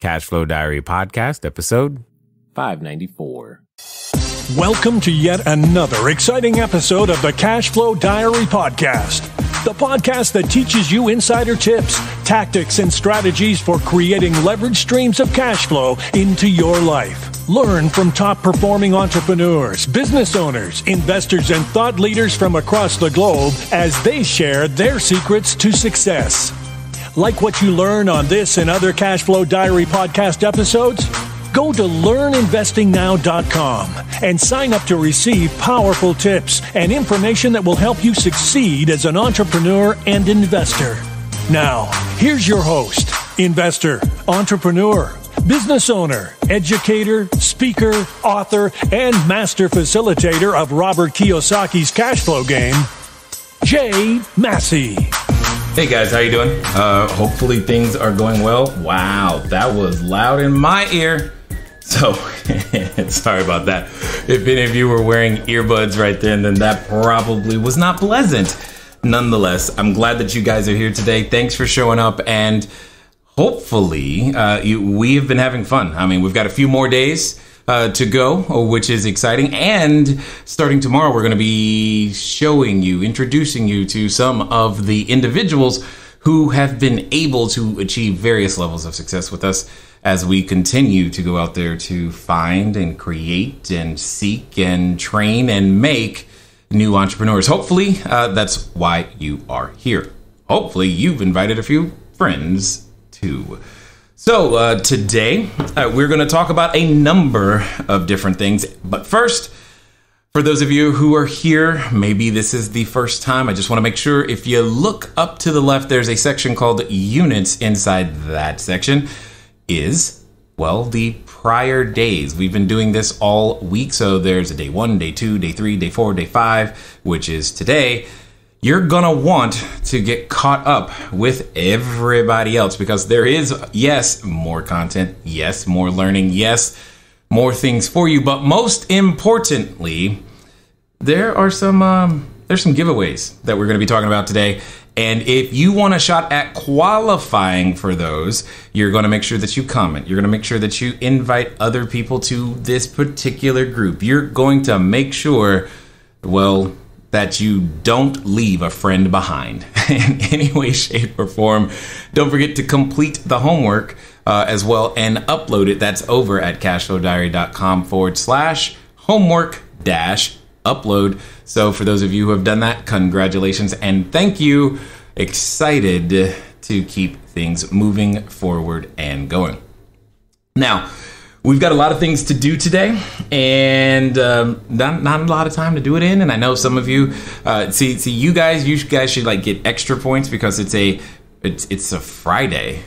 Cashflow Diary Podcast, episode 594. Welcome to yet another exciting episode of the Cashflow Diary Podcast, the podcast that teaches you insider tips, tactics, and strategies for creating leverage streams of cash flow into your life. Learn from top-performing entrepreneurs, business owners, investors, and thought leaders from across the globe as they share their secrets to success. Like what you learn on this and other Cashflow Diary Podcast episodes? Go to learninvestingnow.com and sign up to receive powerful tips and information that will help you succeed as an entrepreneur and investor. Now, here's your host, investor, entrepreneur, business owner, educator, speaker, author, and master facilitator of Robert Kiyosaki's cash flow game, Jay Massey. Hey guys, how you doing? Hopefully things are going well. Wow, that was loud in my ear. So, sorry about that. If any of you were wearing earbuds right then that probably was not pleasant. Nonetheless, I'm glad that you guys are here today. Thanks for showing up, and hopefully we have been having fun. I mean, we've got a few more days to go, which is exciting. And starting tomorrow, we're going to be introducing you to some of the individuals who have been able to achieve various levels of success with us as we continue to go out there to find and create and seek and train and make new entrepreneurs. Hopefully, that's why you are here. Hopefully, you've invited a few friends too. So today, we're going to talk about a number of different things. But first, for those of you who are here, maybe this is the first time, I just want to make sure if you look up to the left, there's a section called Units. Inside that section is, well, the prior days. We've been doing this all week. So there's a day 1, day 2, day 3, day 4, day 5, which is today. You're going to want to get caught up with everybody else because there is, yes, more content. Yes, more learning. Yes, more things for you. But most importantly, there's some giveaways that we're going to be talking about today. And if you want a shot at qualifying for those, you're going to make sure that you comment. You're going to make sure that you invite other people to this particular group. You're going to make sure, well, that you don't leave a friend behind in any way, shape, or form. Don't forget to complete the homework as well and upload it. That's over at cashflowdiary.com/homework-upload. So for those of you who have done that, congratulations and thank you. Excited to keep things moving forward and going. Now, we've got a lot of things to do today and not a lot of time to do it in. And I know some of you, you guys should like get extra points because it's a Friday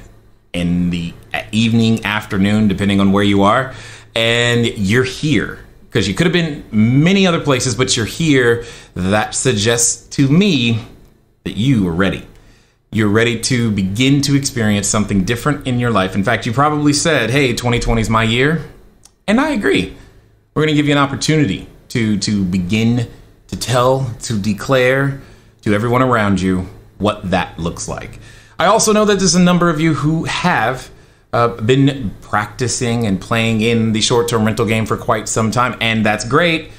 in the evening, afternoon, depending on where you are. And you're here because you could have been many other places, but you're here. That suggests to me that you are ready. You're ready to begin to experience something different in your life. In fact, you probably said, hey, 2020 is my year. And I agree. We're going to give you an opportunity to begin to to declare to everyone around you what that looks like. I also know that there's a number of you who have been practicing and playing in the short-term rental game for quite some time. And that's great.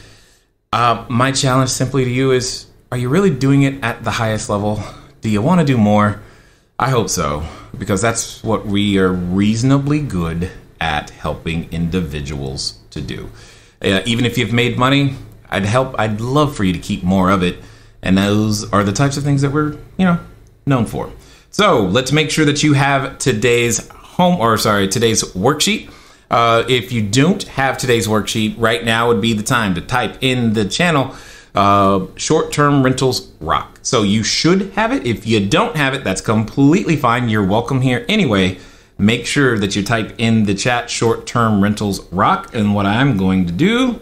My challenge simply to you is, are you really doing it at the highest level? Do you want to do more? I hope so, because that's what we are reasonably good at helping individuals to do. Even if you've made money, I'd love for you to keep more of it. And those are the types of things that we're, known for. So let's make sure that you have today's worksheet. If you don't have today's worksheet, right now would be the time to type in the channel, short-term rentals rock. So you should have it. If you don't have it, that's completely fine. You're welcome here anyway. Make sure that you type in the chat short-term rentals rock. And what I'm going to do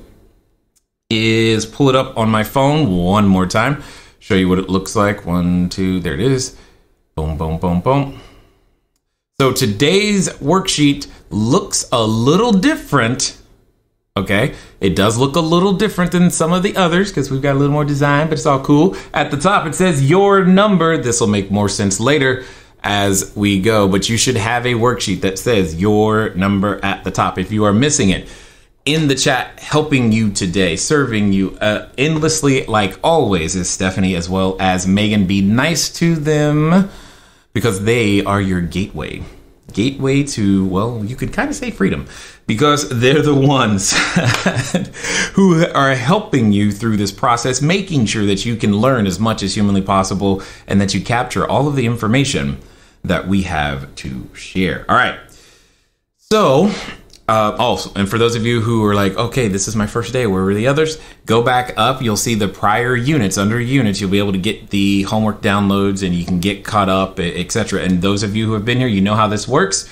is pull it up on my phone one more time. Show you what it looks like. 1, 2, there it is. Boom, boom, boom, boom. So today's worksheet looks a little different. Okay, it does look a little different than some of the others because we've got a little more design, but it's all cool. At the top, it says your number. This will make more sense later. as we go, but you should have a worksheet that says your number at the top. If you are missing it, in the chat, helping you today, serving you endlessly, like always, is Stephanie, as well as Megan. Be nice to them because they are your gateway to, well, you could kind of say freedom, because they're the ones who are helping you through this process, making sure that you can learn as much as humanly possible and that you capture all of the information that we have to share. All right. So also, and for those of you who are like, okay, this is my first day, where were the others? Go back up. You'll see the prior units. Under units, you'll be able to get the homework downloads and you can get caught up, etc. And those of you who have been here, you know how this works.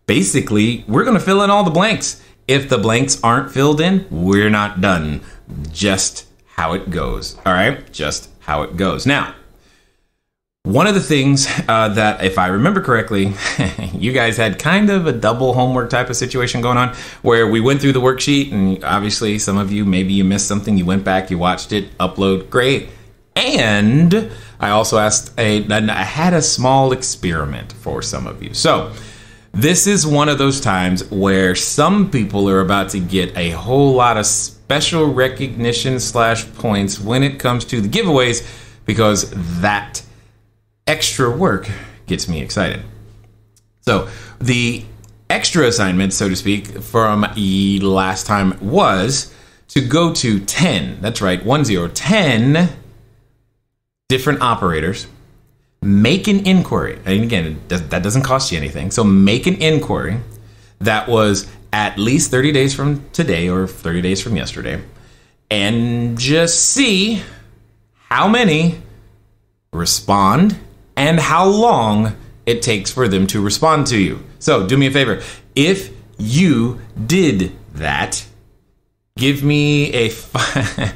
Basically, we're going to fill in all the blanks. If the blanks aren't filled in, we're not done. Just how it goes. All right? Just how it goes. Now, one of the things that, if I remember correctly, you guys had kind of a double homework type of situation going on, where we went through the worksheet, and obviously some of you, maybe you missed something, you went back, you watched it, upload, great. And I also I had a small experiment for some of you. So this is one of those times where some people are about to get a whole lot of special recognition / points when it comes to the giveaways, because that extra work gets me excited. So the extra assignment, so to speak, from last time was to go to 10. That's right, 10 different operators. Make an inquiry. And again, that doesn't cost you anything. So make an inquiry that was at least 30 days from today or 30 days from yesterday, and just see how many respond and how long it takes for them to respond to you. So do me a favor. If you did that, give me a fire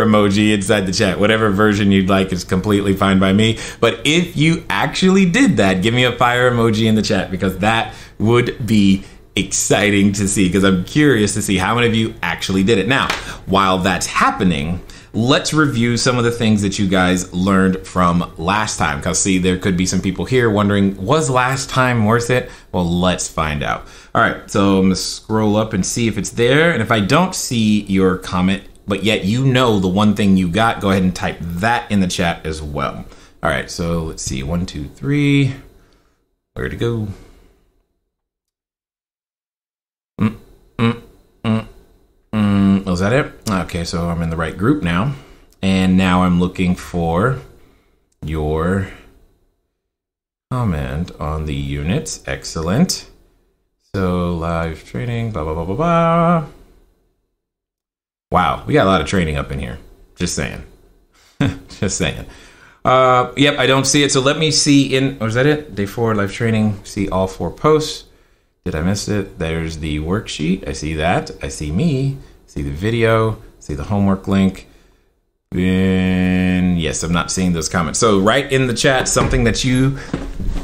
emoji inside the chat. Whatever version you'd like is completely fine by me. But if you actually did that, give me a fire emoji in the chat, because that would be exciting to see, because I'm curious to see how many of you actually did it. Now, while that's happening, let's review some of the things that you guys learned from last time. Because see, there could be some people here wondering, was last time worth it? Well, let's find out. All right, so I'm gonna scroll up and see if it's there. And if I don't see your comment, but yet you know the one thing you got, go ahead and type that in the chat as well. All right, so let's see, 1, 2, 3, where to go? Was that it? Okay, so I'm in the right group now. And now I'm looking for your comment on the units. Excellent. So live training, blah, blah, blah, blah, blah. Wow, we got a lot of training up in here. Just saying. Just saying. Yep, I don't see it. So let me see was that it? Day 4, live training. See all 4 posts. Did I miss it? There's the worksheet. I see that. I see me. See the video, see the homework link. And yes, I'm not seeing those comments. So right in the chat, something that you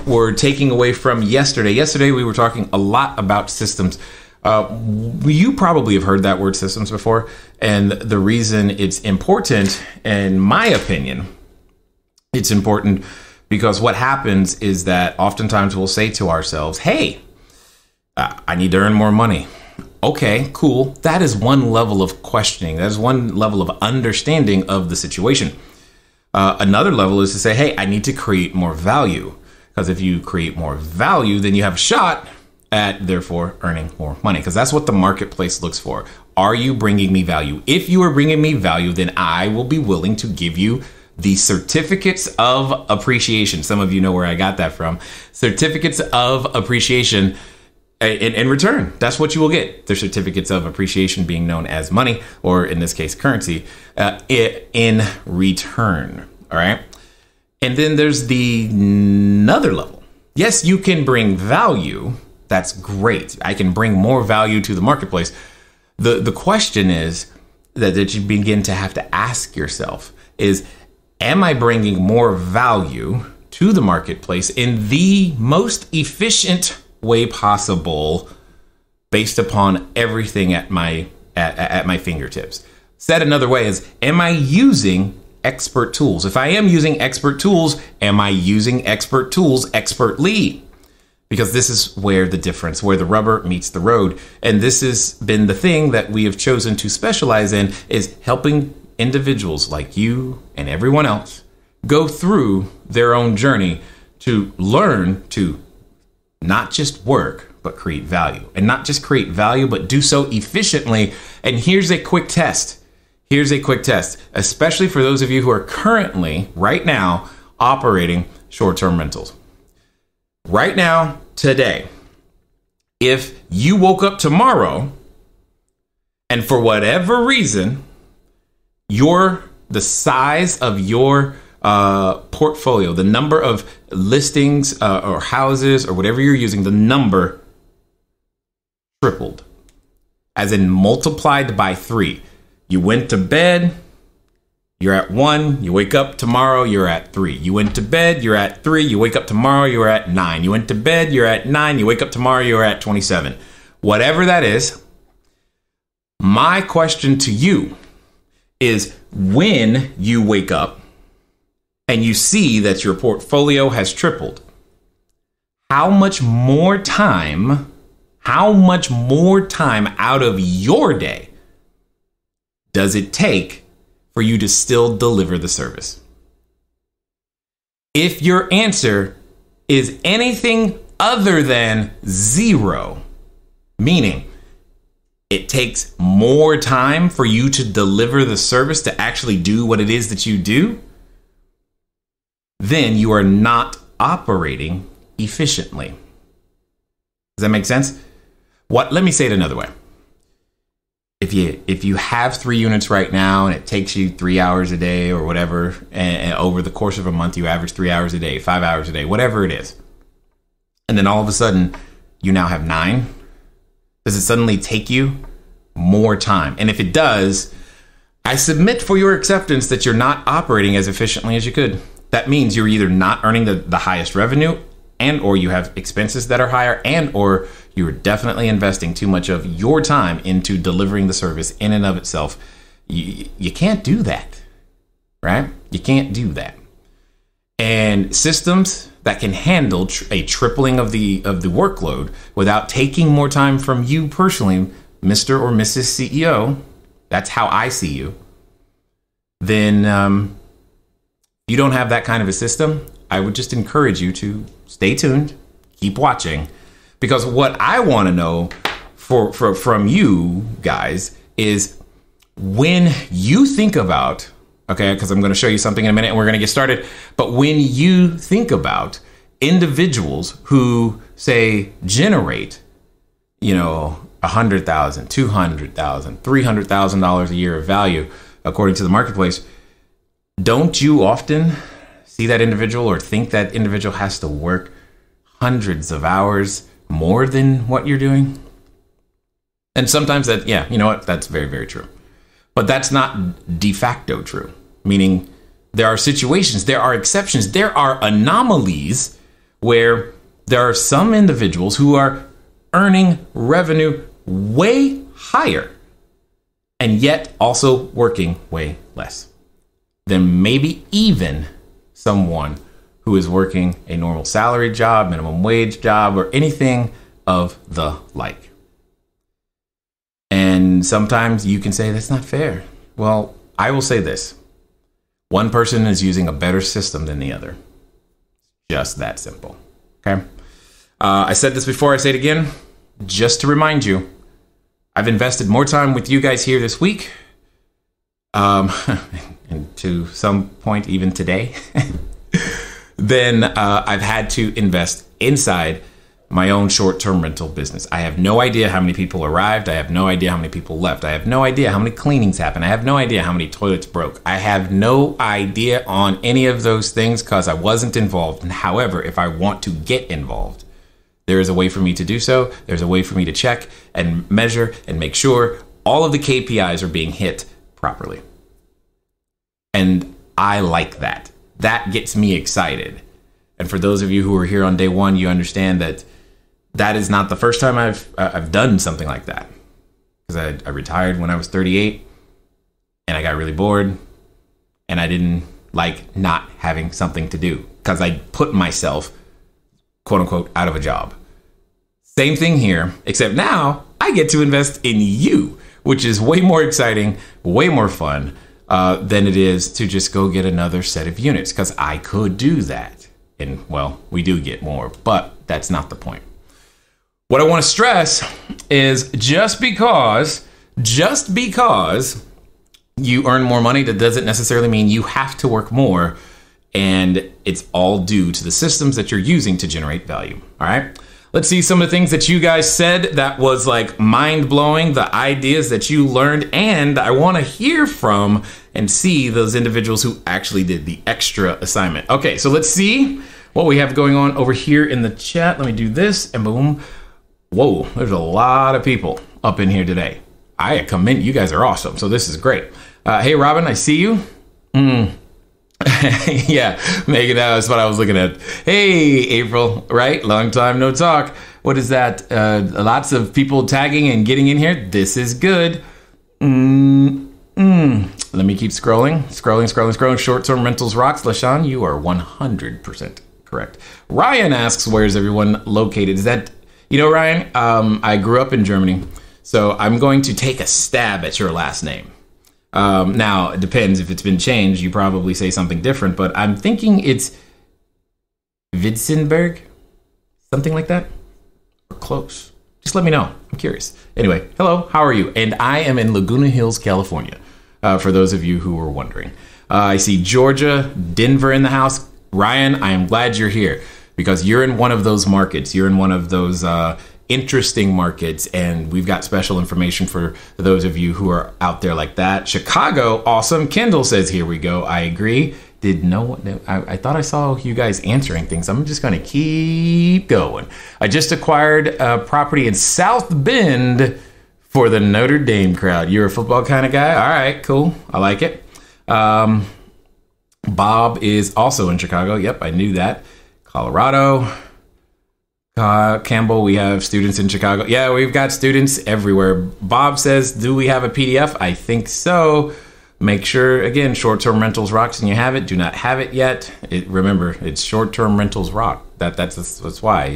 were taking away from yesterday. Yesterday, we were talking a lot about systems. You probably have heard that word systems before. And the reason it's important, in my opinion, it's important because what happens is that oftentimes we'll say to ourselves, hey, I need to earn more money. Okay, cool. That is one level of questioning. That is one level of understanding of the situation. Another level is to say, hey, I need to create more value. Because if you create more value, then you have a shot at, therefore, earning more money. Because that's what the marketplace looks for. Are you bringing me value? If you are bringing me value, then I will be willing to give you the certificates of appreciation. Some of you know where I got that from. Certificates of appreciation. In return, that's what you will get. The certificates of appreciation, being known as money, or in this case, currency, in return. All right. And then there's the another level. Yes, you can bring value. That's great. I can bring more value to the marketplace. The question is that you begin to have to ask yourself is, am I bringing more value to the marketplace in the most efficient way possible based upon everything at my fingertips? Said another way is, am I using expert tools? If I am using expert tools, am I using expert tools expertly? Because this is where the difference, where the rubber meets the road. And this has been the thing that we have chosen to specialize in, is helping individuals like you and everyone else go through their own journey to learn to not just work, but create value. And not just create value, but do so efficiently. And here's a quick test. Here's a quick test, especially for those of you who are currently, right now, operating short-term rentals. Right now, today, if you woke up tomorrow and for whatever reason, the size of your portfolio, the number of listings or houses or whatever you're using, the number tripled, as in multiplied by 3. You went to bed, you're at 1. You wake up tomorrow, you're at 3. You went to bed, you're at 3. You wake up tomorrow, you're at 9. You went to bed, you're at 9. You wake up tomorrow, you're at 27. Whatever that is, my question to you is, when you wake up and you see that your portfolio has tripled, how much more time out of your day does it take for you to still deliver the service? If your answer is anything other than 0, meaning it takes more time for you to deliver the service, to actually do what it is that you do, then you are not operating efficiently. Does that make sense? Let me say it another way. If you have 3 units right now and it takes you 3 hours a day or whatever, and over the course of a month you average 3 hours a day, 5 hours a day, whatever it is, and then all of a sudden you now have 9, does it suddenly take you more time? And if it does, I submit for your acceptance that you're not operating as efficiently as you could. That means you're either not earning the highest revenue, and or you have expenses that are higher, and or you're definitely investing too much of your time into delivering the service in and of itself. You can't do that, right? You can't do that. And systems that can handle a tripling of the workload without taking more time from you personally, Mr. or Mrs. CEO, that's how I see you, then you don't have that kind of a system. I would just encourage you to stay tuned, keep watching, because what I want to know from you guys is, when you think about, okay, because I'm going to show you something in a minute and we're going to get started, but when you think about individuals who say generate, $100,000, $200,000, $300,000 a year of value, according to the marketplace, don't you often see that individual or think that individual has to work hundreds of hours more than what you're doing? And sometimes that, yeah, you know what? That's very, very true. But that's not de facto true, meaning there are situations, there are exceptions, there are anomalies where there are some individuals who are earning revenue way higher and yet also working way less than maybe even someone who is working a normal salary job, minimum wage job, or anything of the like. And sometimes you can say that's not fair. Well, I will say this. One person is using a better system than the other. Just that simple. Okay. I said this before, I say it again, just to remind you, I've invested more time with you guys here this week, and to some point even today, than I've had to invest inside my own short-term rental business. I have no idea how many people arrived. I have no idea how many people left. I have no idea how many cleanings happened. I have no idea how many toilets broke. I have no idea on any of those things because I wasn't involved. And however, if I want to get involved, there is a way for me to do so. There's a way for me to check and measure and make sure all of the KPIs are being hit properly. And I like that. That gets me excited. And for those of you who are here on day one, you understand that that is not the first time I've done something like that. Because I retired when I was 38 and I got really bored. and I didn't like not having something to do because I put myself, quote unquote, out of a job. Same thing here, except now I get to invest in you, which is way more exciting, way more fun than it is to just go get another set of units, because I could do that. And well, we do get more, but that's not the point. What I want to stress is just because you earn more money, that doesn't necessarily mean you have to work more. And it's all due to the systems that you're using to generate value. All right. Let's see some of the things that you guys said that was like mind blowing, the ideas that you learned. And I want to hear from and see those individuals who actually did the extra assignment. Okay, so let's see what we have going on over here in the chat. Let me do this and boom. Whoa, there's a lot of people up in here today. I commend you guys are awesome. So this is great. Hey, Robin, I see you. Yeah, Megan, that's what I was looking at. Hey, April, right? Long time no talk. What is that? Lots of people tagging and getting in here. This is good. Let me keep scrolling. Short-term rentals rocks. LaShawn, you are 100% correct. Ryan asks, where's everyone located? Is that, Ryan, I grew up in Germany, so I'm going to take a stab at your last name. Now, it depends. If it's been changed, you probably say something different, but I'm thinking it's Witzenberg, something like that, or close. Just let me know. I'm curious. Anyway, hello, how are you? And I am in Laguna Hills, California, for those of you who were wondering. I see Georgia, Denver in the house. Ryan, I am glad you're here because you're in one of those markets. You're in one of those interesting markets, and we've got special information for those of you who are out there like that. Chicago, awesome. Kendall says, here we go. I agree. I thought I saw you guys answering things. I'm just going to keep going. I just acquired a property in South Bend for the Notre Dame crowd. You're a football kind of guy? All right, cool. I like it. Bob is also in Chicago. Yep, I knew that. Colorado. Campbell, we have students in Chicago. Yeah, we've got students everywhere. Bob says, do we have a PDF? I think so. Make sure, again, short-term rentals rocks and you have it. Do not have it yet. Remember, it's short-term rentals rock. That's why,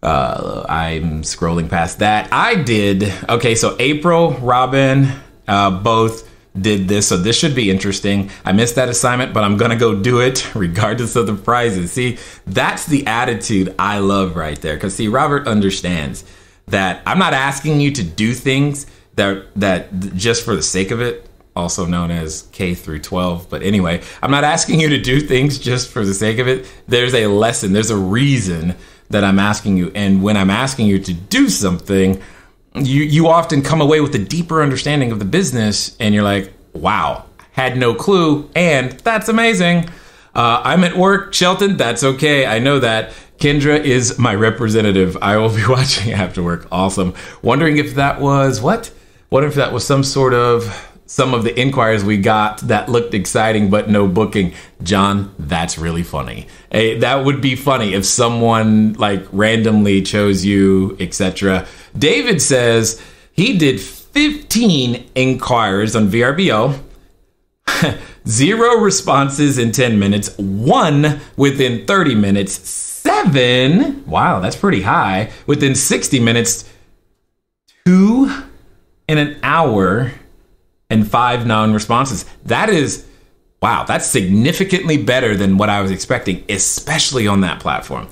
I'm scrolling past that. I did. Okay, so April, Robin, both did this, so this should be interesting. I missed that assignment, but I'm gonna go do it regardless of the prizes. See, that's the attitude I love right there, because see, Robert understands that I'm not asking you to do things that just for the sake of it, also known as K through 12. But anyway, I'm not asking you to do things just for the sake of it. There's a lesson, there's a reason that I'm asking you, and when I'm asking you to do something, you often come away with a deeper understanding of the business, and you're like, wow, had no clue, and that's amazing. I'm at work, Shelton, that's okay, I know that. Kendra is my representative. I will be watching after work. Awesome. Wondering if that was, what? What if that was some of the inquiries we got that looked exciting, but no booking. John, that's really funny. Hey, that would be funny if someone like randomly chose you, etc. David says he did 15 inquiries on VRBO, 0 responses in 10 minutes, 1 within 30 minutes, 7, wow, that's pretty high, within 60 minutes, 2 in an hour, and 5 non-responses. That is, wow, that's significantly better than what I was expecting, especially on that platform.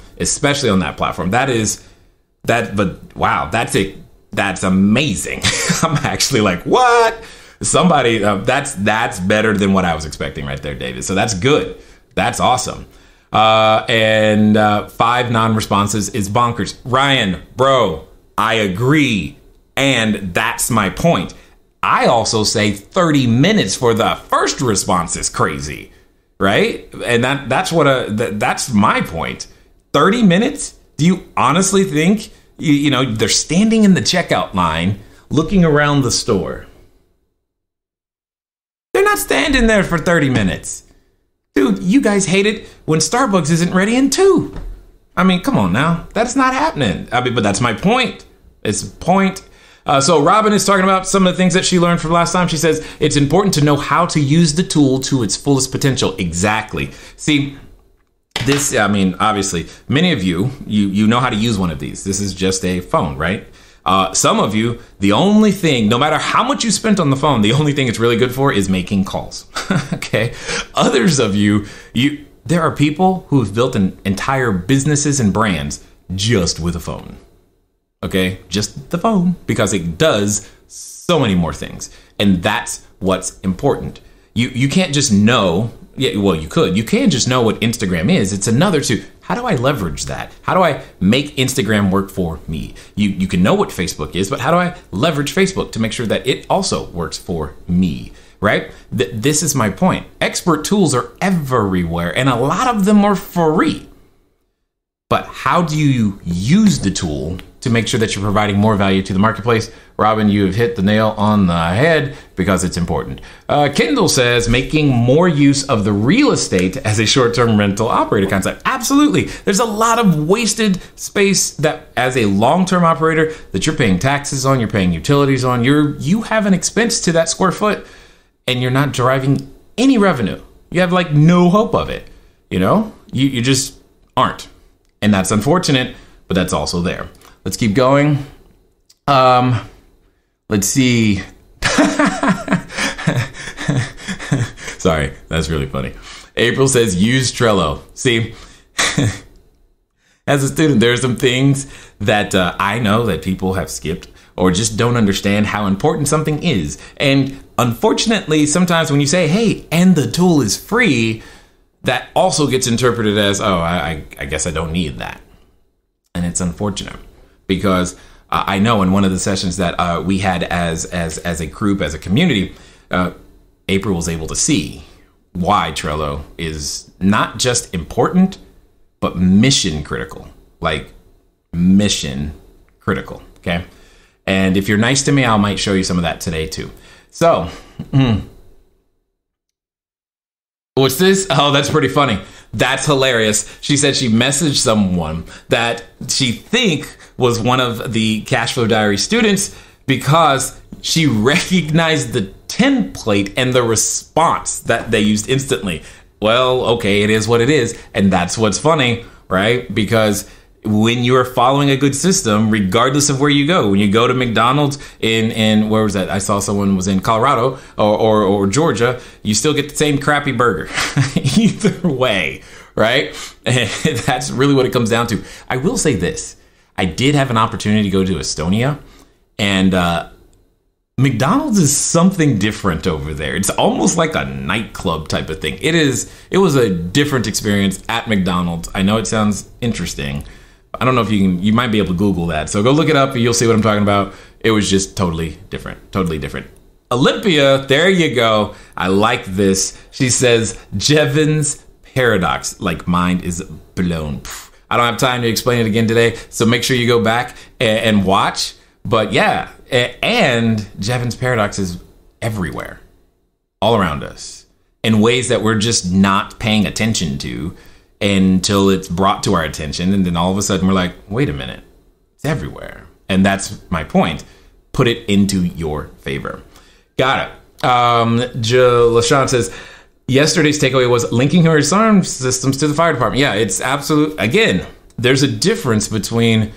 But wow, that's amazing. I'm actually like, what? Somebody, that's better than what I was expecting right there, David. So that's good. That's awesome. And 5 non-responses is bonkers. Ryan, bro, I agree. And that's my point. I also say 30 minutes for the first response is crazy, right? And that's that's my point. 30 minutes? Do you honestly think, they're standing in the checkout line, looking around the store. They're not standing there for 30 minutes. Dude, you guys hate it when Starbucks isn't ready in 2. I mean, come on now. That's not happening. But that's my point. It's a point. So Robin is talking about some of the things that she learned from last time. She says it's important to know how to use the tool to its fullest potential. Exactly. See, this, I mean, obviously, many of you know how to use one of these. This is just a phone, right? Some of you, the only thing, no matter how much you spent on the phone, the only thing it's really good for is making calls. Okay. Others of you, there are people who have built entire businesses and brands just with a phone. Okay. Just the phone, because it does so many more things. And that's what's important. You can't just know. Yeah, well, you could. You can just know what Instagram is. It's another to how do I leverage that? How do I make Instagram work for me? You can know what Facebook is, but how do I leverage Facebook to make sure that it also works for me, right? This is my point. Expert tools are everywhere, and a lot of them are free. But how do you use the tool to make sure that you're providing more value to the marketplace? Robin, you have hit the nail on the head because it's important. Kendall says making more use of the real estate as a short-term rental operator concept. Absolutely. There's a lot of wasted space that as a long-term operator that you're paying taxes on, you're paying utilities on, you have an expense to that square foot and you're not deriving any revenue. You have like no hope of it. You know, you just aren't. And that's unfortunate, but that's also there. Let's keep going. Let's see. Sorry, that's really funny. April says use Trello. See, as a student, there are some things that I know that people have skipped or just don't understand how important something is. And unfortunately, sometimes when you say, hey, and the tool is free, that also gets interpreted as, oh, I guess I don't need that. And it's unfortunate because I know in one of the sessions that we had as a group, as a community, April was able to see why Trello is not just important, but mission critical, like mission critical. Okay. And if you're nice to me, I might show you some of that today too. So, what's this? Oh, that's pretty funny. That's hilarious. She said she messaged someone that she think was one of the Cashflow Diary students because she recognized the template and the response that they used instantly. Well, okay, it is what it is. And that's what's funny, right? Because when you're following a good system, regardless of where you go, when you go to McDonald's in where was that? I saw someone was in Colorado or Georgia, you still get the same crappy burger. Either way, right? And that's really what it comes down to. I will say this. I did have an opportunity to go to Estonia, and McDonald's is something different over there. It's almost like a nightclub type of thing. It was a different experience at McDonald's. I know it sounds interesting. I don't know if you might be able to Google that. So go look it up and you'll see what I'm talking about. It was just totally different. Olympia, there you go. I like this. She says, Jevons paradox, like mind is blown. I don't have time to explain it again today. So make sure you go back and watch. But yeah, and Jevons paradox is everywhere, all around us in ways that we're just not paying attention to until it's brought to our attention. And then all of a sudden we're like, wait a minute, it's everywhere. And that's my point. Put it into your favor. Got it. LaShawn says, yesterday's takeaway was linking your alarm systems to the fire department. Yeah, it's absolute. Again, there's a difference between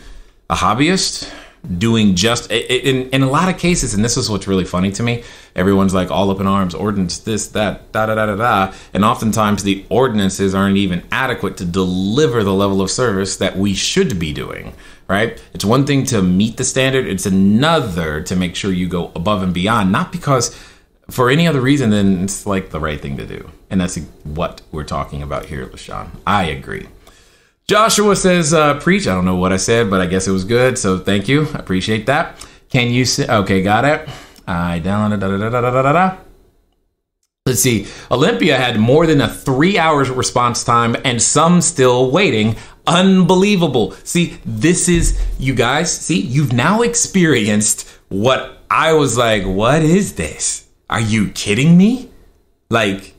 a hobbyist doing just in a lot of cases, and this is what's really funny to me. Everyone's like all up in arms, ordinance, this, that, da. And oftentimes the ordinances aren't even adequate to deliver the level of service that we should be doing, right? It's one thing to meet the standard. It's another to make sure you go above and beyond, not because for any other reason than it's like the right thing to do. And that's what we're talking about here, LaShawn. I agree. Joshua says, preach. I don't know what I said, but I guess it was good. So thank you. I appreciate that. Can you say, okay, got it. I downloaded, Let's see. Olympia had more than a 3 hours response time and some still waiting. Unbelievable. See, this is, you guys, see, you've now experienced what I was like, what is this? Are you kidding me? Like,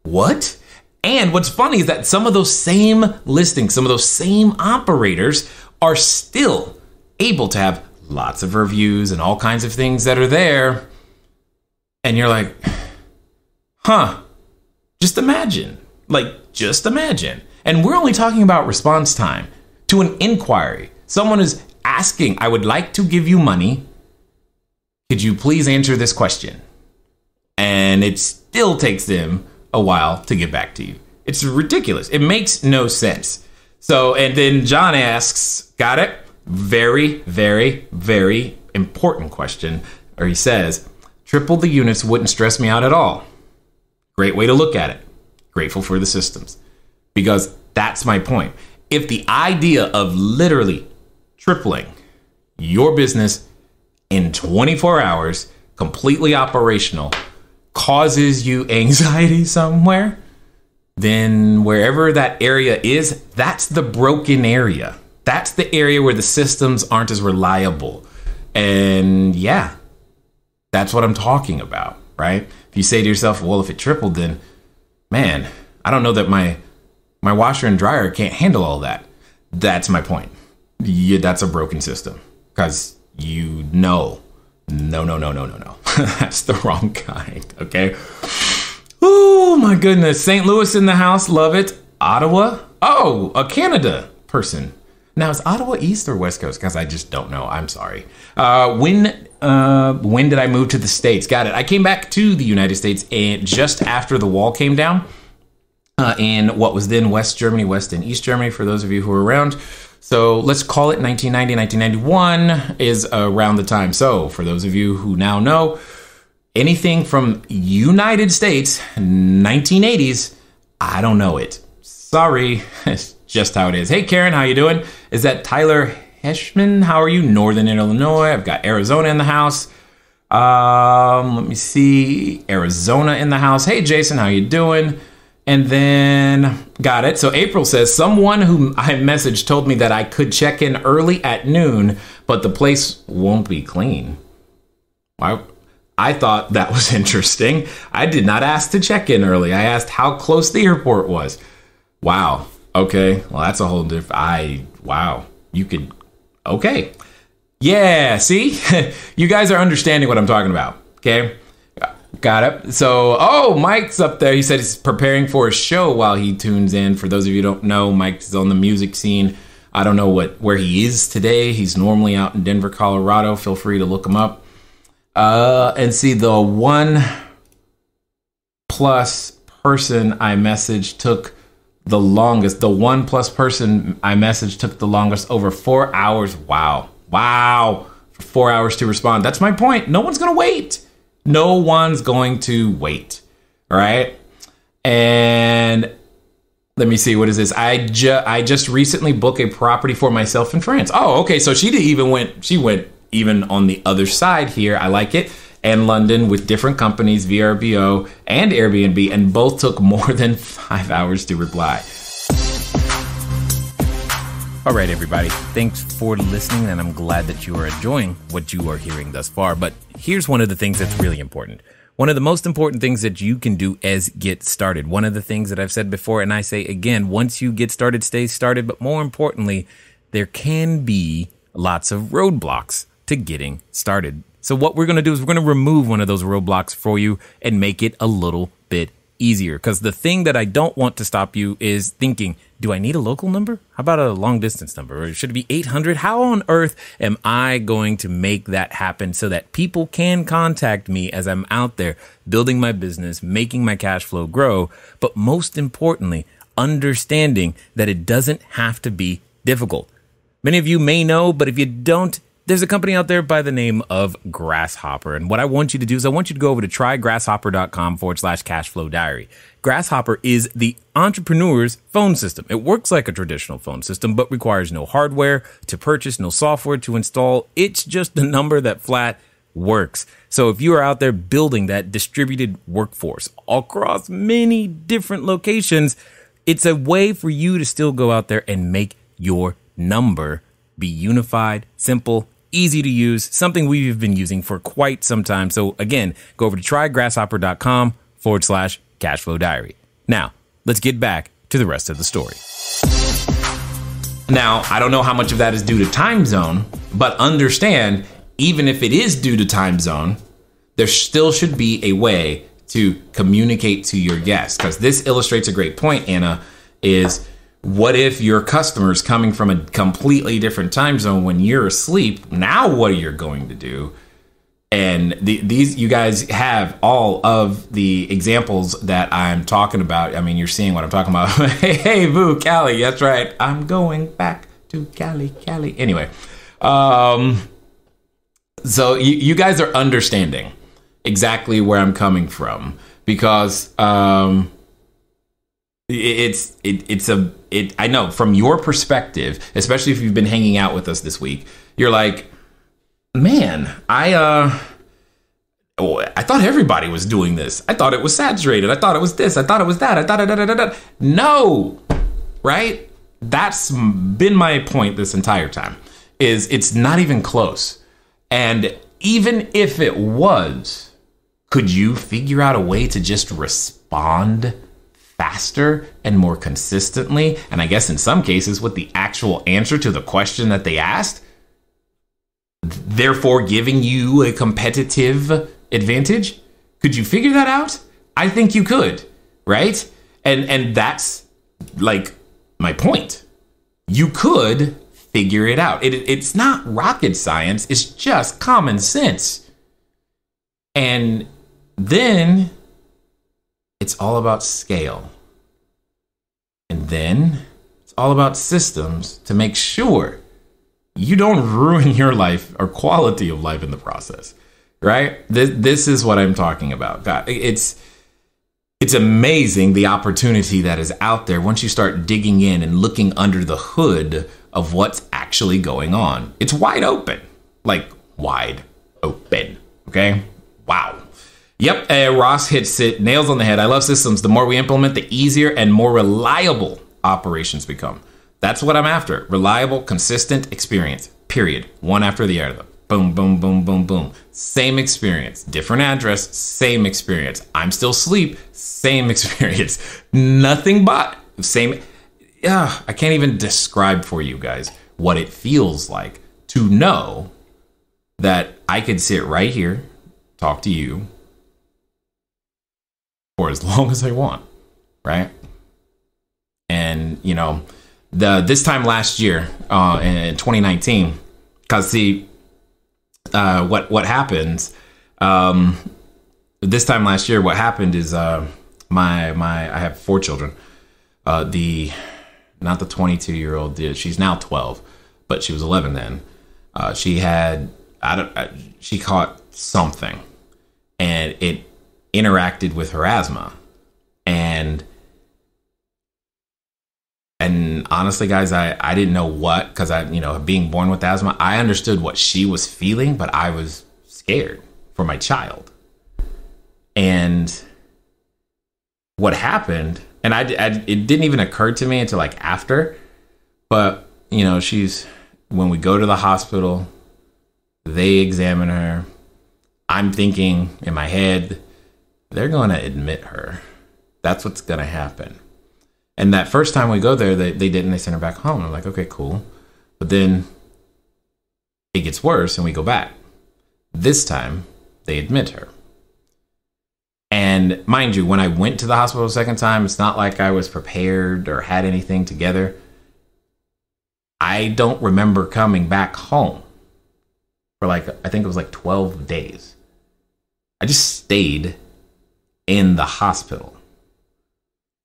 what? And what's funny is that some of those same listings, some of those same operators are still able to have lots of reviews and all kinds of things that are there. And you're like, just imagine. Just imagine. And we're only talking about response time to an inquiry. Someone is asking, I would like to give you money. Could you please answer this question? And it still takes them a while to get back to you. It's ridiculous. It makes no sense. So, and then John asks, got it? Very, very, very important question. Or he says, triple the units wouldn't stress me out at all. Great way to look at it. Grateful for the systems. Because that's my point. If the idea of literally tripling your business in 24 hours, completely operational, causes you anxiety somewhere, then wherever that area is, that's the broken area. That's the area where the systems aren't as reliable. And yeah, that's what I'm talking about, right? If you say to yourself, well, if it tripled, then man, I don't know that my washer and dryer can't handle all that. That's my point. Yeah, that's a broken system because no. That's the wrong kind. Okay. Oh my goodness. St. Louis in the house. Love it. Ottawa. Oh, a Canada person. Now is Ottawa East or West Coast? Because I just don't know. I'm sorry. When did I move to the States? Got it. I came back to the United States and just after the wall came down in what was then West Germany, West and East Germany, for those of you who were around. So let's call it 1990, 1991 is around the time. So for those of you who now know, anything from United States, 1980s, I don't know it. Sorry, it's just how it is. Hey, Karen, how you doing? Is that Tyler Heschman? How are you? Northern Illinois. I've got Arizona in the house. Let me see. Arizona in the house. Hey, Jason, how you doing? And then, got it. So April says, someone whom I messaged told me that I could check in early at noon, but the place won't be clean. I thought that was interesting. I did not ask to check in early. I asked how close the airport was. Wow. Okay. Well, that's a whole different, wow. You could, okay. Yeah. See, you guys are understanding what I'm talking about. Okay. Got it. So, Mike's up there. He said he's preparing for a show while he tunes in. For those of you who don't know, Mike's on the music scene. I don't know where he is today. He's normally out in Denver, Colorado. Feel free to look him up. And see, the 1+ person I messaged took the longest. The 1+ person I messaged took the longest, over 4 hours. Wow. For 4 hours to respond. That's my point. No one's going to wait. No one's going to wait. All right. And let me see. What is this? I just recently booked a property for myself in France. Oh, okay. So she went even on the other side here. I like it. And London with different companies, VRBO and Airbnb, and both took more than 5 hours to reply. All right, everybody. Thanks for listening, and I'm glad that you are enjoying what you are hearing thus far. But here's one of the things that's really important. One of the most important things that you can do is get started. One of the things that I've said before, and I say again, once you get started, stay started. But more importantly, there can be lots of roadblocks to getting started. So what we're going to do is we're going to remove one of those roadblocks for you and make it a little bit easier. Because the thing that I don't want to stop you is thinking, do I need a local number? How about a long distance number? Or should it be 800? How on earth am I going to make that happen so that people can contact me as I'm out there building my business, making my cash flow grow? But most importantly, understanding that it doesn't have to be difficult. Many of you may know, but if you don't, there's a company out there by the name of Grasshopper. And what I want you to do is I want you to go over to trygrasshopper.com/cashflow diary. Grasshopper is the entrepreneur's phone system. It works like a traditional phone system, but requires no hardware to purchase, no software to install. It's just a number that flat works. So if you are out there building that distributed workforce across many different locations, it's a way for you to still go out there and make your number be unified, simple, easy to use, something we've been using for quite some time. So again, go over to trygrasshopper.com/cashflow diary. Now, let's get back to the rest of the story. Now, I don't know how much of that is due to time zone, But understand, even if it is due to time zone, there still should be a way to communicate to your guests. Because this illustrates a great point, Anna, is what if your customer's coming from a completely different time zone when you're asleep? Now what are you going to do? And these, you guys have all of the examples that I'm talking about. I mean, you're seeing what I'm talking about. Hey, boo, Cali. That's right. I'm going back to Cali. Anyway, so you guys are understanding exactly where I'm coming from, because I know from your perspective, especially if you've been hanging out with us this week, you're like, man, I thought everybody was doing this. I thought it was saturated. I thought it was this. I thought it was that. I thought No, right? That's been my point this entire time, is it's not even close. And even if it was, could you figure out a way to just respond faster and more consistently? And I guess in some cases with the actual answer to the question that they asked, therefore giving you a competitive advantage? Could you figure that out? I think you could, right? And that's like my point. You could figure it out. It's not rocket science. It's just common sense. And then it's all about scale. And then it's all about systems to make sure you don't ruin your life or quality of life in the process, right? This is what I'm talking about. God, it's amazing the opportunity that is out there once you start digging in and looking under the hood of what's actually going on. It's wide open, like wide open. Okay. Wow. Yep. Ross hits it nails on the head. I love systems. The more we implement, the easier and more reliable operations become. That's what I'm after. Reliable, consistent experience, period. One after the other. Boom, boom, boom, boom, boom. Same experience. Different address, same experience. I'm still asleep, same experience. Nothing but same. I can't even describe for you guys what it feels like to know that I could sit right here, talk to you for as long as I want, right? And, you know, this time last year, in 2019, because see, what happens, this time last year, what happened is, I have 4 children. Not the 22-year-old, she's now 12, but she was 11 then. She caught something and it interacted with her asthma. And honestly, guys, I didn't know what, because being born with asthma, I understood what she was feeling, but I was scared for my child. And what happened, and it didn't even occur to me until like after, but when we go to the hospital, they examine her. I'm thinking in my head, they're going to admit her. That's what's going to happen. And that first time we go there, they didn't. They sent her back home. I'm like, okay, cool. But then it gets worse and we go back. This time they admit her. And mind you, when I went to the hospital the second time, it's not like I was prepared or had anything together. I don't remember coming back home for I think it was 12 days. I just stayed in the hospital.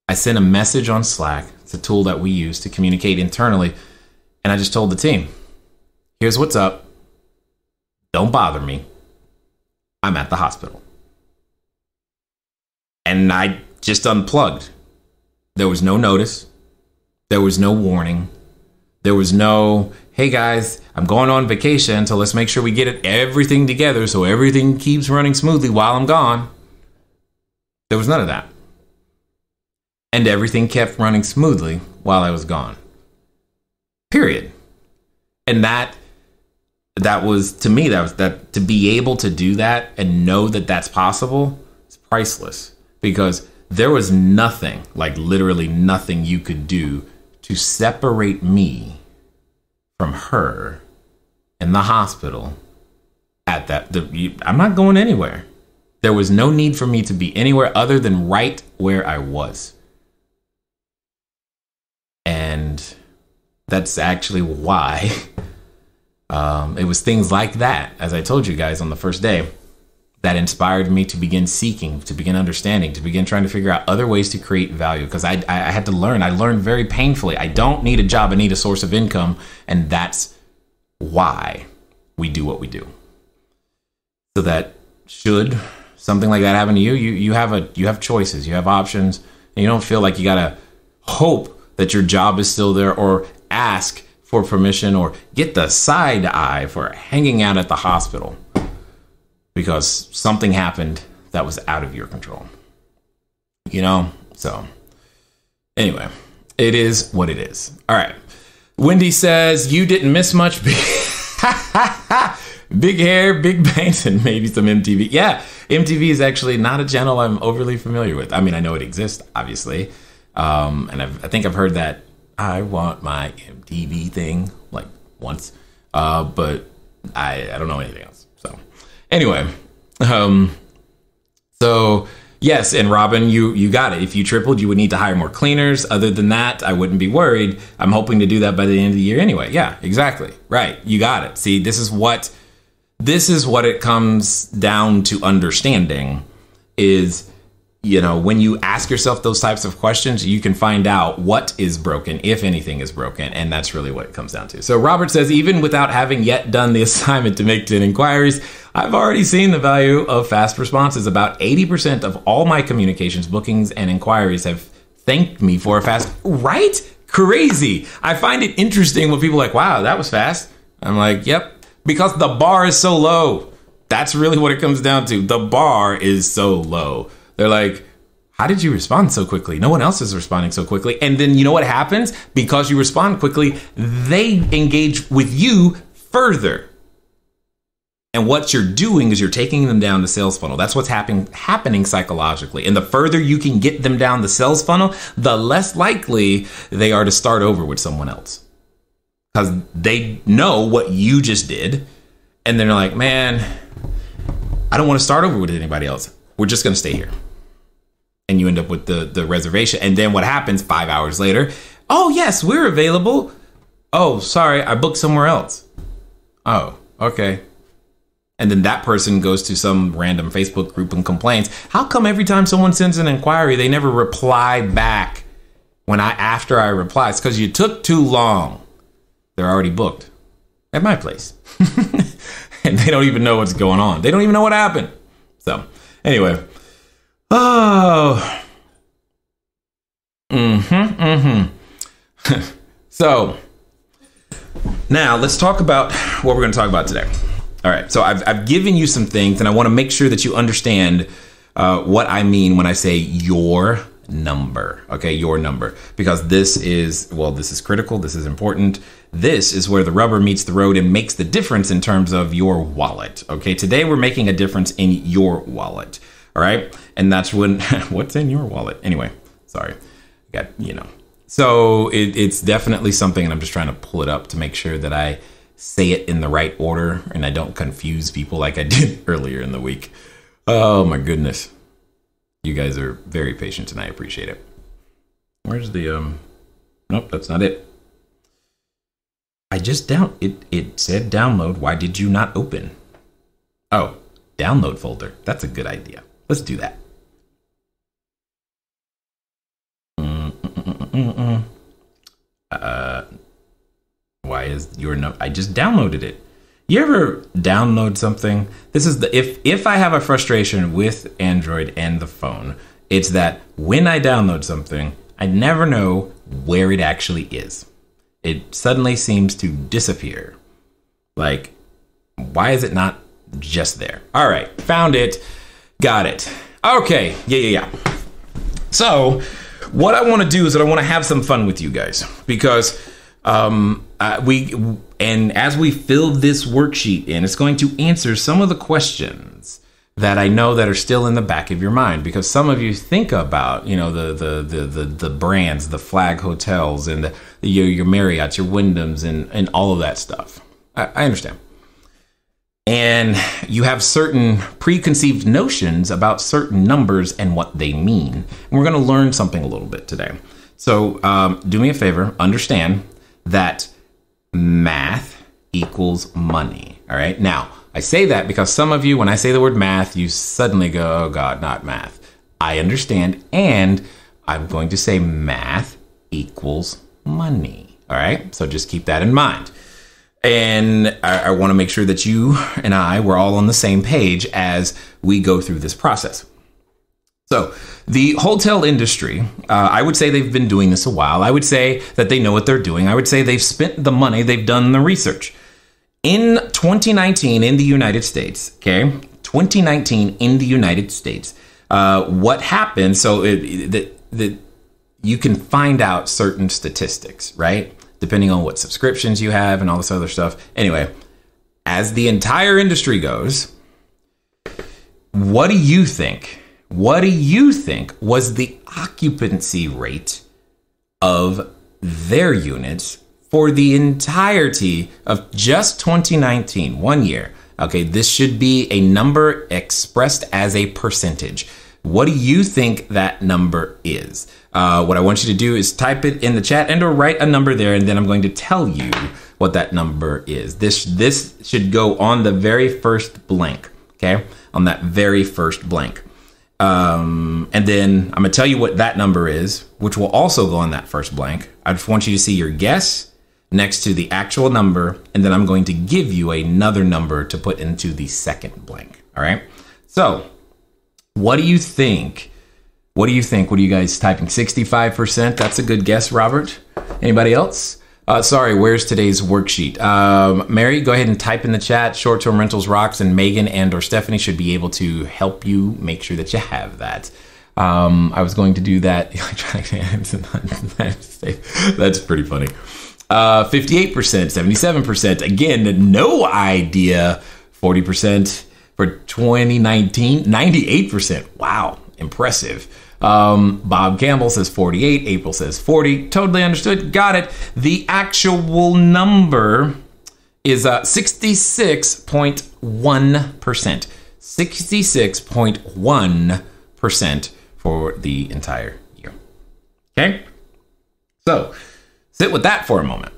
I sent a message on Slack. It's a tool that we use to communicate internally. And I just told the team, here's what's up. Don't bother me. I'm at the hospital. And I just unplugged. There was no notice. There was no warning. There was no, hey guys, I'm going on vacation, so let's make sure we get everything together so everything keeps running smoothly while I'm gone. There was none of that. And everything kept running smoothly while I was gone. Period. And that was, to me, that to be able to do that and know that that's possible is priceless. Because there was nothing, literally nothing you could do to separate me from her in the hospital at I'm not going anywhere. There was no need for me to be anywhere other than right where I was. And that's actually why it was things like that, as I told you guys on the first day, that inspired me to begin seeking, to begin understanding, to begin trying to figure out other ways to create value. Because I had to learn. I learned very painfully. I don't need a job. I need a source of income. And that's why we do what we do. So that should something like that happen to you, you have choices, you have options, and you don't feel like you gotta hope that your job is still there or ask for permission or get the side eye for hanging out at the hospital because something happened that was out of your control. So anyway, it is what it is. All right. Wendy says, you didn't miss much. Big hair, big bangs, and maybe some MTV. Yeah, MTV is actually not a channel I'm overly familiar with. I mean, I know it exists, obviously. And I think I've heard that I want my MTV thing like once. But I don't know anything else. So anyway, so yes, and Robin, you got it. If you tripled, you would need to hire more cleaners. Other than that, I wouldn't be worried. I'm hoping to do that by the end of the year anyway. Yeah, exactly. Right. You got it. See, this is what it comes down to understanding is, when you ask yourself those types of questions, you can find out what is broken, if anything is broken. And that's really what it comes down to. So Robert says, even without having yet done the assignment to make 10 inquiries, I've already seen the value of fast responses. About 80% of all my communications, bookings, and inquiries have thanked me for a fast, right? Crazy. I find it interesting when people are like, wow, that was fast. I'm like, yep, because the bar is so low. That's really what it comes down to. The bar is so low. They're like, how did you respond so quickly? No one else is responding so quickly. And then you know what happens? Because you respond quickly, they engage with you further. And what you're doing is you're taking them down the sales funnel. That's what's happening psychologically. And the further you can get them down the sales funnel, the less likely they are to start over with someone else. Because they know what you just did. And they're like, man, I don't want to start over with anybody else. We're just going to stay here. And you end up with the reservation. And then what happens 5 hours later? Oh, yes, we're available. Oh, sorry, I booked somewhere else. Oh, okay. And then that person goes to some random Facebook group and complains. How come every time someone sends an inquiry, they never reply back after I reply? It's because you took too long. They're already booked at my place. And they don't even know what's going on. They don't even know what happened. So anyway. Oh. So now let's talk about what we're going to talk about today. All right. So I've given you some things, and I want to make sure that you understand what I mean when I say your number. Okay, your number, because this is critical. This is important. This is where the rubber meets the road and makes the difference in terms of your wallet. Okay, today we're making a difference in your wallet. All right, and that's when what's in your wallet anyway. Sorry, So it's definitely something, and I'm just trying to pull it up to make sure that I say it in the right order and I don't confuse people like I did earlier in the week. Oh my goodness. You guys are very patient and I appreciate it. Where's the, nope, that's not it. I just it said download. Why did you not open? Oh, download folder. That's a good idea. Let's do that. Why is your I just downloaded it. You ever download something? This is if I have a frustration with Android and the phone, it's that when I download something, I never know where it actually is. It suddenly seems to disappear. Like, why is it not just there? All right, found it, got it. Okay, yeah. So what I want to do is that I want to have some fun with you guys, because as we fill this worksheet in, it's going to answer some of the questions that I know that are still in the back of your mind, because some of you think about, the brands, the flag hotels, and your Marriotts, your Wyndhams, and all of that stuff. I understand. And you have certain preconceived notions about certain numbers and what they mean. And we're going to learn something a little bit today. So do me a favor, understand that math equals money. All right. Now, I say that because some of you, when I say the word math, you suddenly go, oh God, not math. I understand. And I'm going to say math equals money. All right. So just keep that in mind. And I want to make sure that you and we're all on the same page as we go through this process. So the hotel industry, I would say they've been doing this a while. I would say that they know what they're doing. I would say they've spent the money. They've done the research. In 2019 in the United States, okay, 2019 in the United States, what happened? So that you can find out certain statistics, right? Depending on what subscriptions you have and all this other stuff. Anyway, as the entire industry goes, what do you think? What do you think was the occupancy rate of their units for the entirety of just 2019, 1 year? Okay, this should be a number expressed as a percentage. What do you think that number is? What I want you to do is type it in the chat and or write a number there, and then I'm going to tell you what that number is. This should go on the very first blank, okay? On that very first blank. And then I'm going to tell you what that number is, which will also go on that first blank. I just want you to see your guess next to the actual number, and then I'm going to give you another number to put into the second blank, all right? So, what do you think? What do you think? What are you guys typing? 65%? That's a good guess, Robert. Anybody else? Sorry, where's today's worksheet? Mary, go ahead and type in the chat. Short-term rentals rocks, and Megan and or Stephanie should be able to help you make sure that you have that. I was going to do that. That's pretty funny. 58%, 77%. Again, no idea. 40% for 2019. 98%. Wow, impressive. Bob Campbell says 48. April says 40. Totally understood. Got it. The actual number is 66.1%. 66.1% for the entire year. Okay? So, sit with that for a moment.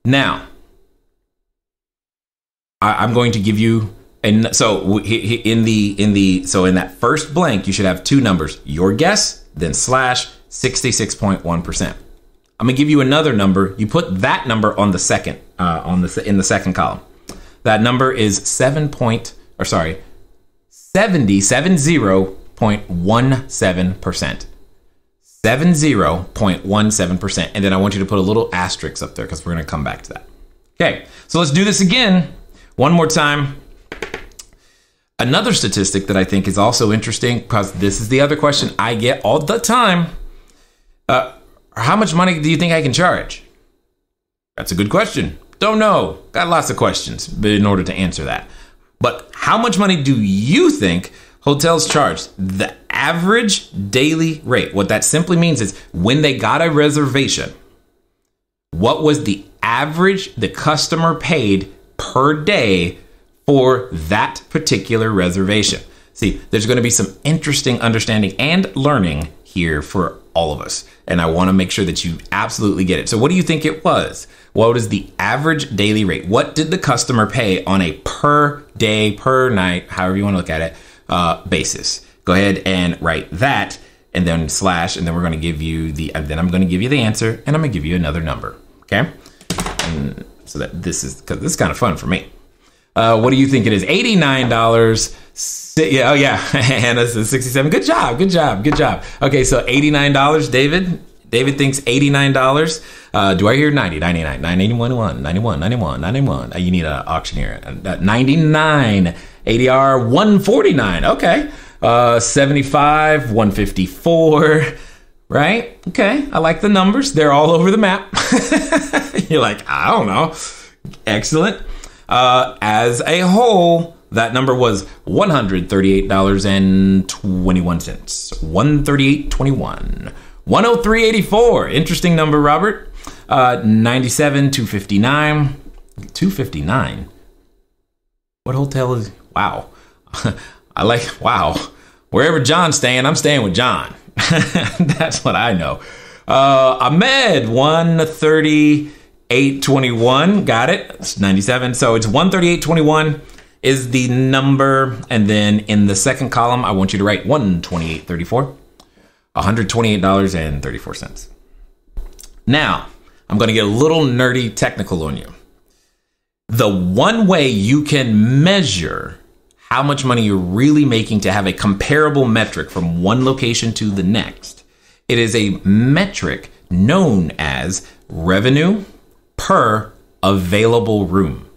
Now, I'm going to give you. And so in that first blank, you should have two numbers, your guess, then slash 66.1%. I'm gonna give you another number. You put that number on the second, in the second column. That number is 70.17%. 70.17%. And then I want you to put a little asterisk up there because we're gonna come back to that. Okay, so let's do this again. One more time. Another statistic that I think is also interesting, because this is the other question I get all the time. How much money do you think I can charge? That's a good question. Don't know. Got lots of questions in order to answer that. But how much money do you think hotels charge? The average daily rate. What that simply means is when they got a reservation, what was the average the customer paid per day for that particular reservation? See, there's going to be some interesting understanding and learning here for all of us. And I want to make sure that you absolutely get it. So what do you think it was? What is the average daily rate? What did the customer pay on a per day, per night, however you want to look at it, basis? Go ahead and write that and then slash, and then we're going to give you then I'm going to give you the answer, and I'm going to give you another number. Okay. And so that because this is kind of fun for me. What do you think it is? $89. Yeah, oh yeah. Hannah says 67. Good job. Okay, so $89. David thinks $89. Do I hear 90, 99, 91, 91, 91, 91? You need an auctioneer. 99. ADR 149. Okay. 75, 154. Right? Okay. I like the numbers. They're all over the map. You're like, I don't know. Excellent. As a whole, that number was $138.21. $138.21. $103.84. Interesting number, Robert. 97, $259. $259. What hotel is? Wow. Wow. Wherever John's staying, I'm staying with John. That's what I know. Ahmed, 138.21. Got it. It's 97. So it's 138.21 is the number. And then in the second column, I want you to write 128.34. $128.34. Now, I'm going to get a little nerdy technical on you. The one way you can measure how much money you're really making to have a comparable metric from one location to the next, it is a metric known as revenue per available room.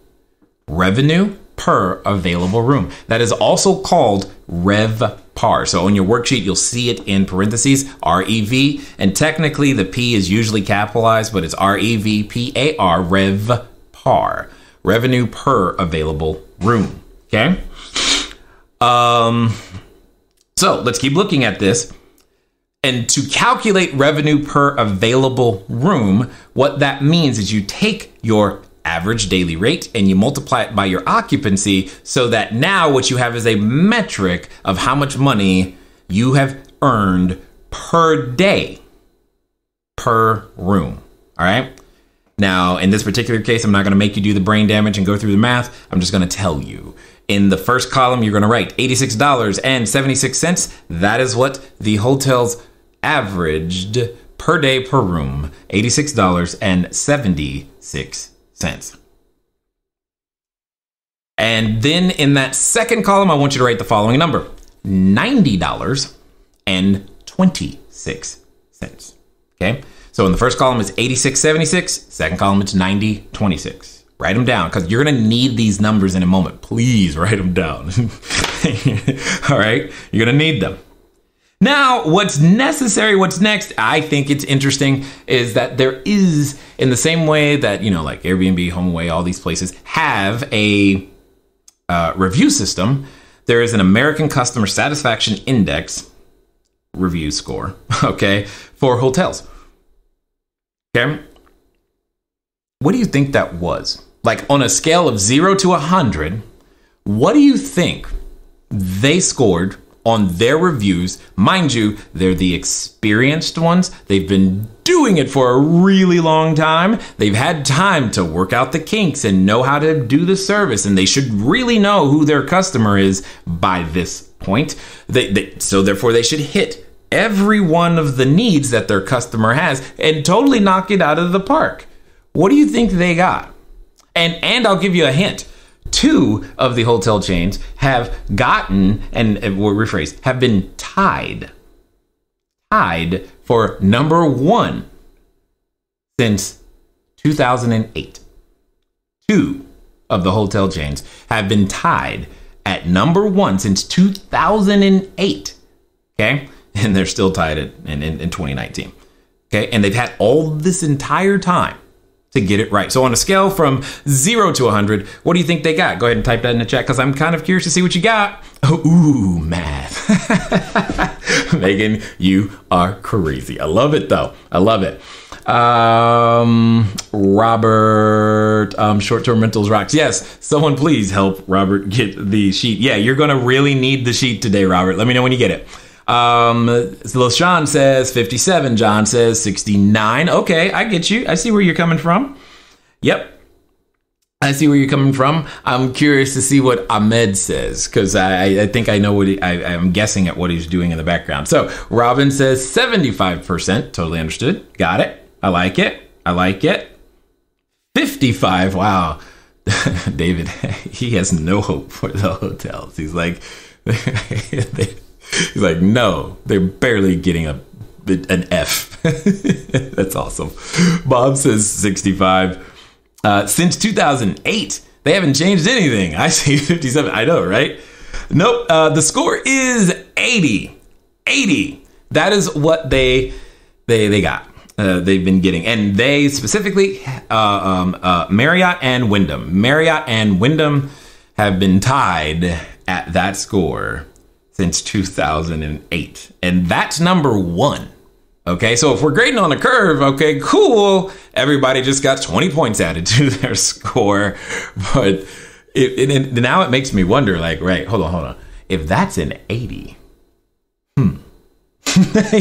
Revenue per available room. That is also called RevPAR. So on your worksheet, you'll see it in parentheses, REV, and technically the P is usually capitalized, but it's REVPAR, RevPAR. Revenue per available room. Okay? So let's keep looking at this. And to calculate revenue per available room, what that means is you take your average daily rate and you multiply it by your occupancy, so that now what you have is a metric of how much money you have earned per day per room. All right. Now, in this particular case, I'm not going to make you do the brain damage and go through the math. I'm just going to tell you. In the first column, you're going to write $86.76. That is what the hotels averaged per day per room, $86.76. And then in that second column, I want you to write the following number, $90.26. Okay. So in the first column is 86.76. Second column, it's 90.26. Write them down because you're going to need these numbers in a moment. Please write them down. All right. You're going to need them. Now, what's necessary, what's next, I think it's interesting, is that there is, in the same way that, like Airbnb, HomeAway, all these places have a review system, there is an American Customer Satisfaction Index review score, okay, for hotels. Okay. What do you think that was? Like on a scale of 0 to 100, what do you think they scored on their reviews? Mind you, they're the experienced ones. They've been doing it for a really long time. They've had time to work out the kinks and know how to do the service. And they should really know who their customer is by this point. So therefore, they should hit every one of the needs that their customer has and totally knock it out of the park. What do you think they got? And I'll give you a hint. 2 of the hotel chains have gotten, and we'll rephrase, have been tied for number 1 since 2008. 2 of the hotel chains have been tied at number 1 since 2008. Okay? And they're still tied in 2019. Okay? And they've had all this entire time to get it right. So on a scale from 0 to 100, what do you think they got? Go ahead and type that in the chat because I'm kind of curious to see what you got. Ooh, math. Megan, you are crazy. I love it though. I love it. Robert, short-term rentals rocks. Yes, someone please help Robert get the sheet. Yeah, you're going to really need the sheet today, Robert. Let me know when you get it. LaShawn says 57. John says 69. Okay, I get you. I see where you're coming from. Yep. I see where you're coming from. I'm curious to see what Ahmed says because I think I know what I'm guessing at what he's doing in the background. So Robin says 75%. Totally understood. Got it. I like it. I like it. 55. Wow. David, he has no hope for the hotels. He's like, he's like, no, they're barely getting an F. That's awesome. Bob says 65. Since 2008, they haven't changed anything. I see 57. I know, right? Nope. The score is 80. 80. That is what they got. They've been getting. And they specifically, Marriott and Wyndham. Marriott and Wyndham have been tied at that score since 2008. And that's number 1. Okay, so if we're grading on a curve, okay, cool. Everybody just got 20 points added to their score. But Now it makes me wonder, like, right, hold on. If that's an 80,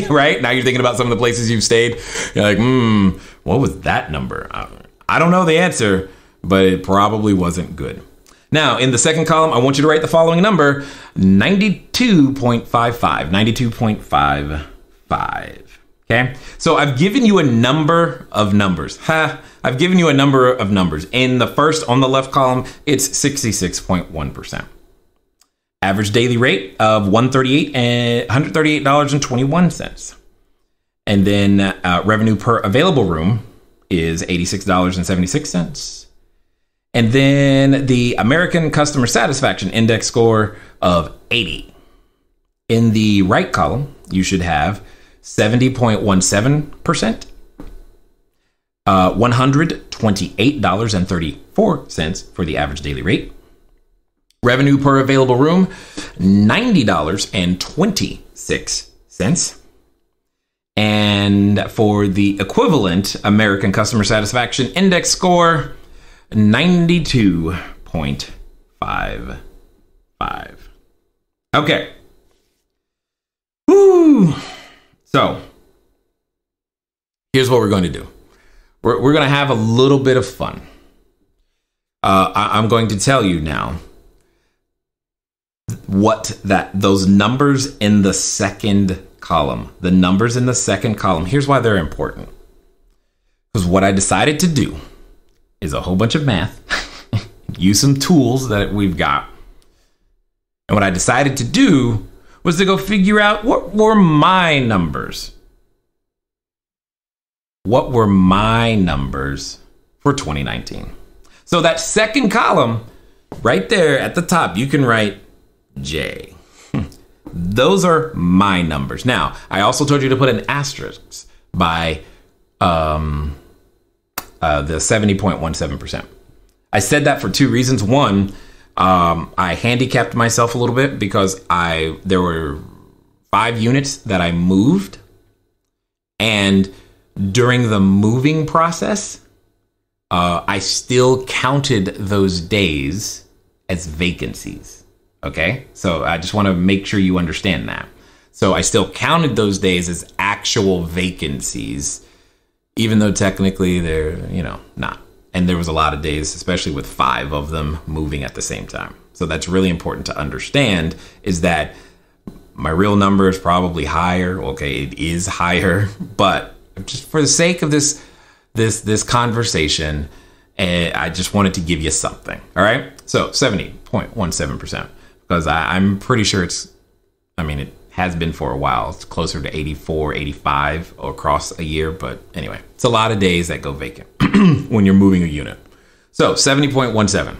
right? Now you're thinking about some of the places you've stayed. You're like, what was that number? I don't know the answer, but it probably wasn't good. Now, in the second column, I want you to write the following number, 92.55. 92.55. Okay? So I've given you a number of numbers. I've given you a number of numbers. In the first, on the left column, it's 66.1%. Average daily rate of $138.21. And then revenue per available room is $86.76. And then the American Customer Satisfaction Index score of 80. In the right column, you should have 70.17%, $128.34 for the average daily rate. Revenue per available room, $90.26. And for the equivalent American Customer Satisfaction Index score, 92.55. Okay. Woo. So here's what we're going to do. We're going to have a little bit of fun. I'm going to tell you now what those numbers in the second column, the numbers in the second column, here's why they're important. Because what I decided to do is a whole bunch of math, use some tools that we've got. And what I decided to do was to go figure out what were my numbers. What were my numbers for 2019? So that second column right there at the top, you can write J. Those are my numbers. Now, I also told you to put an asterisk by the 70.17%. I said that for two reasons. One, I handicapped myself a little bit because there were 5 units that I moved, and during the moving process, I still counted those days as vacancies. Okay, so I just want to make sure you understand that. So I still counted those days as actual vacancies, even though technically they're, not. And there was a lot of days, especially with 5 of them moving at the same time. So that's really important to understand, is that my real number is probably higher. Okay, it is higher, but just for the sake of this conversation, I just wanted to give you something. All right, so 70.17%, because I'm pretty sure it has been for a while. It's closer to 84, 85 across a year. But anyway, it's a lot of days that go vacant when you're moving a unit. So 70.17.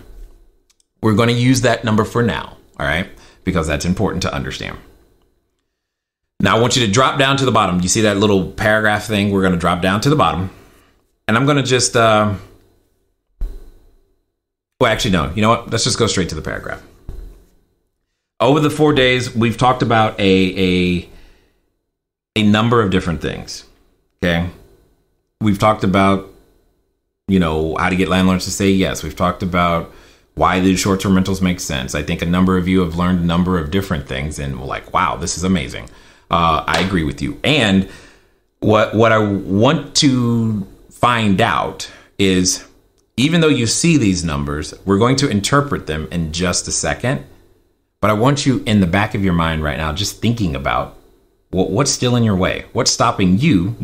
We're going to use that number for now. All right, because that's important to understand. Now I want you to drop down to the bottom. You see that little paragraph thing? We're going to drop down to the bottom. And I'm going to just, well, actually, no. You know what? Let's just go straight to the paragraph. Over the 4 days, we've talked about a number of different things. Okay. We've talked about, how to get landlords to say yes. We've talked about why the short-term rentals make sense. I think a number of you have learned a number of different things and were like, wow, this is amazing. I agree with you. And what I want to find out is, even though you see these numbers, we're going to interpret them in just a second. But I want you in the back of your mind right now, just thinking about what's still in your way. What's stopping you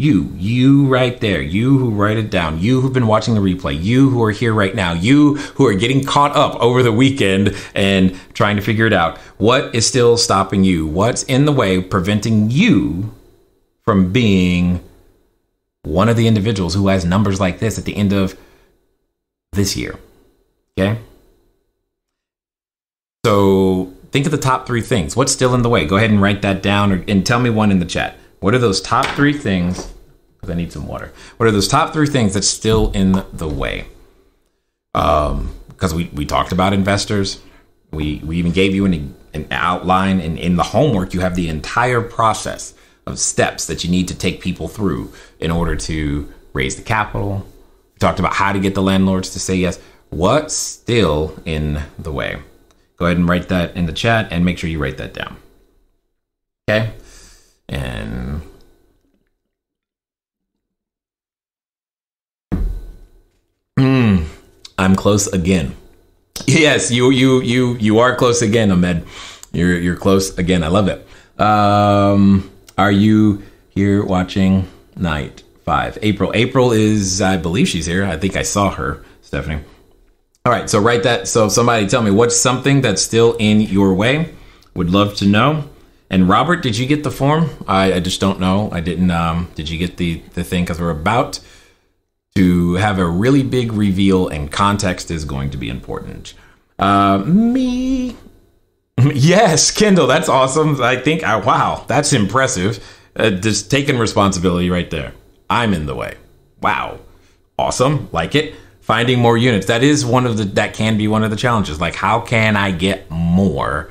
right there, you who write it down, you who've been watching the replay, you who are here right now, you who are getting caught up over the weekend and trying to figure it out. What is still stopping you? What's in the way preventing you from being one of the individuals who has numbers like this at the end of this year? Okay. So think of the top 3 things. What's still in the way? Go ahead and write that down and tell me one in the chat. What are those top 3 things? Because I need some water. What are those top 3 things that's still in the way? Because we talked about investors. We even gave you an outline, and in the homework, you have the entire process of steps that you need to take people through in order to raise the capital. We talked about how to get the landlords to say yes. What's still in the way? Go ahead and write that in the chat and make sure you write that down. Okay. And I'm close again. Yes, you are close again, Ahmed. You're close again. I love it. Are you here watching night 5? April is, I believe she's here. I think I saw her, Stephanie. All right, so write that. So somebody tell me, what's something that's still in your way? Would love to know. And Robert, did you get the form? I just don't know. I didn't. Did you get the thing? Because we're about to have a really big reveal, and context is going to be important. Me. Yes, Kendall, that's awesome. I think, wow, that's impressive. Just taking responsibility right there. I'm in the way. Wow. Awesome. Like it. Finding more units. That can be one of the challenges. Like, how can I get more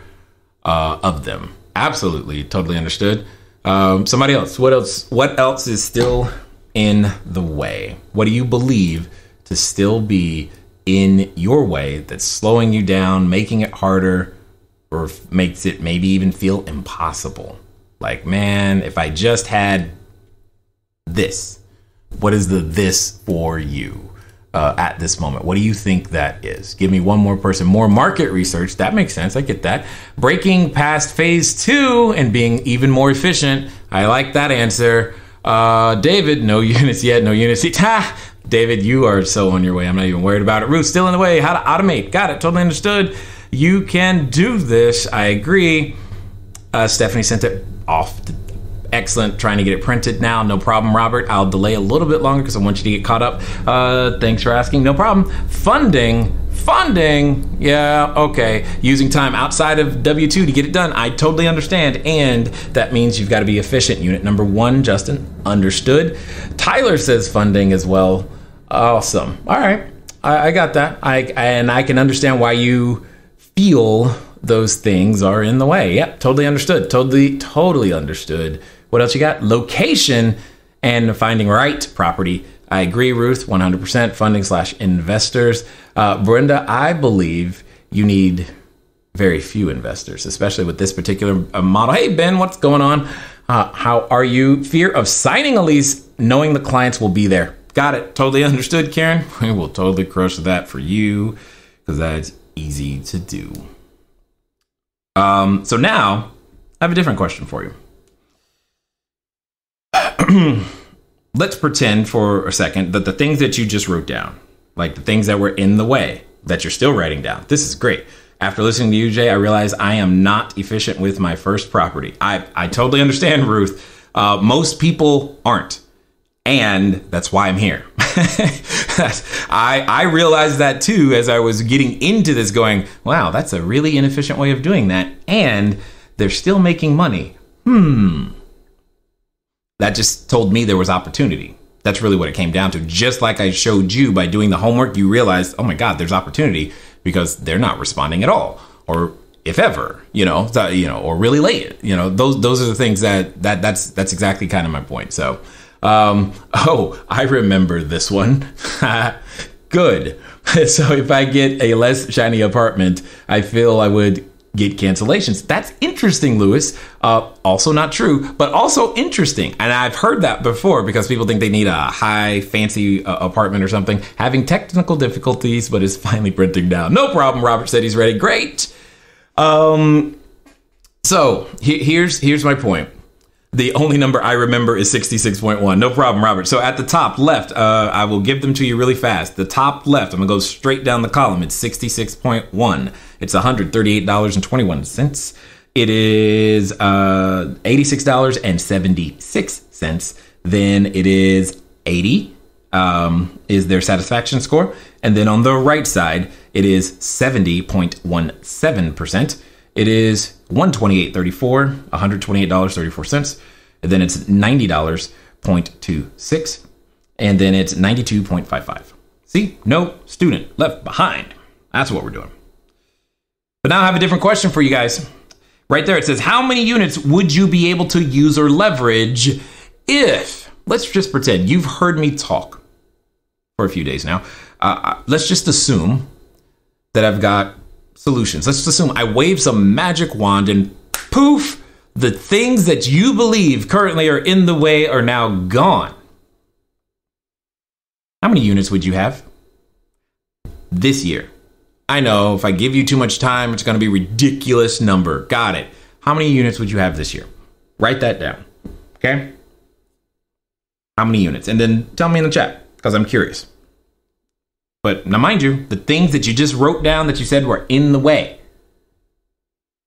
of them? Absolutely. Totally understood. Somebody else. What else is still in the way? What do you believe to still be in your way that's slowing you down, making it harder, or makes it maybe even feel impossible? Like, man, if I just had this. What is the this for you at this moment? What do you think that is? Give me one more person. More market research. That makes sense. I get that. Breaking past phase 2 and being even more efficient. I like that answer. David, no units yet. No units yet. Ha! David, you are so on your way. I'm not even worried about it. Ruth, still in the way. How to automate. Got it. Totally understood. You can do this. I agree. Stephanie sent it off. Excellent. Trying to get it printed now. No problem, Robert. I'll delay a little bit longer because I want you to get caught up. Thanks for asking. No problem. Funding. Yeah, okay. Using time outside of W-2 to get it done. I totally understand. And that means you've got to be efficient. Unit number 1, Justin. Understood. Tyler says funding as well. Awesome. All right. I got that. And I can understand why you feel those things are in the way. Yep, totally understood. Totally understood. What else you got? Location and finding right property. I agree, Ruth, 100%. Funding/investors. Brenda, I believe you need very few investors, especially with this particular model. Hey, Ben, what's going on? How are you? Fear of signing a lease, knowing the clients will be there. Got it. Totally understood, Karen. We will totally crush that for you because that's easy to do. So now I have a different question for you. Let's pretend for a second that the things that you just wrote down, like the things that were in the way that you're still writing down. This is great. After listening to you, Jay, I realize I am not efficient with my first property. I totally understand, Ruth. Most people aren't. And that's why I'm here. I realized that too as I was getting into this, going, wow, that's a really inefficient way of doing that. And they're still making money. That just told me there was opportunity. That's really what it came down to. Just like I showed you by doing the homework, you realized, oh my God, there's opportunity because they're not responding at all, or if ever, or really late. Those are the things that's exactly kind of my point. So, I remember this one. Good. So if I get a less shiny apartment, I feel I would get cancellations. That's interesting, Lewis. Also not true, but also interesting. And I've heard that before because people think they need a high fancy apartment or something. Having technical difficulties, but is finally printing down. No problem. Robert said he's ready. Great. So here's my point. The only number I remember is 66.1. No problem, Robert. So at the top left, I will give them to you really fast. The top left, I'm going to go straight down the column. It's 66.1. It's $138.21. It is $86.76. Then it is 80 is their satisfaction score. And then on the right side, it is 70.17%. It is $128.34, $128.34. And then it's $90.26. And then it's 92.55. See, no student left behind. That's what we're doing. But now I have a different question for you guys. Right there, it says, how many units would you be able to use or leverage if, let's just pretend you've heard me talk for a few days now. Let's just assume that I've got solutions. Let's assume I wave some magic wand and poof, the things that you believe currently are in the way are now gone. How many units would you have this year? I know if I give you too much time, it's going to be a ridiculous number. Got it. How many units would you have this year? Write that down. Okay? How many units? And then tell me in the chat because I'm curious. But now, mind you, the things that you just wrote down that you said were in the way,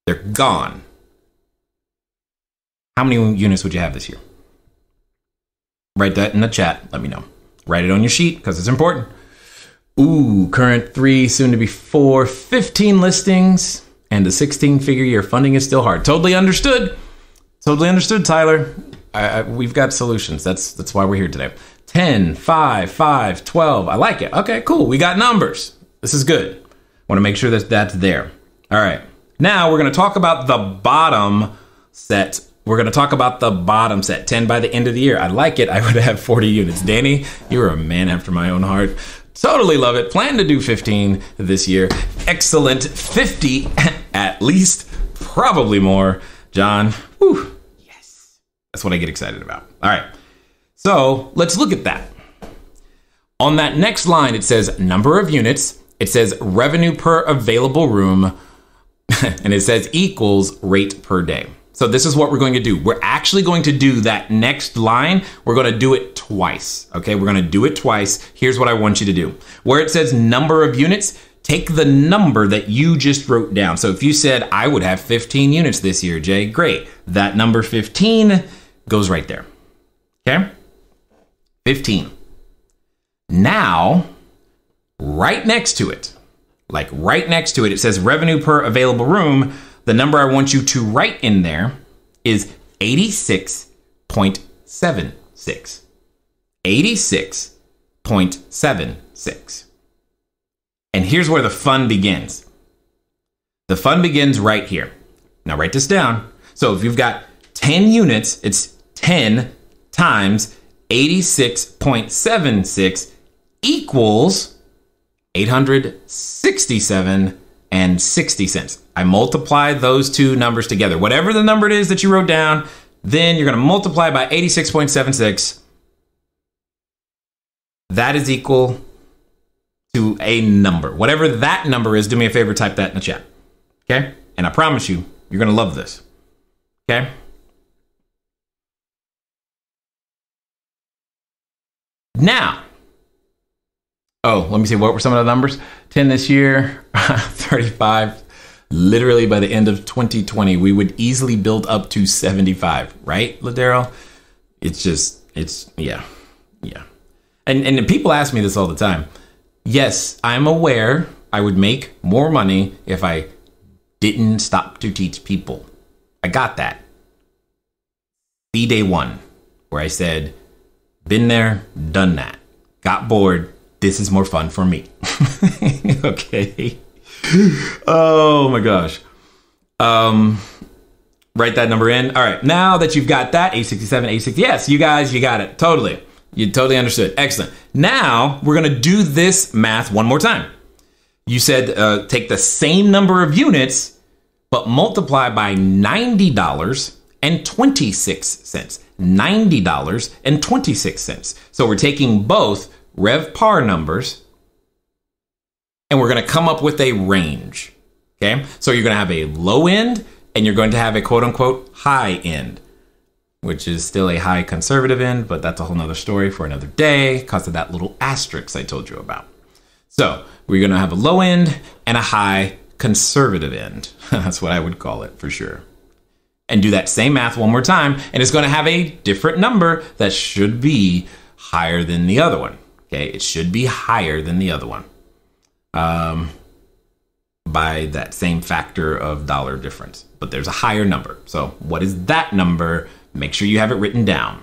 they're gone. How many units would you have this year? Write that in the chat. Let me know. Write it on your sheet because it's important. Ooh, current 3, soon to be 4, 15 listings, and a 16-figure year. Funding is still hard. Totally understood. Totally understood, Tyler. We've got solutions. That's why we're here today. 10, 5, 5, 12. I like it. Okay, cool. We got numbers. This is good. Want to make sure that that's there. All right. Now we're going to talk about the bottom set. We're going to talk about the bottom set. 10 by the end of the year. I like it. I would have 40 units. Danny, you're a man after my own heart. Totally love it. Plan to do 15 this year. Excellent. 50 at least. Probably more. John, whew, yes. That's what I get excited about. All right. So let's look at that. On that next line, it says number of units. It says revenue per available room. And it says equals rate per day. So this is what we're going to do. We're actually going to do that next line. We're going to do it twice. Okay, we're going to do it twice. Here's what I want you to do. Where it says number of units, take the number that you just wrote down. So if you said, I would have 15 units this year, Jay, great. That number 15 goes right there. Okay, 15. Now, right next to it, it says revenue per available room. The number I want you to write in there is 86.76. 86.76. And here's where the fun begins. The fun begins right here. Now write this down. So if you've got 10 units, it's 10 times 86.76 equals 867 and 60 cents. I multiply those two numbers together. Whatever the number it is that you wrote down, then you're going to multiply by 86.76. That is equal to a number. Whatever that number is, do me a favor, type that in the chat. Okay? And I promise you, you're going to love this. Okay? Now, let me see, what were some of the numbers? 10 this year, 35. Literally by the end of 2020, we would easily build up to 75, right, Ladero? Yeah. And people ask me this all the time. Yes, I'm aware I would make more money if I didn't stop to teach people. I got that. See day one, where I said, been there, done that. Got bored. This is more fun for me. Okay. Oh my gosh. Write that number in. All right. Now that you've got that, 867, 860. Yes, you guys, you got it. Totally. You totally understood. Excellent. Now we're going to do this math one more time. You said take the same number of units, but multiply by $90.26. $90.26. So we're taking both RevPAR numbers and we're going to come up with a range. Okay. So you're going to have a low end and you're going to have a quote unquote high end, which is still a high conservative end, but that's a whole nother story for another day because of that little asterisk I told you about. So we're going to have a low end and a high conservative end. That's what I would call it for sure. And do that same math one more time. And it's going to have a different number that should be higher than the other one. Okay. It should be higher than the other one. By that same factor of dollar difference, but there's a higher number. So what is that number? Make sure you have it written down.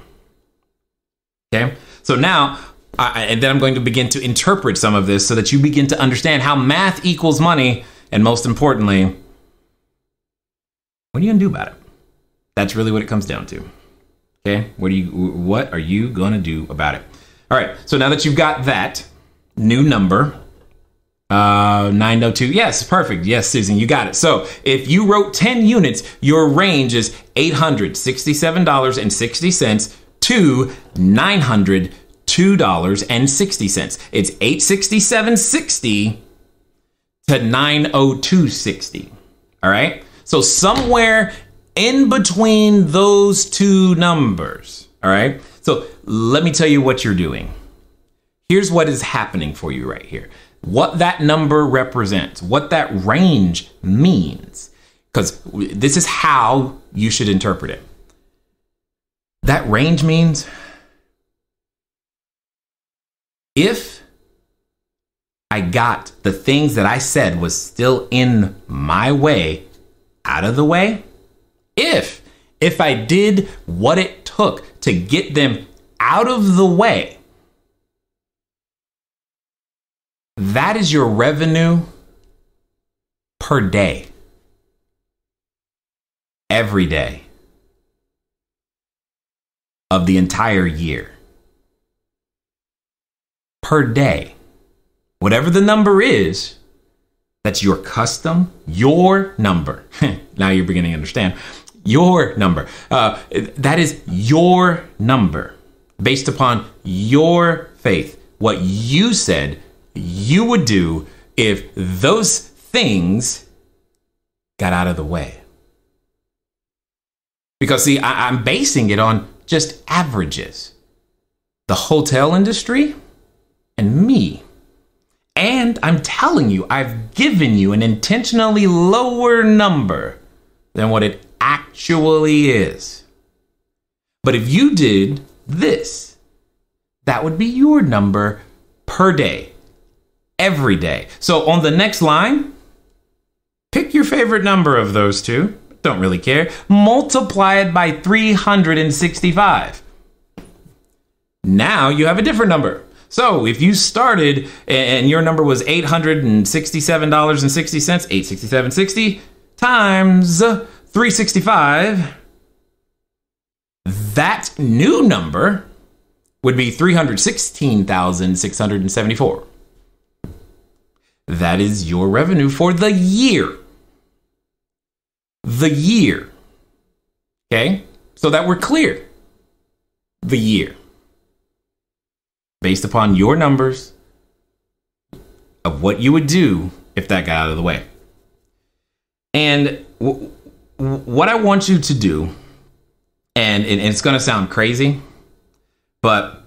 Okay. So now, and then I'm going to begin to interpret some of this so that you begin to understand how math equals money. And most importantly, what are you going to do about it? That's really what it comes down to. Okay. What are you going to do about it? All right. So now that you've got that new number, 902. Yes, perfect. Yes, Susan, you got it. So if you wrote 10 units, your range is $867.60 to $902.60. It's $867.60 to $902.60. All right. So somewhere in between those two numbers. All right. So let me tell you what you're doing. Here's what is happening for you right here. What that number represents, what that range means, because this is how you should interpret it. That range means if I got the things that I said was still in my way out of the way, if I did what it took to get them out of the way, that is your revenue per day. Every day of the entire year. Per day. Whatever the number is, that's your custom, your number. Now you're beginning to understand. Your number. That is your number based upon your faith. What you said you would do if those things got out of the way. Because see, I'm basing it on just averages. The hotel industry and me. And I'm telling you, I've given you an intentionally lower number than what it actually is. But if you did this, that would be your number per day. Every day. So on the next line, pick your favorite number of those two. Don't really care. Multiply it by 365. Now you have a different number. So if you started and your number was $867.60, $867.60 times 365, that new number would be $316,674. That is your revenue for the year. The year. Okay? So that we're clear. The year. Based upon your numbers of what you would do if that got out of the way. And what I want you to do, and it's going to sound crazy, but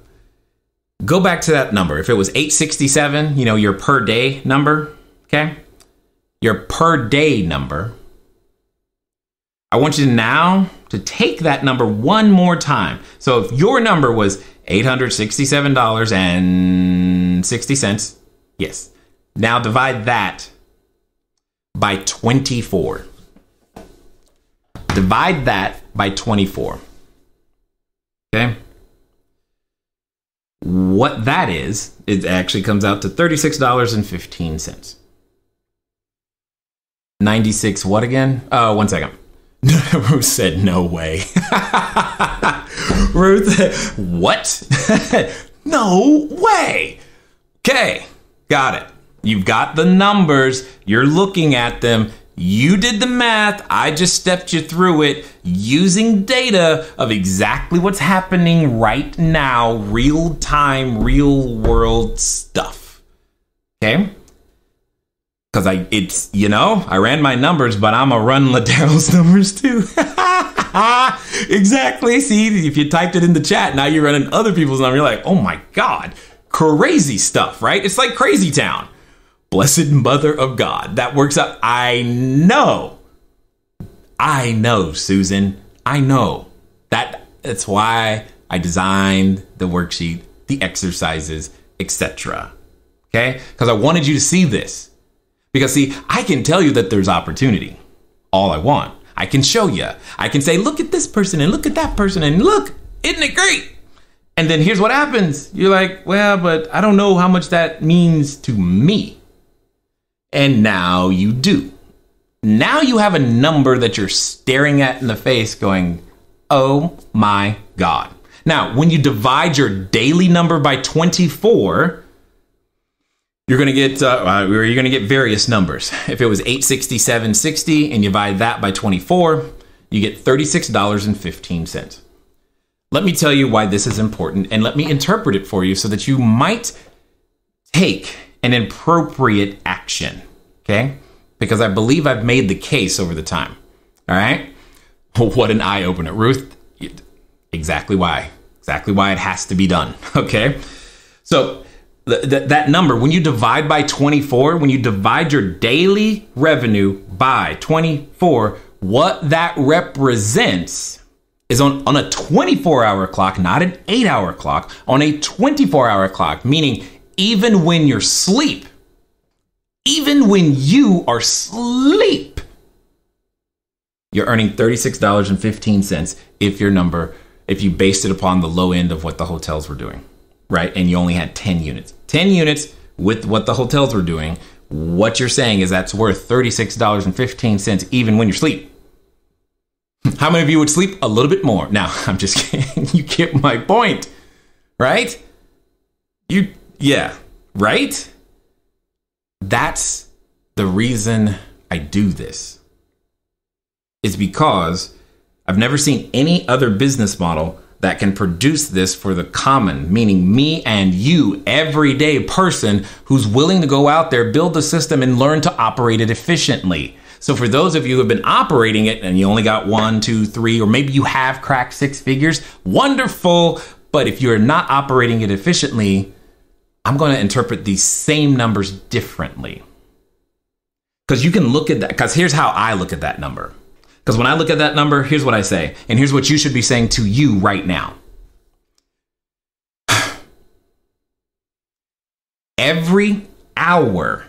go back to that number. If it was 867, your per day number, okay? Your per day number. I want you now to take that number one more time. So if your number was $867.60, yes. Now divide that by 24. Divide that by 24. Okay? What that is, it actually comes out to $36.15. 96 what again? One second. Ruth said no way. Ruth, what? No way. Okay, got it. You've got the numbers. You're looking at them. You did the math. I just stepped you through it using data of exactly what's happening right now, real time, real world stuff. Okay? Because I ran my numbers, but I'm going to run Ladaryl's numbers too. Exactly. See, if you typed it in the chat, now you're running other people's numbers. You're like, oh my God, crazy stuff, right? It's like Crazy Town. Blessed Mother of God. That works out. I know, Susan. I know. That's why I designed the worksheet, the exercises, etc. Okay? Because I wanted you to see this. Because see, I can tell you that there's opportunity. All I want. I can show you. I can say, look at this person and look at that person and look, isn't it great? And then here's what happens. You're like, well, but I don't know how much that means to me. And now you do. Now you have a number that you're staring at in the face going, oh my God. Now, when you divide your daily number by 24, you're going to get various numbers. If it was $867.60 and you divide that by 24, you get $36.15. Let me tell you why this is important, and let me interpret it for you so that you might take an appropriate action, okay? Because I believe I've made the case over the time, all right? What an eye-opener, Ruth. Exactly why it has to be done, okay? So that number, when you divide by 24, when you divide your daily revenue by 24, what that represents is on a 24-hour clock, not an 8-hour clock, on a 24-hour clock, meaning even when you're asleep, even when you are asleep, you're earning $36.15 if you based it upon the low end of what the hotels were doing, right? And you only had 10 units. 10 units with what the hotels were doing, what you're saying is that's worth $36.15 even when you're asleep. How many of you would sleep a little bit more? Now, I'm just kidding. You get my point, right? Right? That's the reason I do this. It's because I've never seen any other business model that can produce this for the common, meaning me and you, everyday person who's willing to go out there, build the system, and learn to operate it efficiently. So for those of you who have been operating it and you only got 1, 2, 3, or maybe you have cracked 6 figures, wonderful. But if you're not operating it efficiently, I'm going to interpret these same numbers differently. Because you can look at that, because here's how I look at that number. Because when I look at that number, here's what I say. And here's what you should be saying to you right now. Every hour,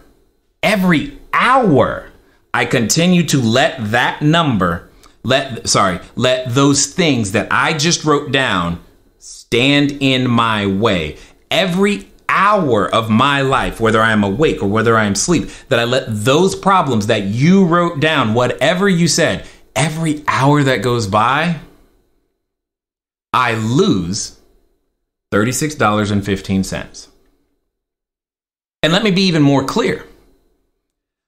I continue to let that number, let those things that I just wrote down stand in my way. Every hour of my life, whether I am awake or whether I am asleep, that I let those problems that you wrote down, whatever you said, every hour that goes by, I lose $36.15. And let me be even more clear.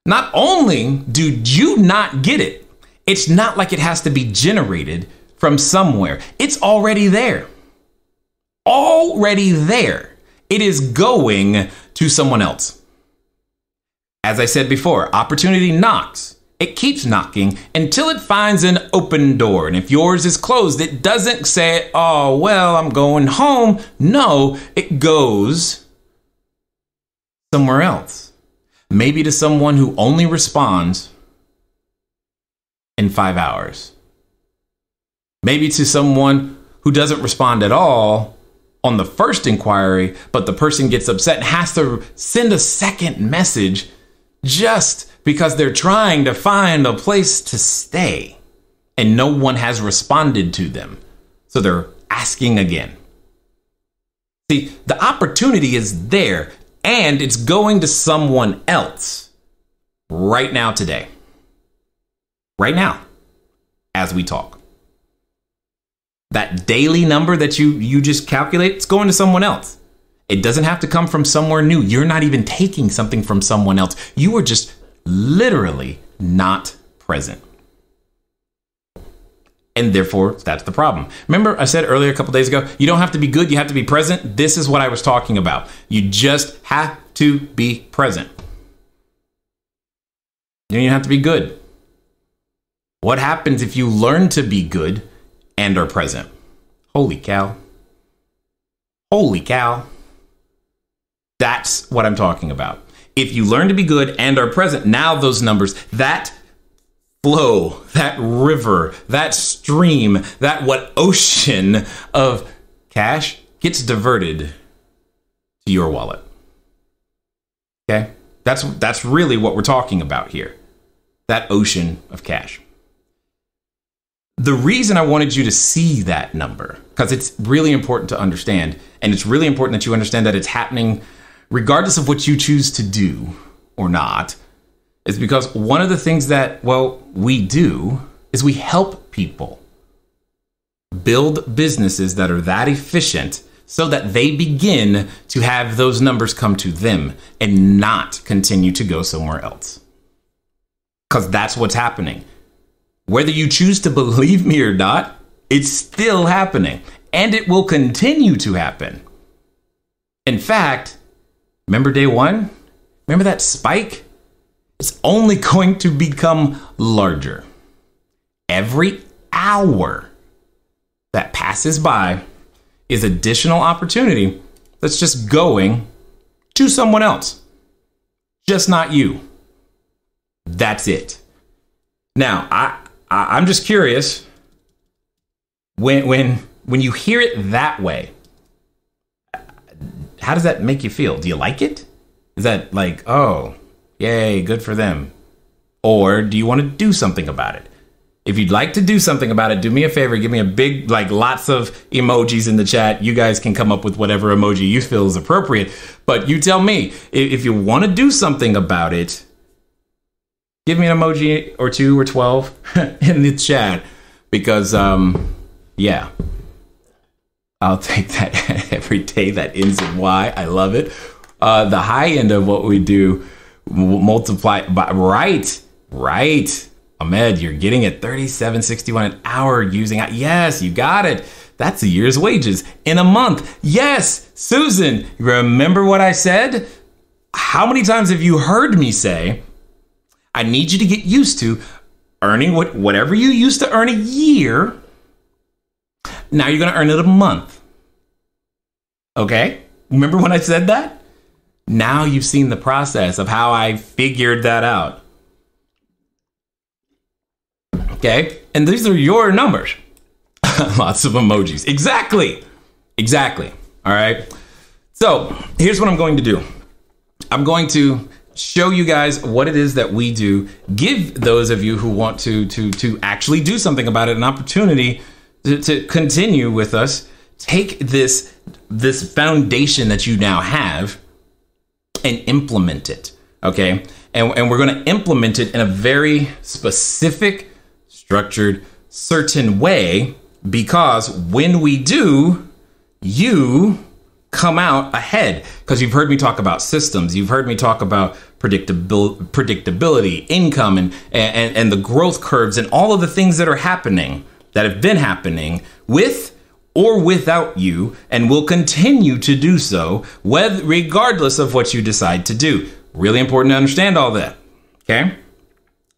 Not only do you not get it, it's not like it has to be generated from somewhere. It's already there. Already there. It is going to someone else. As I said before, opportunity knocks. It keeps knocking until it finds an open door. And if yours is closed, it doesn't say, oh, well, I'm going home. No, it goes somewhere else. Maybe to someone who only responds in 5 hours. Maybe to someone who doesn't respond at all on the first inquiry, but the person gets upset and has to send a second message just because they're trying to find a place to stay and no one has responded to them. So they're asking again. See, the opportunity is there and it's going to someone else right now today. Right now, as we talk. That daily number that you just calculate, it's going to someone else. It doesn't have to come from somewhere new. You're not even taking something from someone else. You are just literally not present. And therefore, that's the problem. Remember, I said earlier a couple days ago, you don't have to be good, you have to be present. This is what I was talking about. You just have to be present. You don't even have to be good. What happens if you learn to be good and are present? Holy cow. Holy cow. That's what I'm talking about. If you learn to be good and are present, now those numbers, that flow, that river, that stream, that what ocean of cash gets diverted to your wallet. Okay? That's really what we're talking about here. That ocean of cash. The reason I wanted you to see that number, because it's really important to understand, and it's really important that you understand that it's happening regardless of what you choose to do or not, is because one of the things that, we do is we help people build businesses that are that efficient so that they begin to have those numbers come to them and not continue to go somewhere else. Because that's what's happening. Whether you choose to believe me or not, it's still happening, and it will continue to happen. In fact, remember day one? Remember that spike? It's only going to become larger. Every hour that passes by is additional opportunity that's just going to someone else. Just not you. That's it. Now, I'm just curious, when you hear it that way, how does that make you feel? Do you like it? Is that like, oh, yay, good for them? Or do you want to do something about it? If you'd like to do something about it, do me a favor, give me a big, like lots of emojis in the chat. You guys can come up with whatever emoji you feel is appropriate. But you tell me, if you want to do something about it, give me an emoji or 2 or 12 in the chat. Because, yeah, I'll take that every day that ends in Y. I love it. The high end of what we do, multiply by, right. Ahmed, you're getting it $37.61 an hour using, yes, you got it. That's a year's wages in a month. Yes, Susan, remember what I said? How many times have you heard me say, I need you to get used to earning whatever you used to earn a year. Now you're going to earn it a month. Okay? Remember when I said that? Now you've seen the process of how I figured that out. Okay, and these are your numbers. Lots of emojis. Exactly. All right. So here's what I'm going to do. I'm going to show you guys what it is that we do. Give those of you who want to actually do something about it an opportunity to continue with us. Take this foundation that you now have and implement it. Okay, and we're going to implement it in a very specific, structured, certain way, because when we do, you come out ahead. Because you've heard me talk about systems, you've heard me talk about predictability, income, and the growth curves, and all of the things that are happening, that have been happening with or without you, and will continue to do so, regardless of what you decide to do. Really important to understand all that. Okay,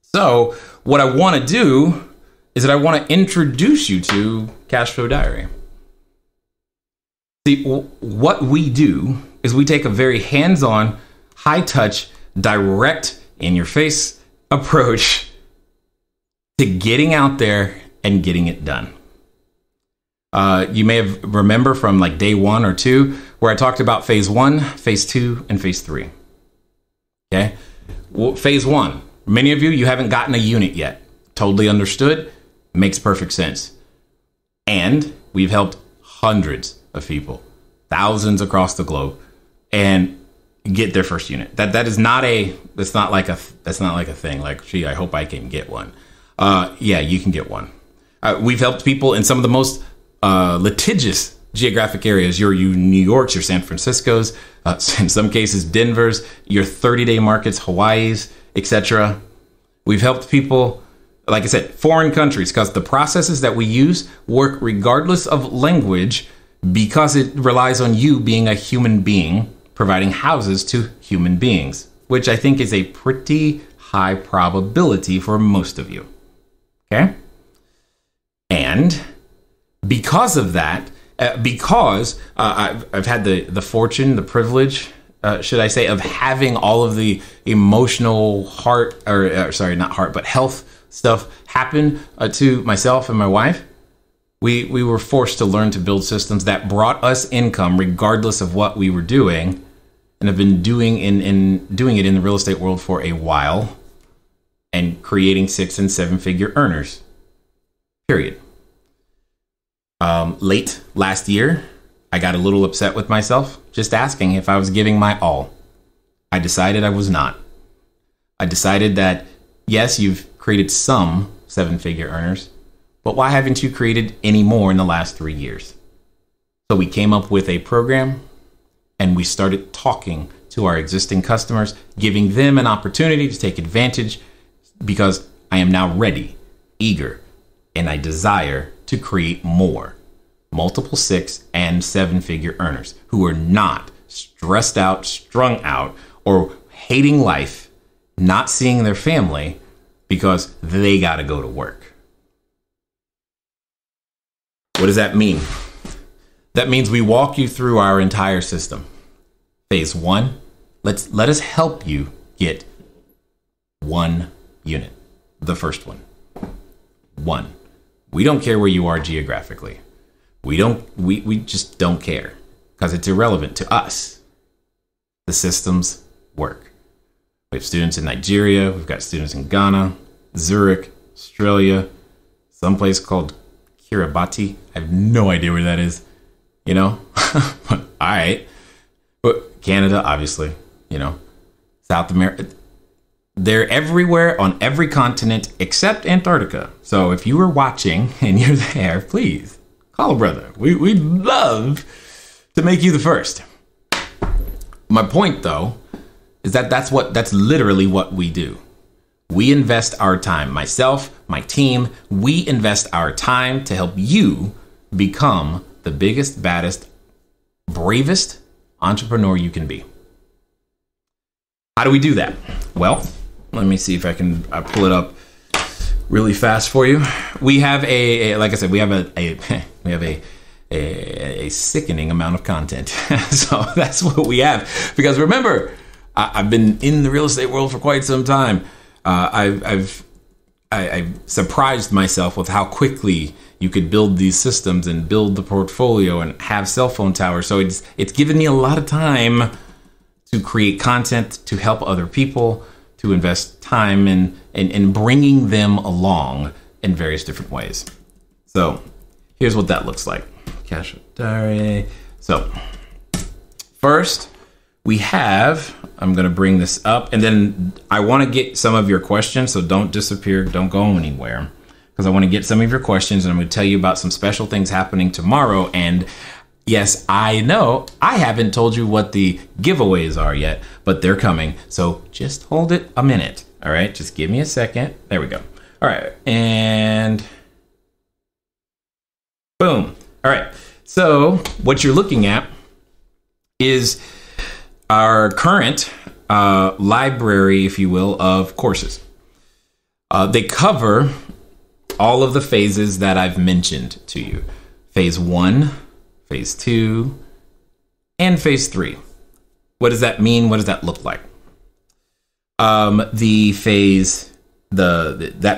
so what I want to do is that I want to introduce you to Cashflow Diary. See, what we do is we take a very hands-on, high-touch, direct, in-your-face approach to getting out there and getting it done. You may have remember from like day 1 or 2 where I talked about phase 1, phase 2, and phase 3. Okay, well, phase 1. Many of you haven't gotten a unit yet. Totally understood. Makes perfect sense. And we've helped hundreds of people, thousands across the globe, and get their first unit. That's not like a thing like, gee, I hope I can get one. Yeah, you can get one. We've helped people in some of the most litigious geographic areas, your New York's, your San Francisco's, in some cases Denver's, your 30-day markets, Hawaii's, etc. We've helped people, like I said, foreign countries, because the processes that we use work regardless of language, because it relies on you being a human being, providing houses to human beings, which I think is a pretty high probability for most of you. Okay? And because of that, I've had the fortune, the privilege, should I say, of having all of the emotional health stuff happen to myself and my wife. We were forced to learn to build systems that brought us income regardless of what we were doing, and have been doing it in the real estate world for a while, and creating 6- and 7-figure earners. Period. Late last year, I got a little upset with myself, just asking if I was giving my all. I decided I was not. I decided that, yes, you've created some 7-figure earners, but why haven't you created any more in the last 3 years? So we came up with a program and we started talking to our existing customers, giving them an opportunity to take advantage because I am now ready, eager, and I desire to create more multiple 6 and 7-figure earners who are not stressed out, strung out, or hating life, not seeing their family because they got to go to work. What does that mean? That means we walk you through our entire system. Phase 1, let us help you get 1 unit. The first one. 1. We don't care where you are geographically. We just don't care because it's irrelevant to us. The systems work. We have students in Nigeria. We've got students in Ghana, Zurich, Australia, someplace called Kiribati. I have no idea where that is, but all right. But Canada, obviously, South America. They're everywhere on every continent except Antarctica. So if you were watching and you're there, please call a brother. We'd love to make you the first. My point, though, is that that's literally what we do. We invest our time. Myself, my team, we invest our time to help you become the biggest, baddest, bravest entrepreneur you can be. How do we do that? Well, let me see if I can pull it up really fast for you. We have like I said, we have a sickening amount of content. So that's what we have. Because remember, I've been in the real estate world for quite some time. I've surprised myself with how quickly you could build these systems and build the portfolio and have cell phone towers. So it's given me a lot of time to create content, to help other people, to invest time in bringing them along in various different ways. So here's what that looks like. Cashflow Diary. So first we have, I'm going to bring this up and then I want to get some of your questions. So don't disappear. Don't go anywhere because I want to get some of your questions and I'm going to tell you about some special things happening tomorrow. And yes, I know I haven't told you what the giveaways are yet, but they're coming. So just hold it a minute. All right. Just give me a second. There we go. All right. And boom. All right. So what you're looking at is our current library, if you will, of courses. They cover all of the phases that I've mentioned to you. Phase 1, Phase 2, and Phase 3. What does that mean? What does that look like? That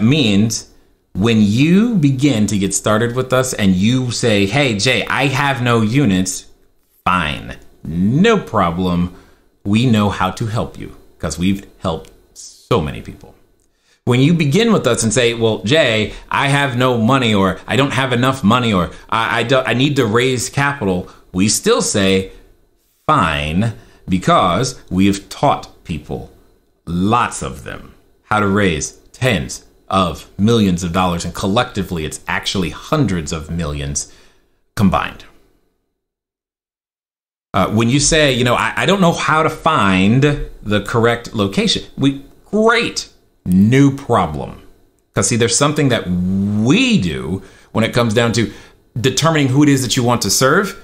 means when you begin to get started with us and you say, hey, Jay, I have no units, fine, no problem. We know how to help you because we've helped so many people. When you begin with us and say, well, Jay, I have no money or I don't have enough money or I need to raise capital, we still say, fine, because we have taught people, lots of them, how to raise tens of millions of dollars. And collectively, it's actually hundreds of millions combined. When you say, I don't know how to find the correct location, great. No problem. Because see, there's something that we do when it comes down to determining who it is that you want to serve.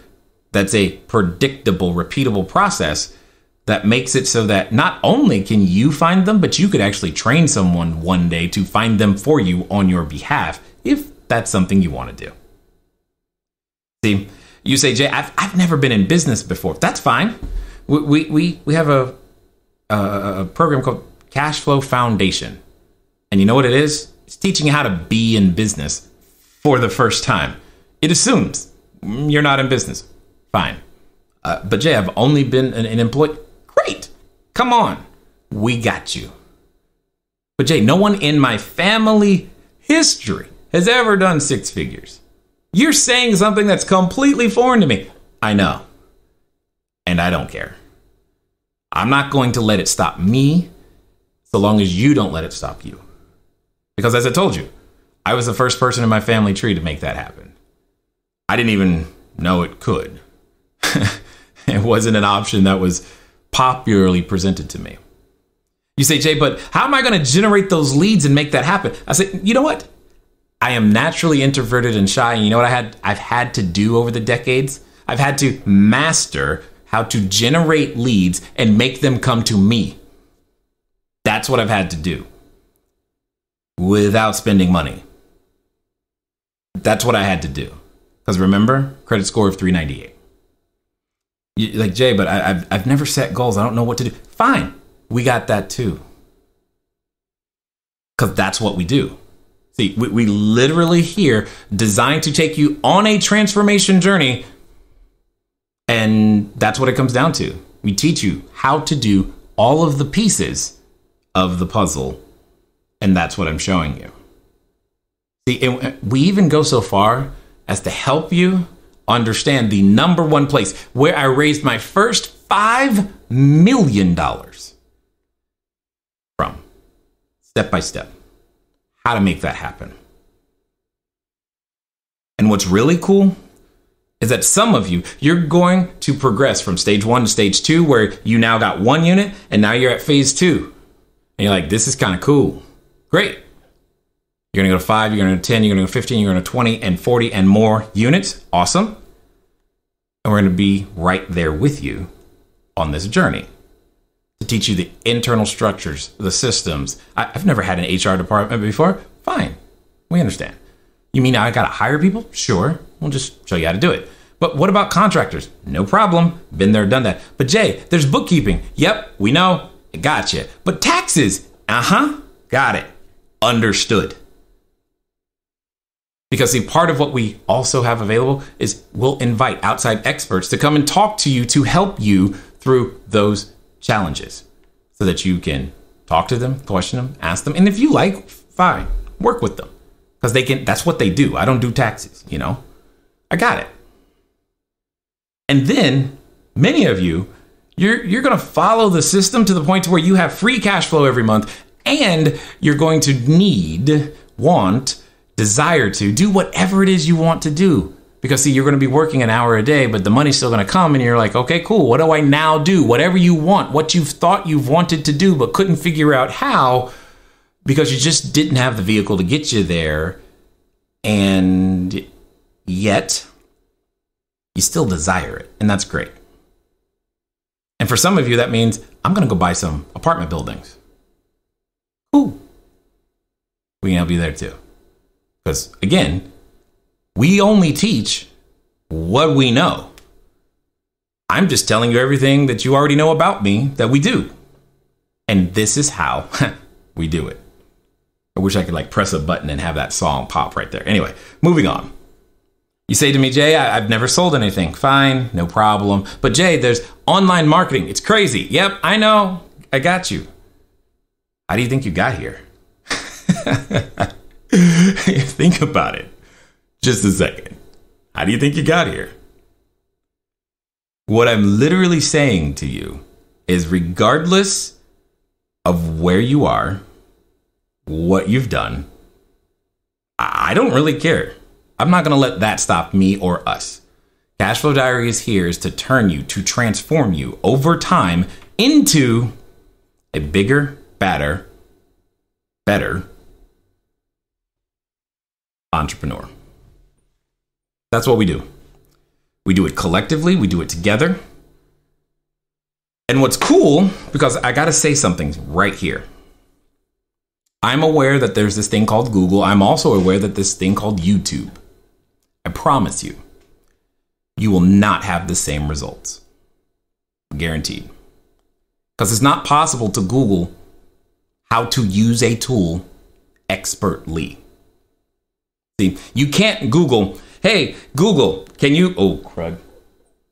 That's a predictable, repeatable process that makes it so that not only can you find them, but you could actually train someone one day to find them for you on your behalf, if that's something you want to do. See, you say, Jay, I've never been in business before. That's fine. We have a program called Cashflow Foundation. And you know what it is? It's teaching you how to be in business for the first time. It assumes you're not in business. Fine. But Jay, I've only been an employee. Great. Come on. We got you. But Jay, no one in my family history has ever done 6 figures. You're saying something that's completely foreign to me. I know. And I don't care. I'm not going to let it stop me so long as you don't let it stop you. Because as I told you, I was the first person in my family tree to make that happen. I didn't even No, it could. It wasn't an option that was popularly presented to me. You say, Jay, but how am I going to generate those leads and make that happen? I say, you know what? I am naturally introverted and shy. And you know what I've had to do over the decades? I've had to master how to generate leads and make them come to me. That's what I've had to do without spending money. That's what I had to do. Because remember, credit score of 398. You're like, Jay, but I've never set goals. I don't know what to do. Fine. We got that too. Because that's what we do. See, we literally here designed to take you on a transformation journey. And that's what it comes down to. We teach you how to do all of the pieces of the puzzle. And that's what I'm showing you. See, we even go so far as to help you understand the number one place where I raised my first $5 million from, step by step, how to make that happen. And what's really cool is that some of you, you're going to progress from stage 1 to stage 2, where you now got 1 unit and now you're at phase 2. And you're like, this is kind of cool. Great. You're going to go to 5, you're going to go to 10, you're going to go to 15, you're going to 20 and 40 and more units. Awesome. And we're going to be right there with you on this journey to teach you the internal structures, the systems. I've never had an HR department before. Fine. We understand. You mean I got to hire people? Sure. We'll just show you how to do it. But what about contractors? No problem. Been there, done that. But Jay, there's bookkeeping. Yep, we know. Gotcha. But taxes? Got it. Understood. Because see, part of what we also have available is we'll invite outside experts to come and talk to you to help you through those challenges so that you can talk to them, question them, ask them. And if you like, fine, work with them because that's what they do. I don't do taxes, I got it. And then many of you, you're going to follow the system to the point to where you have free cash flow every month, and you're going to desire to do whatever it is you want to do. Because see, you're going to be working an hour a day, but the money's still going to come and you're like, okay, cool. What do I now do? Whatever you want, what you've thought you've wanted to do, but couldn't figure out how because you just didn't have the vehicle to get you there. And yet you still desire it. And that's great. And for some of you, that means I'm going to go buy some apartment buildings. Cool. We can help you there too. Because again, we only teach what we know. I'm just telling you everything that you already know about me that we do. And this is how we do it. I wish I could press a button and have that song pop right there. Anyway, moving on. You say to me, Jay, I've never sold anything. Fine, no problem. But Jay, there's online marketing. It's crazy. Yep, I know. I got you. How do you think you got here? Think about it. Just a second. How do you think you got here? What I'm literally saying to you is regardless of where you are, what you've done, I don't really care. I'm not going to let that stop me or us. Cashflow Diary is here to turn you, to transform you over time into a bigger, better entrepreneur. That's what we do. We do it collectively. We do it together. And what's cool, because I got to say something right here. I'm aware that there's this thing called Google. I'm also aware that this thing called YouTube. I promise you, you will not have the same results. Guaranteed. Because it's not possible to Google how to use a tool expertly. See, you can't Google, hey, Google, can you, oh, crud.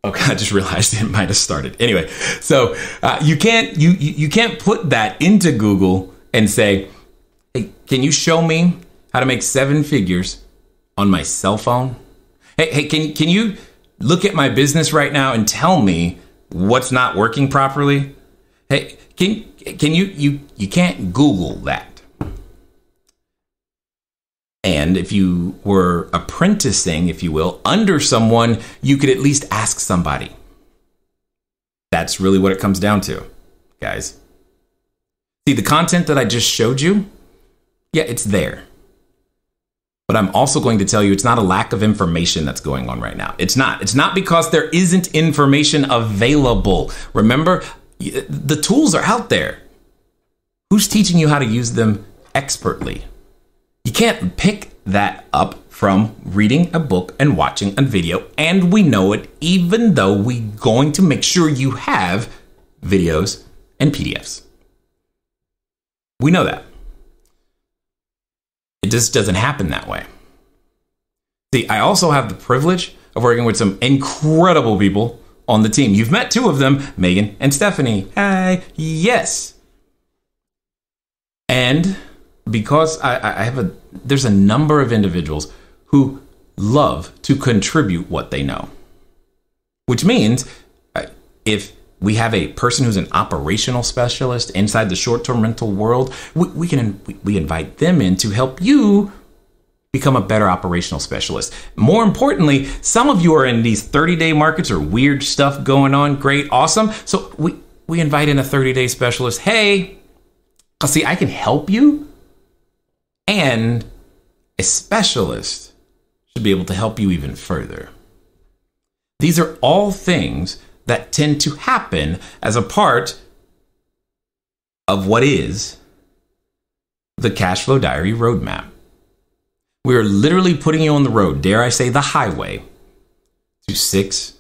Okay, I just realized it might have started. Anyway, so you can't put that into Google and say, hey, can you show me how to make 7 figures on my cell phone? Hey, can you look at my business right now and tell me what's not working properly? Hey, can you can't Google that. And if you were apprenticing, if you will, under someone, you could at least ask somebody. That's really what it comes down to, guys. See, the content that I just showed you, yeah, it's there. But I'm also going to tell you it's not a lack of information that's going on right now. It's not. It's not because there isn't information available. Remember, the tools are out there. Who's teaching you how to use them expertly? You can't pick that up from reading a book and watching a video. And we know it, even though we're going to make sure you have videos and PDFs. We know that. It just doesn't happen that way. See, I also have the privilege of working with some incredible people on the team. You've met two of them, Megan and Stephanie. Hi, yes. And because there's a number of individuals who love to contribute what they know. Which means if we have a person who's an operational specialist inside the short-term rental world, we invite them in to help you become a better operational specialist. More importantly, some of you are in these 30-day markets or weird stuff going on. Great, awesome. So we invite in a 30-day specialist. Hey, see, I can help you. And a specialist should be able to help you even further. These are all things that tend to happen as a part of what is the Cashflow Diary Roadmap. We are literally putting you on the road, dare I say the highway, to 6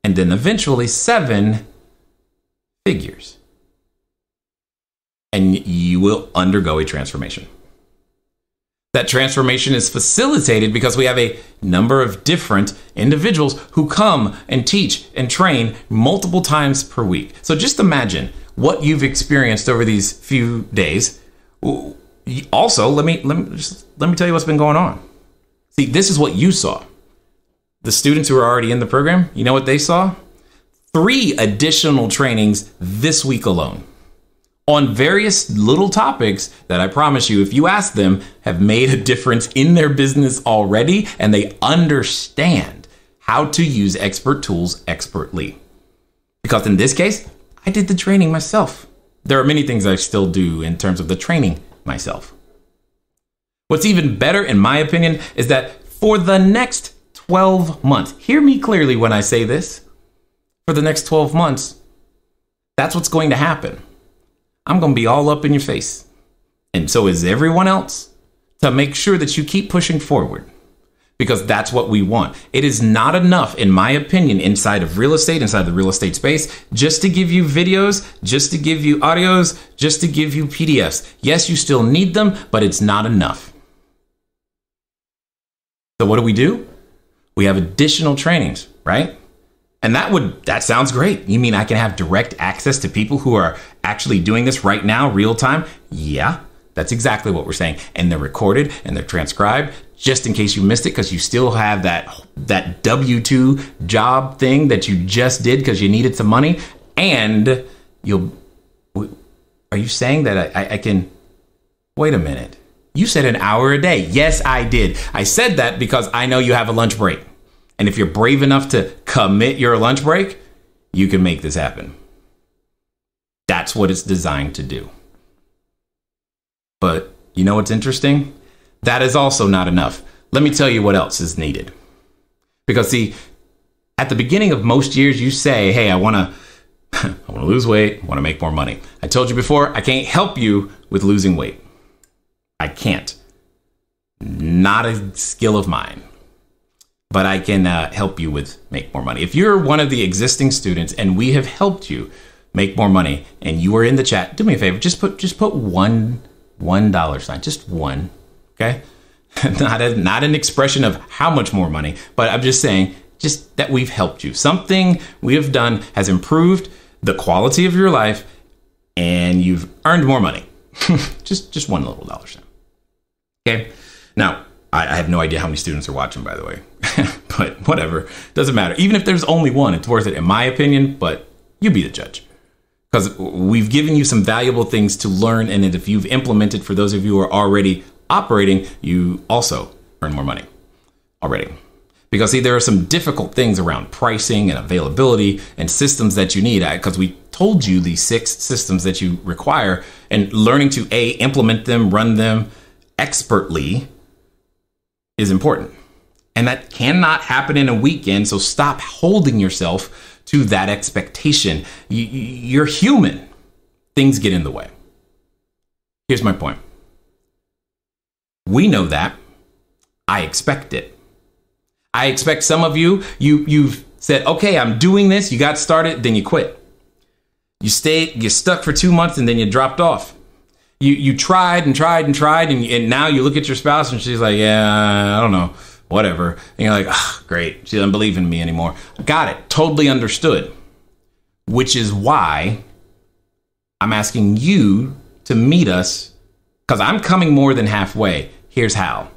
and then eventually 7 figures. And you will undergo a transformation. That transformation is facilitated because we have a number of different individuals who come and teach and train multiple times per week. So just imagine what you've experienced over these few days. Also, let me tell you what's been going on. See, this is what you saw. The students who are already in the program, you know what they saw? 3 additional trainings this week alone, on various little topics that I promise you, if you ask them, have made a difference in their business already, and they understand how to use expert tools expertly. Because in this case, I did the training myself. There are many things I still do in terms of the training myself. What's even better, in my opinion, is that for the next 12 months, hear me clearly when I say this, for the next 12 months, that's what's going to happen. I'm going to be all up in your face. And so is everyone else, to make sure that you keep pushing forward, because that's what we want. It is not enough, in my opinion, inside of real estate, inside the real estate space, just to give you videos, just to give you audios, just to give you PDFs. Yes, you still need them, but it's not enough. So what do? We have additional trainings, right? And that sounds great. You mean I can have direct access to people who are actually doing this right now, real time? Yeah, that's exactly what we're saying. And they're recorded and they're transcribed, just in case you missed it, because you still have that W-2 job thing that you just did because you needed some money. And are you saying that I can, wait a minute. You said an hour a day. Yes, I did. I said that because I know you have a lunch break. And if you're brave enough to commit your lunch break, you can make this happen. That's what it's designed to do. But you know what's interesting? That is also not enough. Let me tell you what else is needed. Because see, at the beginning of most years, you say, hey, I want to lose weight, I want to make more money. I told you before, I can't help you with losing weight. I can't. Not a skill of mine. But I can help you with make more money. If you're one of the existing students and we have helped you make more money and you are in the chat, do me a favor, just put $1 sign, just one, okay? not an expression of how much more money, but I'm just saying just that we've helped you. Something we have done has improved the quality of your life and you've earned more money. just one little dollar sign. Okay? Now, I have no idea how many students are watching, by the way, but whatever, doesn't matter. Even if there's only one, it's worth it in my opinion, but you be the judge. Because we've given you some valuable things to learn, and if you've implemented, for those of you who are already operating, you also earn more money already. Because see, there are some difficult things around pricing and availability and systems that you need, because we told you these 6 systems that you require, and learning to implement them, run them expertly is important. And that cannot happen in a weekend. So stop holding yourself to that expectation. You're human. Things get in the way. Here's my point. We know that. I expect it. I expect some of you've said, okay, I'm doing this. You got started, then you quit. You stuck for 2 months and then you dropped off. You tried and tried and tried. And now you look at your spouse and she's like, yeah, I don't know, whatever. And you're like, oh, great. She doesn't believe in me anymore. Got it. Totally understood. Which is why I'm asking you to meet us, because I'm coming more than halfway. Here's how.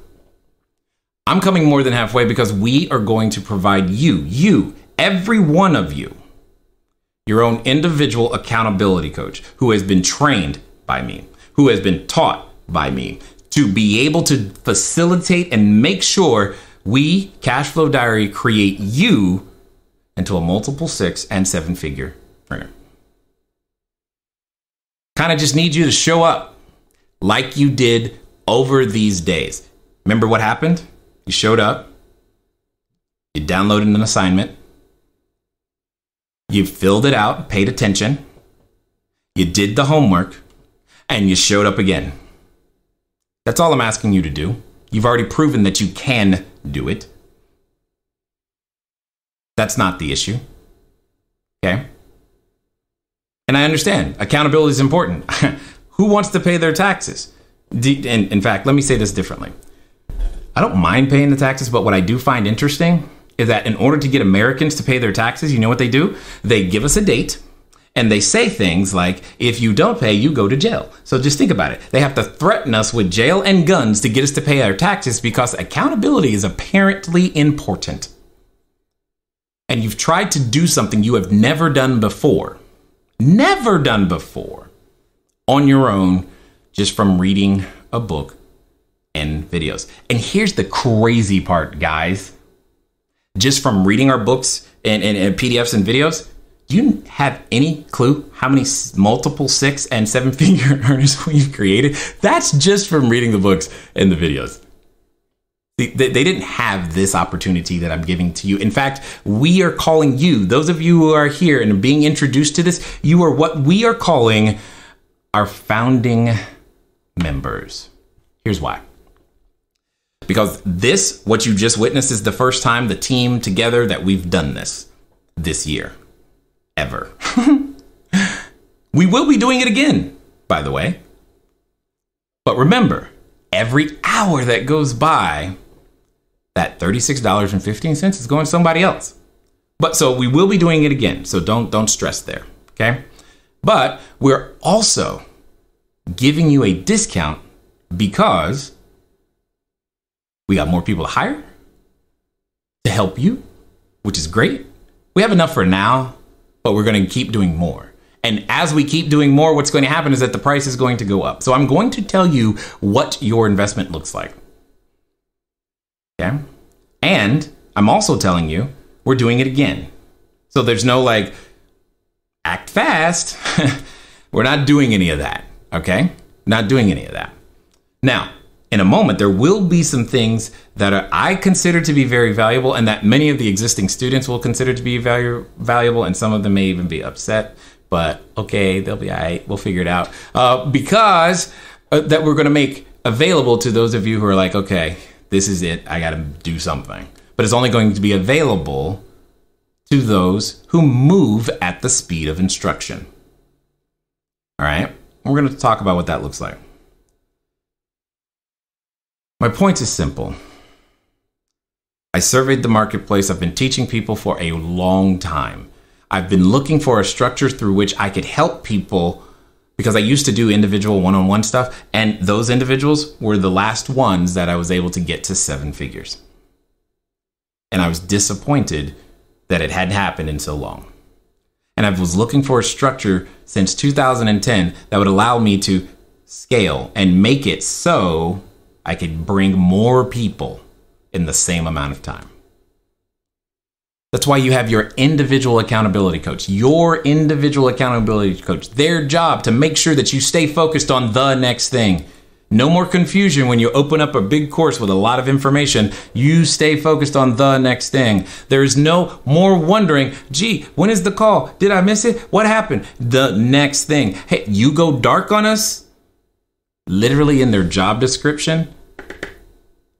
I'm coming more than halfway because we are going to provide you, every one of you, your own individual accountability coach who has been trained by me, who has been taught by me to be able to facilitate and make sure we, Cashflow Diary, create you into a multiple 6 and 7 figure earner. Kind of just need you to show up like you did over these days. Remember what happened? You showed up, you downloaded an assignment, you filled it out, paid attention, you did the homework, and you showed up again. That's all I'm asking you to do. You've already proven that you can do it. That's not the issue. Okay? And I understand. Accountability is important. Who wants to pay their taxes? In fact, let me say this differently. I don't mind paying the taxes, but what I do find interesting is that in order to get Americans to pay their taxes, you know what they do? They give us a date and they say things like, if you don't pay, you go to jail. So just think about it. They have to threaten us with jail and guns to get us to pay our taxes because accountability is apparently important. And you've tried to do something you have never done before on your own, just from reading a book and videos. And here's the crazy part, guys. Just from reading our books and PDFs and videos, do you have any clue how many multiple 6 and 7 figure earners we've created? That's just from reading the books and the videos. They didn't have this opportunity that I'm giving to you. In fact, we are calling you, those of you who are here and are being introduced to this, you are what we are calling our founding members. Here's why. Because what you just witnessed is the first time the team together that we've done this year, ever. We will be doing it again, by the way. But remember, every hour that goes by, that $36.15 is going to somebody else. But so we will be doing it again. So don't stress there. Okay. But we're also giving you a discount because we got more people to hire to help you, which is great. We have enough for now, but we're going to keep doing more. And as we keep doing more, what's going to happen is that the price is going to go up. So I'm going to tell you what your investment looks like. Okay. And I'm also telling you, we're doing it again. So there's no like, act fast. We're not doing any of that. Okay. Not doing any of that. Now, in a moment, there will be some things that I consider to be very valuable and that many of the existing students will consider to be valuable. And some of them may even be upset, but okay, they'll be all right. We'll figure it out because that we're going to make available to those of you who are like, okay, this is it. I got to do something, but it's only going to be available to those who move at the speed of instruction. All right. We're going to talk about what that looks like. My point is simple. I surveyed the marketplace. I've been teaching people for a long time. I've been looking for a structure through which I could help people because I used to do individual one-on-one stuff. And those individuals were the last ones that I was able to get to 7 figures. And I was disappointed that it hadn't happened in so long. And I was looking for a structure since 2010 that would allow me to scale and make it so I could bring more people in the same amount of time. That's why you have your individual accountability coach. Your individual accountability coach, their job to make sure that you stay focused on the next thing. No more confusion when you open up a big course with a lot of information. You stay focused on the next thing. There is no more wondering, gee, when is the call? Did I miss it? What happened? The next thing. Hey, you go dark on us? Literally in their job description,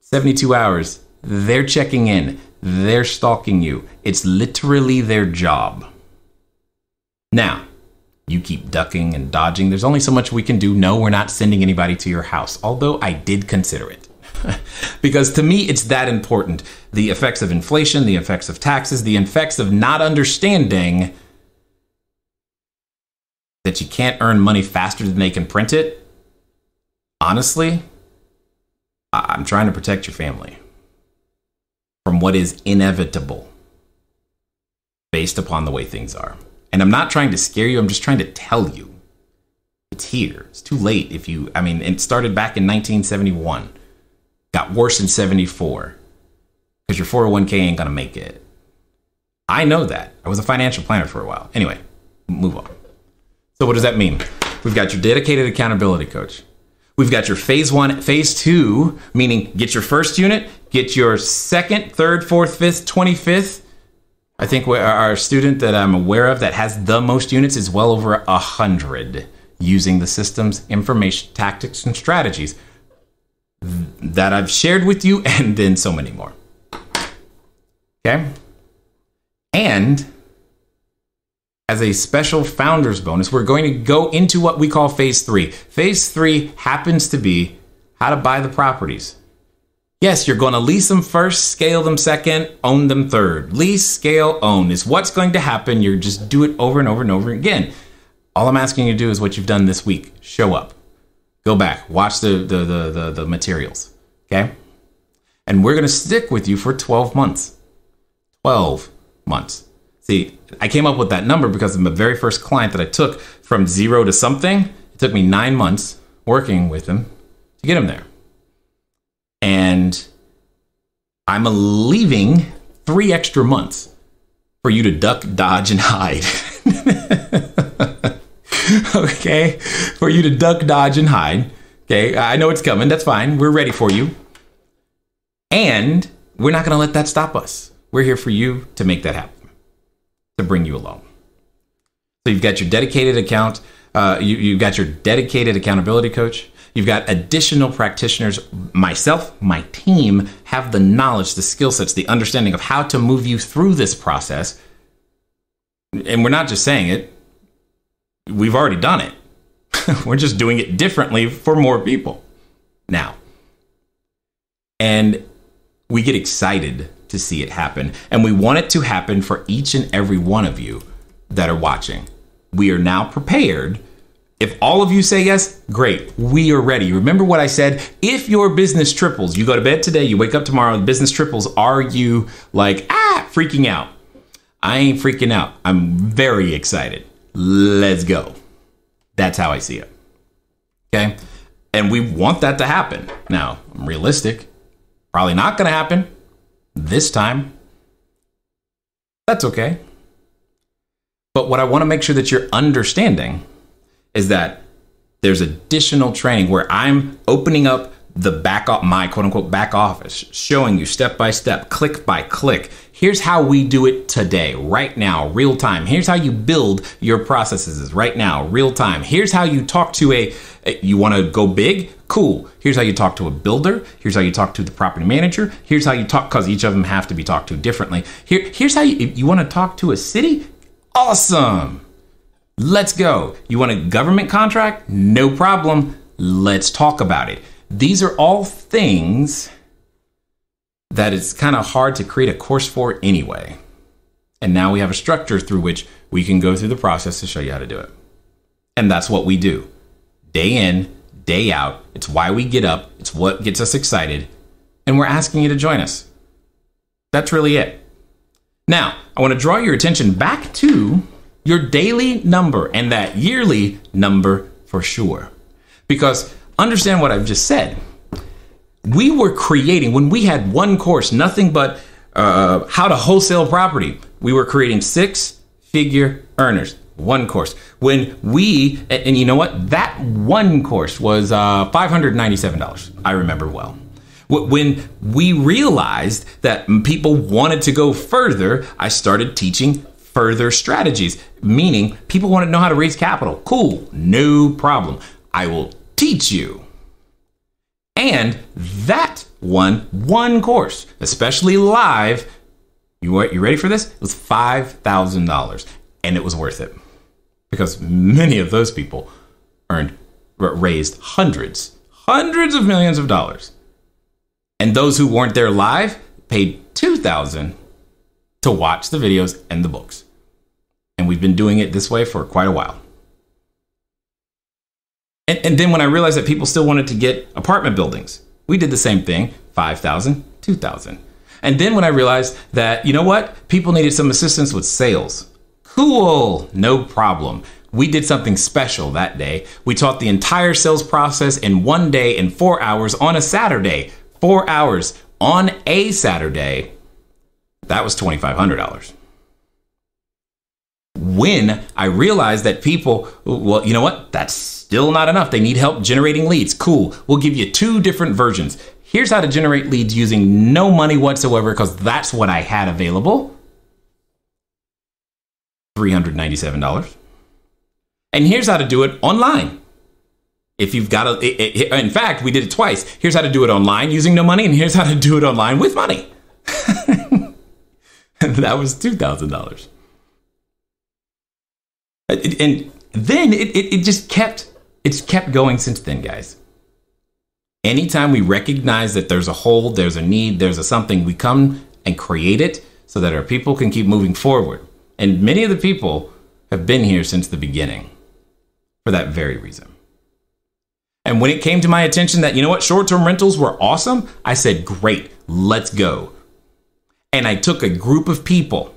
72 hours. They're checking in. They're stalking you. It's literally their job. Now, you keep ducking and dodging. There's only so much we can do. No, we're not sending anybody to your house, although I did consider it. Because to me, it's that important. The effects of inflation, the effects of taxes, the effects of not understanding that you can't earn money faster than they can print it. Honestly, I'm trying to protect your family from what is inevitable based upon the way things are. And I'm not trying to scare you. I'm just trying to tell you it's here. It's too late. It started back in 1971, got worse in 74 because your 401k ain't going to make it. I know that. I was a financial planner for a while. Anyway, move on. So what does that mean? We've got your dedicated accountability coach. We've got your phase 1, phase 2, meaning get your first unit, get your second, third, fourth, fifth, 25th. I think our student that I'm aware of that has the most units is well over 100 using the systems, information, tactics, and strategies that I've shared with you, and then so many more. Okay? And as a special founders bonus, we're going to go into what we call phase 3. Phase 3 happens to be how to buy the properties. Yes, you're going to lease them first, scale them second, own them third. Lease, scale, own is what's going to happen. You just do it over and over and over again. All I'm asking you to do is what you've done this week. Show up. Go back. Watch the materials. Okay? And we're going to stick with you for 12 months. 12 months. See, I came up with that number because of my very first client that I took from 0 to something. It took me 9 months working with him to get him there. And I'm leaving 3 extra months for you to duck, dodge, and hide. Okay? For you to duck, dodge, and hide. Okay? I know it's coming. That's fine. We're ready for you. And we're not going to let that stop us. We're here for you to make that happen, to bring you along. So you've got your dedicated account. You've got your dedicated accountability coach. You've got additional practitioners. Myself, my team have the knowledge, the skill sets, the understanding of how to move you through this process. And we're not just saying it. We've already done it. We're just doing it differently for more people now. And we get excited to see it happen. And we want it to happen for each and every one of you that are watching. We are now prepared. If all of you say yes, great. We are ready. Remember what I said? If your business triples, you go to bed today, you wake up tomorrow, the business triples, are you like, freaking out? I ain't freaking out. I'm very excited. Let's go. That's how I see it. Okay? And we want that to happen. Now, I'm realistic. Probably not going to happen this time. That's okay. But what I want to make sure that you're understanding is that there's additional training where I'm opening up the my quote unquote back office, showing you step by step, click by click. Here's how we do it today, right now, real time. Here's how you build your processes right now, real time. Here's how you talk to you want to go big? Cool. Here's how you talk to a builder. Here's how you talk to the property manager. Here's how you talk, because each of them have to be talked to differently. Here's how you want to talk to a city? Awesome. Let's go. You want a government contract? No problem. Let's talk about it. These are all things that it's kind of hard to create a course for anyway. And now we have a structure through which we can go through the process to show you how to do it. And that's what we do. Day in, day out. It's why we get up. It's what gets us excited. And we're asking you to join us. That's really it. Now, I want to draw your attention back to your daily number and that yearly number for sure. Because understand what I've just said. we were creating, when we had one course, nothing but how to wholesale property, we were creating 6-figure earners. One course. When we, and you know what? That one course was $597. I remember well. When we realized that people wanted to go further, I started teaching further strategies, meaning people want to know how to raise capital. Cool, no problem. I will teach you. And that one course, especially live, you ready for this? It was $5,000, and it was worth it because many of those people raised hundreds of millions of dollars. And those who weren't there live paid $2,000 to watch the videos and the books. And we've been doing it this way for quite a while. And then when I realized that people still wanted to get apartment buildings, we did the same thing, $5,000, $2,000. And then when I realized that, you know what? People needed some assistance with sales. Cool, no problem. We did something special that day. We taught the entire sales process in one day in 4 hours on a Saturday. 4 hours on a Saturday. That was $2,500. When I realized that people, well, you know what? That's still not enough. They need help generating leads. Cool. We'll give you 2 different versions. Here's how to generate leads using no money whatsoever, because that's what I had available. $397. And here's how to do it online. If you've got in fact, we did it twice. Here's how to do it online using no money, and here's how to do it online with money. That was $2,000. And then it just kept going since then, guys. Anytime we recognize that there's a hole, there's a need, there's a something, we come and create it so that our people can keep moving forward. And many of the people have been here since the beginning for that very reason. And when it came to my attention that, you know what, short-term rentals were awesome, I said, great, let's go. And I took a group of people,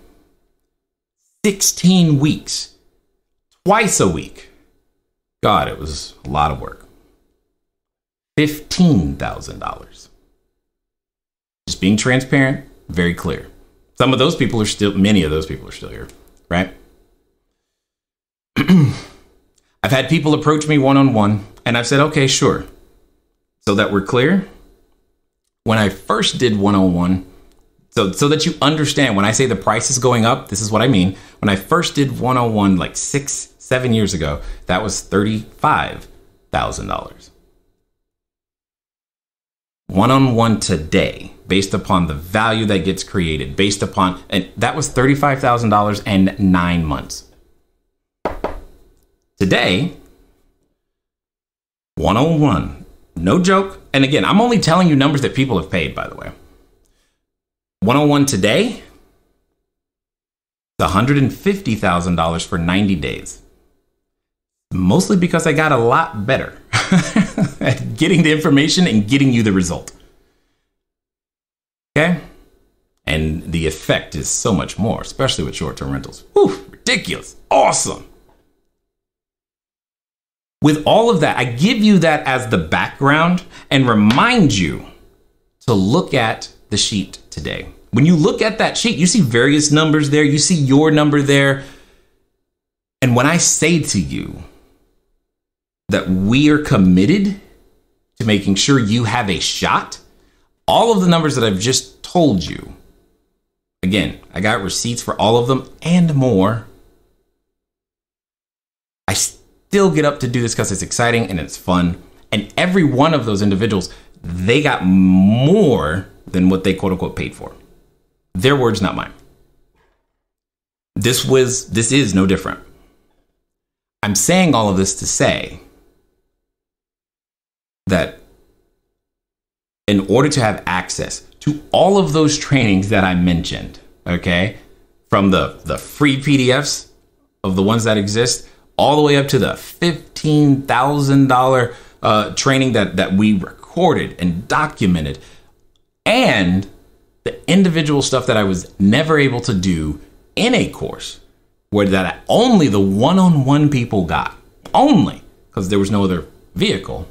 16 weeks, twice a week. God, it was a lot of work. $15,000. Just being transparent, very clear. Many of those people are still here, right? I've had people approach me one-on-one, and I've said, okay, sure. So that we're clear, when I first did one-on-one, so that you understand, when I say the price is going up, this is what I mean. When I first did one-on-one like 6-7 years ago, that was $35,000. One-on-one today, based upon the value that gets created, and that was $35,000 and 9 months. Today, one-on-one, no joke. And again, I'm only telling you numbers that people have paid, by the way. One-on-one today, it's $150,000 for 90 days. Mostly because I got a lot better at getting the information and getting you the result. Okay? And the effect is so much more, especially with short-term rentals. Whew, ridiculous. Awesome. With all of that, I give you that as the background and remind you to look at the sheet today. When you look at that sheet, you see various numbers there. You see your number there. And when I say to you that we are committed to making sure you have a shot, all of the numbers that I've just told you, again, I got receipts for all of them and more. I still get up to do this because it's exciting and it's fun. And every one of those individuals, they got more than what they quote unquote paid for. Their words, not mine. This is no different. I'm saying all of this to say that in order to have access to all of those trainings that I mentioned, okay, from the free PDFs of the ones that exist, all the way up to the $15,000 training that we recorded and documented, and the individual stuff that I was never able to do in a course, where that only the one-on-one people got, only because there was no other vehicle.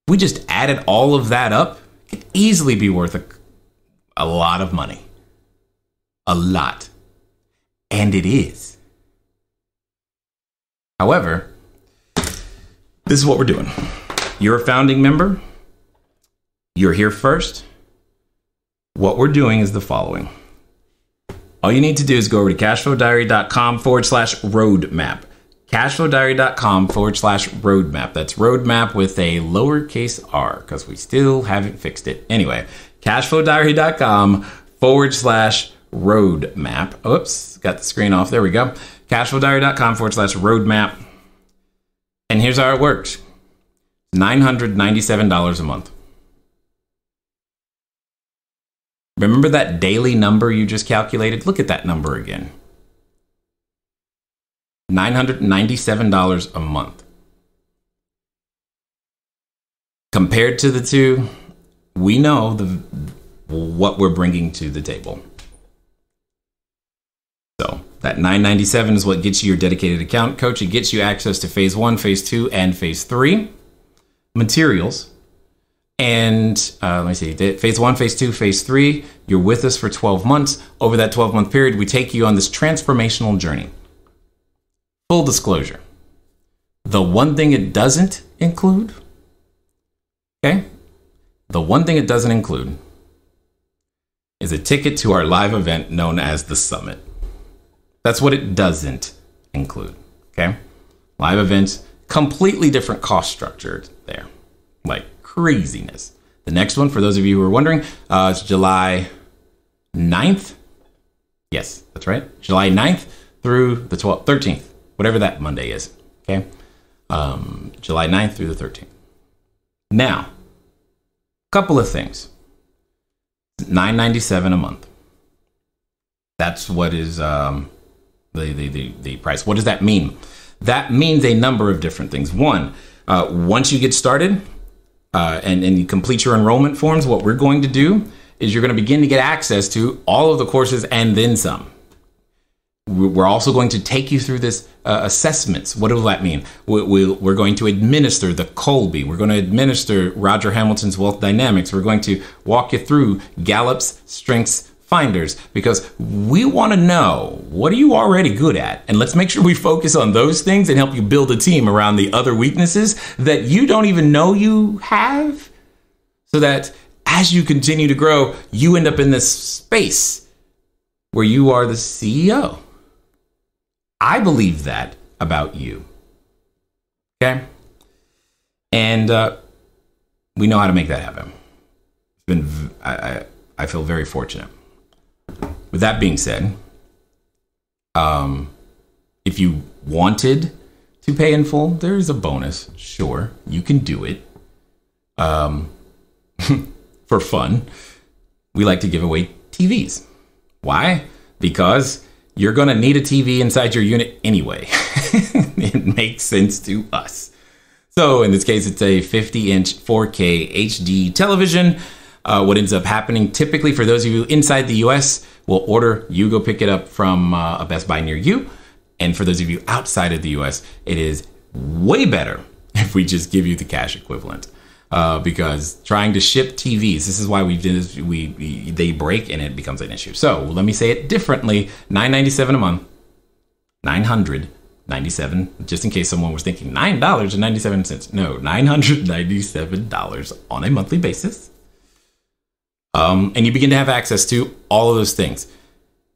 We just added all of that up. It could easily be worth a lot of money. A lot. And it is. However, this is what we're doing. You're a founding member. You're here first. What we're doing is the following. All you need to do is go over to cashflowdiary.com/roadmap. Cashflowdiary.com/roadmap. That's roadmap with a lowercase r because we still haven't fixed it. Anyway, cashflowdiary.com/roadmap. Oops, got the screen off. There we go. Cashflowdiary.com/roadmap. And here's how it works. $997 a month. Remember that daily number you just calculated? Look at that number again. $997 a month. Compared to the two, we know what we're bringing to the table. So that $997 is what gets you your dedicated account coach. It gets you access to phase 1, phase 2, and phase 3 materials. And let me see, phase 1, phase 2, phase 3, you're with us for 12 months. Over that 12-month period, we take you on this transformational journey. Full disclosure. The one thing it doesn't include, okay? The one thing it doesn't include is a ticket to our live event known as the Summit. That's what it doesn't include, okay? Live events, completely different cost structure there. Like craziness. The next one, for those of you who are wondering, is July 9th. Yes, that's right. July 9th through the 13th, whatever that Monday is, okay? July 9th through the 13th. Now, a couple of things. $997 a month. That's what is the price. What does that mean? That means a number of different things. One, once you get started and you complete your enrollment forms, what we're going to do is you're going to begin to get access to all of the courses and then some. We're also going to take you through this assessments. What does that mean? We're going to administer the Colby. We're going to administer Roger Hamilton's Wealth Dynamics. We're going to walk you through Gallup's Strengths Finders, because we want to know, what are you already good at? And let's make sure we focus on those things and help you build a team around the other weaknesses that you don't even know you have, so that as you continue to grow, you end up in this space where you are the CEO. I believe that about you. Okay? And we know how to make that happen. It's been, I feel very fortunate. With that being said, if you wanted to pay in full, there's a bonus. Sure, you can do it. For fun, we like to give away TVs. Why? Because you're going to need a TV inside your unit anyway. It makes sense to us. So in this case, it's a 50-inch 4K HD television. What ends up happening typically for those of you inside the US, we'll order, you go pick it up from a Best Buy near you. And for those of you outside of the US, it is way better if we just give you the cash equivalent. Because trying to ship TVs, this is why we did this, they break and it becomes an issue. So let me say it differently. $997 a month, $997, just in case someone was thinking $9.97. No, $997 on a monthly basis. And you begin to have access to all of those things.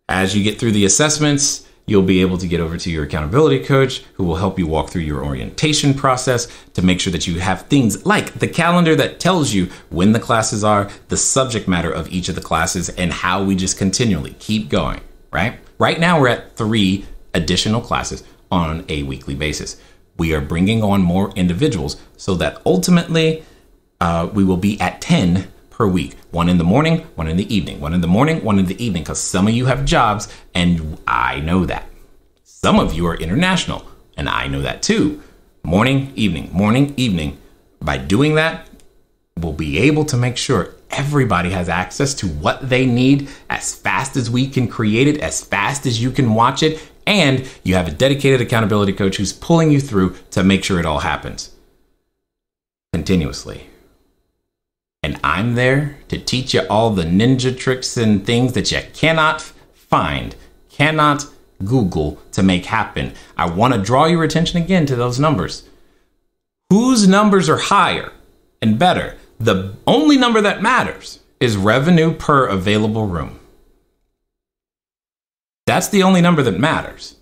As you get through the assessments, you'll be able to get over to your accountability coach who will help you walk through your orientation process to make sure that you have things like the calendar that tells you when the classes are, the subject matter of each of the classes, and how we just continually keep going, right? Right now, we're at 3 additional classes on a weekly basis. We are bringing on more individuals so that ultimately we will be at 10 per week. 1 in the morning, 1 in the evening, 1 in the morning, 1 in the evening, because some of you have jobs and I know that. Some of you are international and I know that too. Morning, evening. By doing that, we'll be able to make sure everybody has access to what they need as fast as we can create it, as fast as you can watch it, and you have a dedicated accountability coach who's pulling you through to make sure it all happens continuously. And I'm there to teach you all the ninja tricks and things that you cannot find, cannot Google to make happen. I want to draw your attention again to those numbers. Whose numbers are higher and better? The only number that matters is revenue per available room. That's the only number that matters.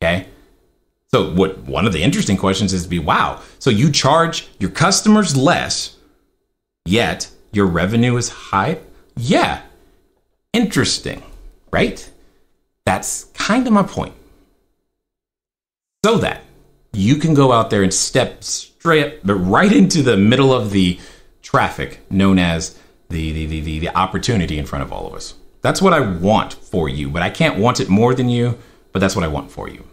Okay? So one of the interesting questions is wow, so you charge your customers less, yet your revenue is high? Yeah. Interesting, right? That's kind of my point. So that you can go out there and step straight right into the middle of the traffic known as the opportunity in front of all of us. That's what I want for you, but I can't want it more than you, but that's what I want for you.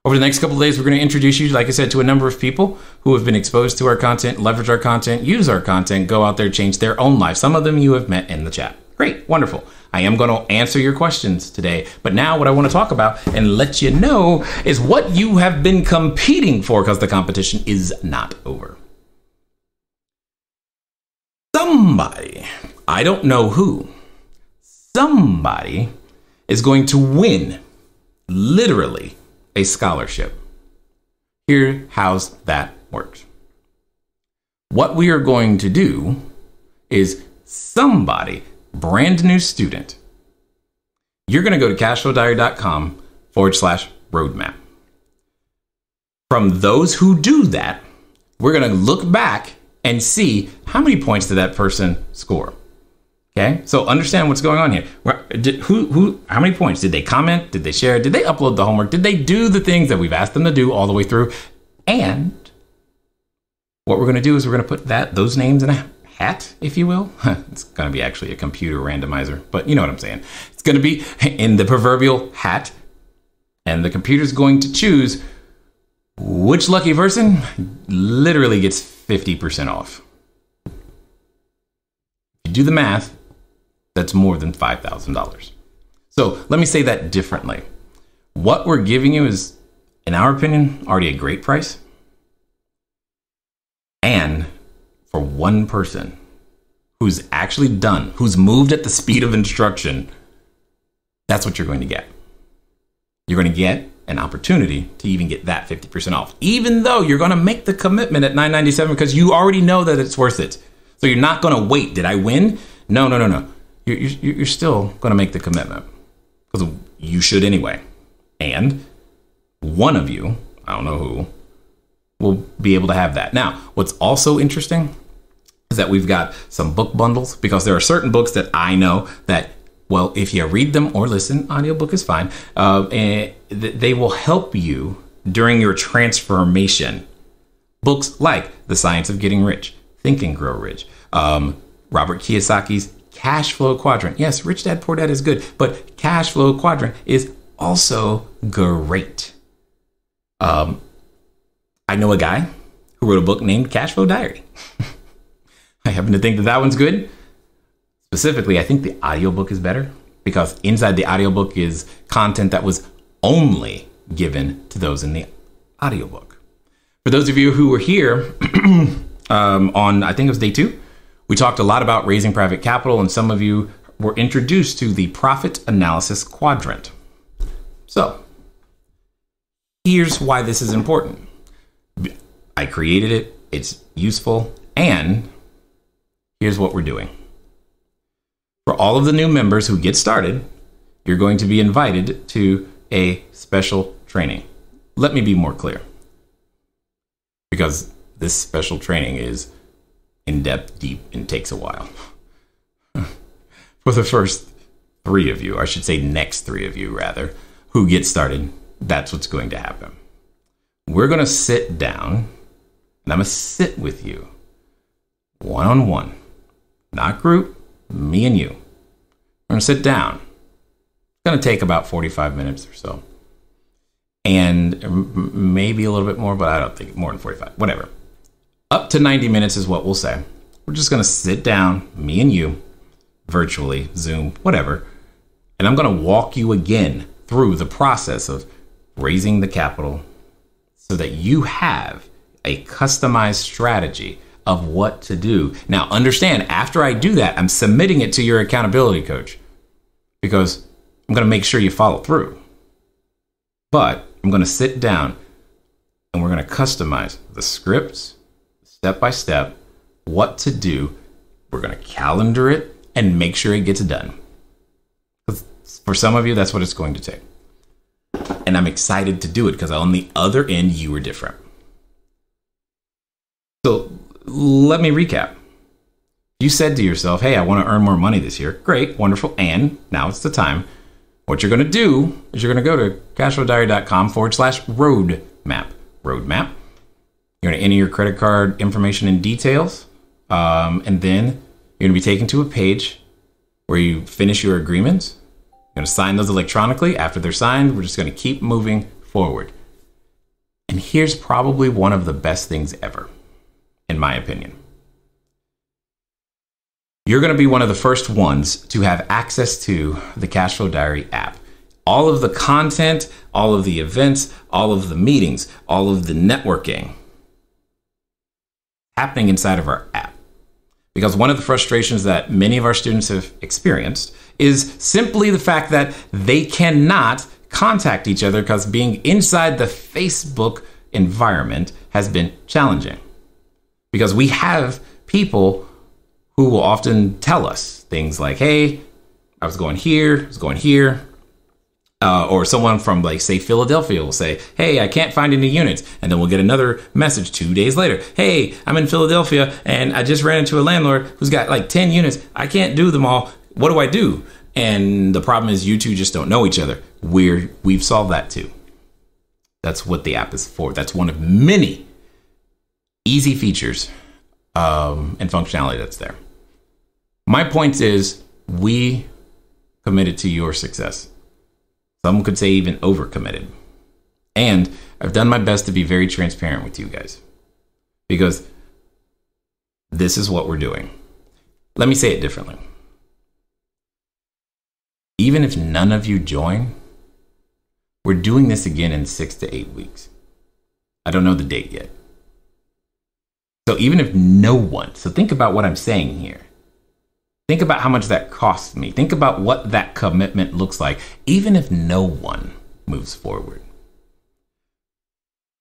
Over the next couple of days, we're going to introduce you, like I said, to a number of people who have been exposed to our content, leverage our content, use our content, go out there, change their own life. Some of them you have met in the chat. Great, wonderful. I am going to answer your questions today. But now what I want to talk about and let you know is what you have been competing for, because the competition is not over. Somebody, I don't know who, somebody is going to win, literally, a scholarship. Here's how that works. What we are going to do is somebody, brand new student, you're going to go to cashflowdiary.com/roadmap. From those who do that, we're going to look back and see how many points did that person score. Okay, so understand what's going on here. How many points? Did they comment? Did they share? Did they upload the homework? Did they do the things that we've asked them to do all the way through? And what we're going to do is we're going to put those names in a hat, if you will. It's going to be actually a computer randomizer, but you know what I'm saying. It's going to be in the proverbial hat, and the computer's going to choose which lucky person literally gets 50% off. If you do the math, that's more than $5,000. So let me say that differently. What we're giving you is, in our opinion, already a great price. And for one person who's actually done, who's moved at the speed of instruction, that's what you're going to get. You're going to get an opportunity to even get that 50% off, even though you're going to make the commitment at $9.97 because you already know that it's worth it. So you're not going to wait. Did I win? No. You're still going to make the commitment because you should anyway. And one of you, I don't know who, will be able to have that. Now, what's also interesting is that we've got some book bundles, because there are certain books that I know that, well, if you read them or listen, audiobook is fine, and they will help you during your transformation. Books like The Science of Getting Rich, Think and Grow Rich, Robert Kiyosaki's Cash Flow Quadrant. Yes, Rich Dad Poor Dad is good, but Cash Flow Quadrant is also great. I know a guy who wrote a book named Cashflow Diary. I happen to think that one's good. Specifically, I think the audiobook is better because inside the audiobook is content that was only given to those in the audiobook. For those of you who were here on, I think it was day 2, we talked a lot about raising private capital, and some of you were introduced to the profit analysis quadrant. So here's why this is important. I created it. It's useful. And here's what we're doing. For all of the new members who get started, you're going to be invited to a special training. Let me be more clear, because this special training is in-depth, deep, and takes a while. For the first 3 of you, I should say next 3 of you rather, who get started, that's what's going to happen. We're going to sit down, and I'm going to sit with you one-on-one, not group, me and you. We're going to sit down. It's going to take about 45 minutes or so. And maybe a little bit more, but I don't think more than 45, whatever. Up to 90 minutes is what we'll say. We're just going to sit down, me and you, virtually, Zoom, whatever. And I'm going to walk you again through the process of raising the capital so that you have a customized strategy of what to do. Now, understand, after I do that, I'm submitting it to your accountability coach because I'm going to make sure you follow through. But I'm going to sit down and we're going to customize the scripts, step by step, what to do. We're going to calendar it and make sure it gets done. For some of you, that's what it's going to take. And I'm excited to do it because on the other end, you were different. So let me recap. You said to yourself, hey, I want to earn more money this year. Great, wonderful. And now it's the time. What you're going to do is you're going to go to cashflowdiary.com/roadmap. Roadmap. You're going to enter your credit card information and details. And then you're going to be taken to a page where you finish your agreements. You're going to sign those electronically. After they're signed, we're just going to keep moving forward. And here's probably one of the best things ever, in my opinion. You're going to be one of the first ones to have access to the Cashflow Diary app. All of the content, all of the events, all of the meetings, all of the networking happening inside of our app. Because one of the frustrations that many of our students have experienced is simply the fact that they cannot contact each other because being inside the Facebook environment has been challenging. Because we have people who will often tell us things like, hey, I was going here, or someone from, like, say, Philadelphia will say, hey, I can't find any units. And then we'll get another message 2 days later. Hey, I'm in Philadelphia and I just ran into a landlord who's got like 10 units. I can't do them all. What do I do? And the problem is you two just don't know each other. We've solved that too. That's what the app is for. That's one of many easy features and functionality that's there. My point is we committed to your success. Some could say even overcommitted. And I've done my best to be very transparent with you guys because this is what we're doing. Let me say it differently. Even if none of you join, we're doing this again in 6 to 8 weeks. I don't know the date yet. So even if no one, so think about what I'm saying here. Think about how much that costs me. Think about what that commitment looks like. Even if no one moves forward,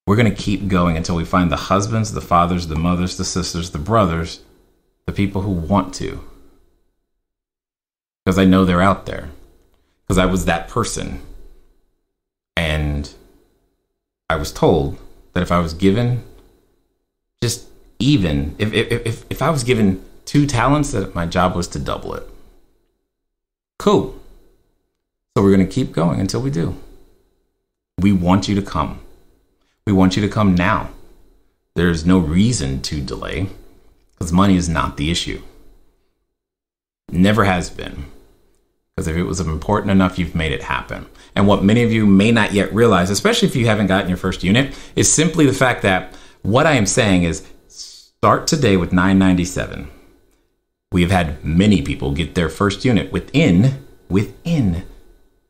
we're going to keep going until we find the husbands, the fathers, the mothers, the sisters, the brothers, the people who want to. Because I know they're out there. Because I was that person. And I was told that if I was given just even, if I was given 2 talents, that my job was to double it. Cool. So we're going to keep going until we do. We want you to come. We want you to come now. There's no reason to delay because money is not the issue. Never has been. Because if it was important enough, you've made it happen. And what many of you may not yet realize, especially if you haven't gotten your first unit, is simply the fact that what I am saying is start today with $9.97. We have had many people get their first unit within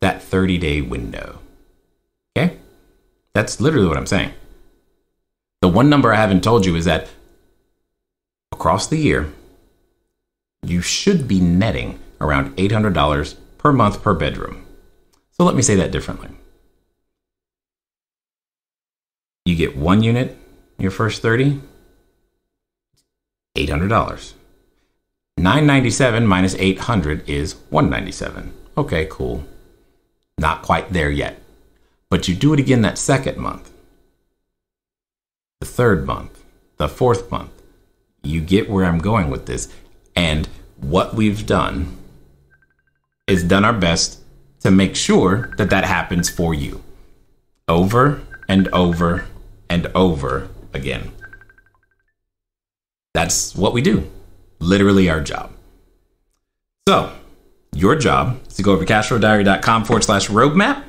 that 30-day window. Okay? That's literally what I'm saying. The one number I haven't told you is that across the year, you should be netting around $800 per month per bedroom. So let me say that differently. You get 1 unit, your first 30, $800. $997 minus $800 is $197. Okay, cool. Not quite there yet. But you do it again that second month, the third month, the fourth month. You get where I'm going with this. And what we've done is done our best to make sure that that happens for you over and over and over again. That's what we do. Literally our job. So your job is to go over to cashflowdiary.com/roadmap.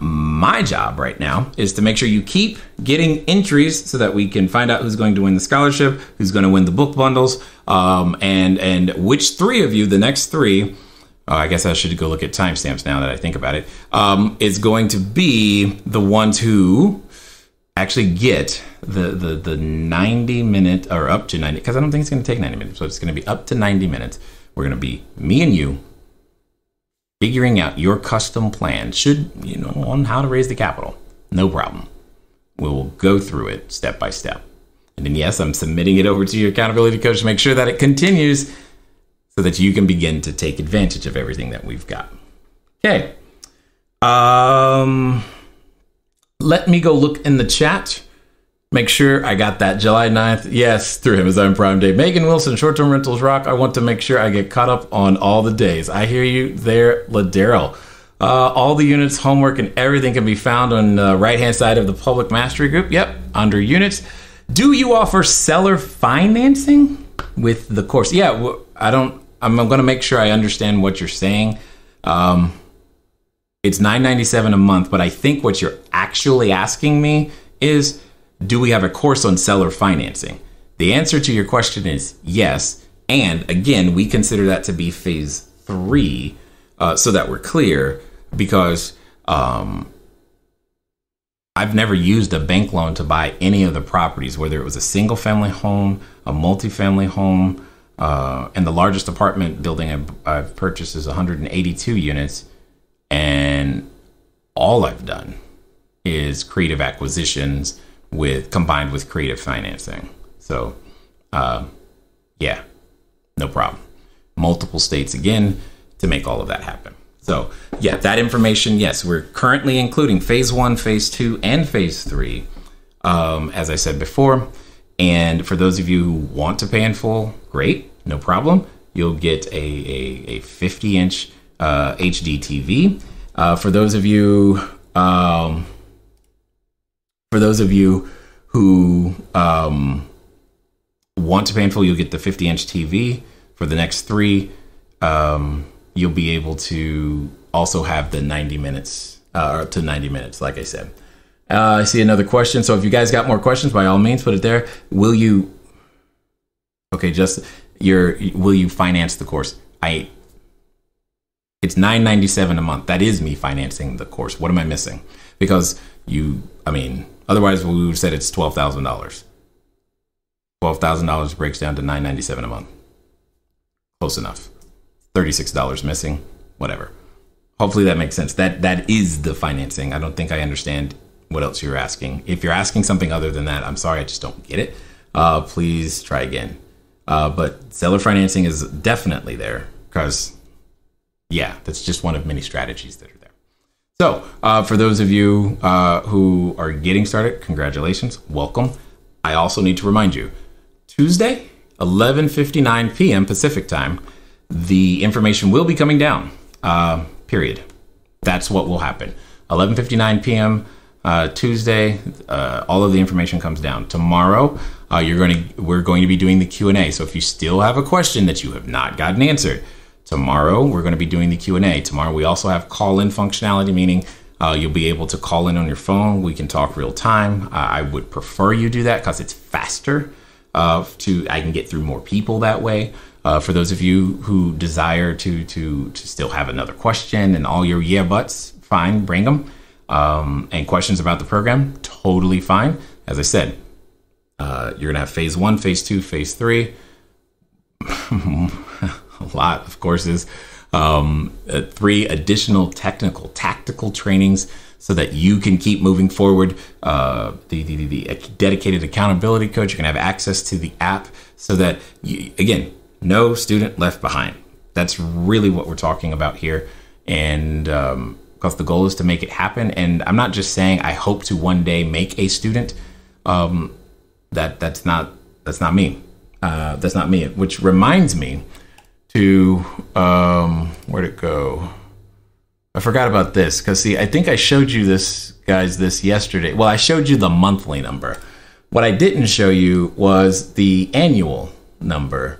My job right now is to make sure you keep getting entries so that we can find out who's going to win the scholarship, who's going to win the book bundles, and which 3 of you, the next 3, I guess I should go look at timestamps now that I think about it, is going to be the ones who actually get the 90-minute, or up to 90, because I don't think it's going to take 90 minutes, so it's going to be up to 90 minutes. We're going to be me and you figuring out your custom plan, on how to raise the capital. No problem. We'll go through it step by step. And then, yes, I'm submitting it over to your accountability coach to make sure that it continues so that you can begin to take advantage of everything that we've got. Okay. Let me go look in the chat. Make sure I got that July 9th. Yes, through Amazon Prime Day. Megan Wilson, short-term rentals rock. I want to make sure I get caught up on all the days. I hear you there, Ladero. All the units, homework, and everything can be found on the right-hand side of the public mastery group. Yep, under units. Do you offer seller financing with the course? Yeah, I'm going to make sure I understand what you're saying. It's $9.97 a month, but I think what you're actually asking me is, do we have a course on seller financing? The answer to your question is yes. And again, we consider that to be phase 3, so that we're clear, because I've never used a bank loan to buy any of the properties, whether it was a single family home, a multifamily home, and the largest apartment building I've purchased is 182 units. And all I've done is creative acquisitions combined with creative financing. So, yeah, no problem. Multiple states again to make all of that happen. So, yeah, that information, yes, we're currently including phase 1, phase 2, and phase 3, as I said before. And for those of you who want to pay in full, great, no problem. You'll get a 50-inch HD TV. For those of you who want to pay in full, you'll get the 50-inch TV. For the next 3, you'll be able to also have the 90 minutes, up to 90 minutes, like I said. I see another question. So if you guys got more questions, by all means, put it there. Will you finance the course? It's $9.97 a month. That is me financing the course. What am I missing? Because otherwise we would have said it's $12,000. $12,000 breaks down to $9.97 a month. Close enough. $36 missing. Whatever. Hopefully that makes sense. That is the financing. I don't think I understand what else you're asking. If you're asking something other than that, I'm sorry, I just don't get it. Please try again. But seller financing is definitely there because, yeah, that's just one of many strategies that are there. So for those of you who are getting started, congratulations. Welcome. I also need to remind you, Tuesday, 11:59 p.m. Pacific time, the information will be coming down, period. That's what will happen. 11:59 p.m. Tuesday, all of the information comes down. Tomorrow, we're going to be doing the Q&A. So if you still have a question that you have not gotten answered, tomorrow we're going to be doing the Q&A. Tomorrow we also have call-in functionality, meaning you'll be able to call in on your phone. We can talk real time. I would prefer you do that because it's faster. I can get through more people that way. For those of you who desire to still have another question and all your yeah buts, fine, bring them. And questions about the program, totally fine. As I said, you're gonna have phase 1, phase 2, phase 3. A lot of courses. 3 additional tactical trainings so that you can keep moving forward. The dedicated accountability coach, you're gonna have access to the app so that again, no student left behind. That's really what we're talking about here. And because the goal is to make it happen. And I'm not just saying I hope to one day make a student. That's not me. That's not me. Which reminds me to where'd it go? I forgot about this because see, I think I showed you this yesterday. Well, I showed you the monthly number. What I didn't show you was the annual number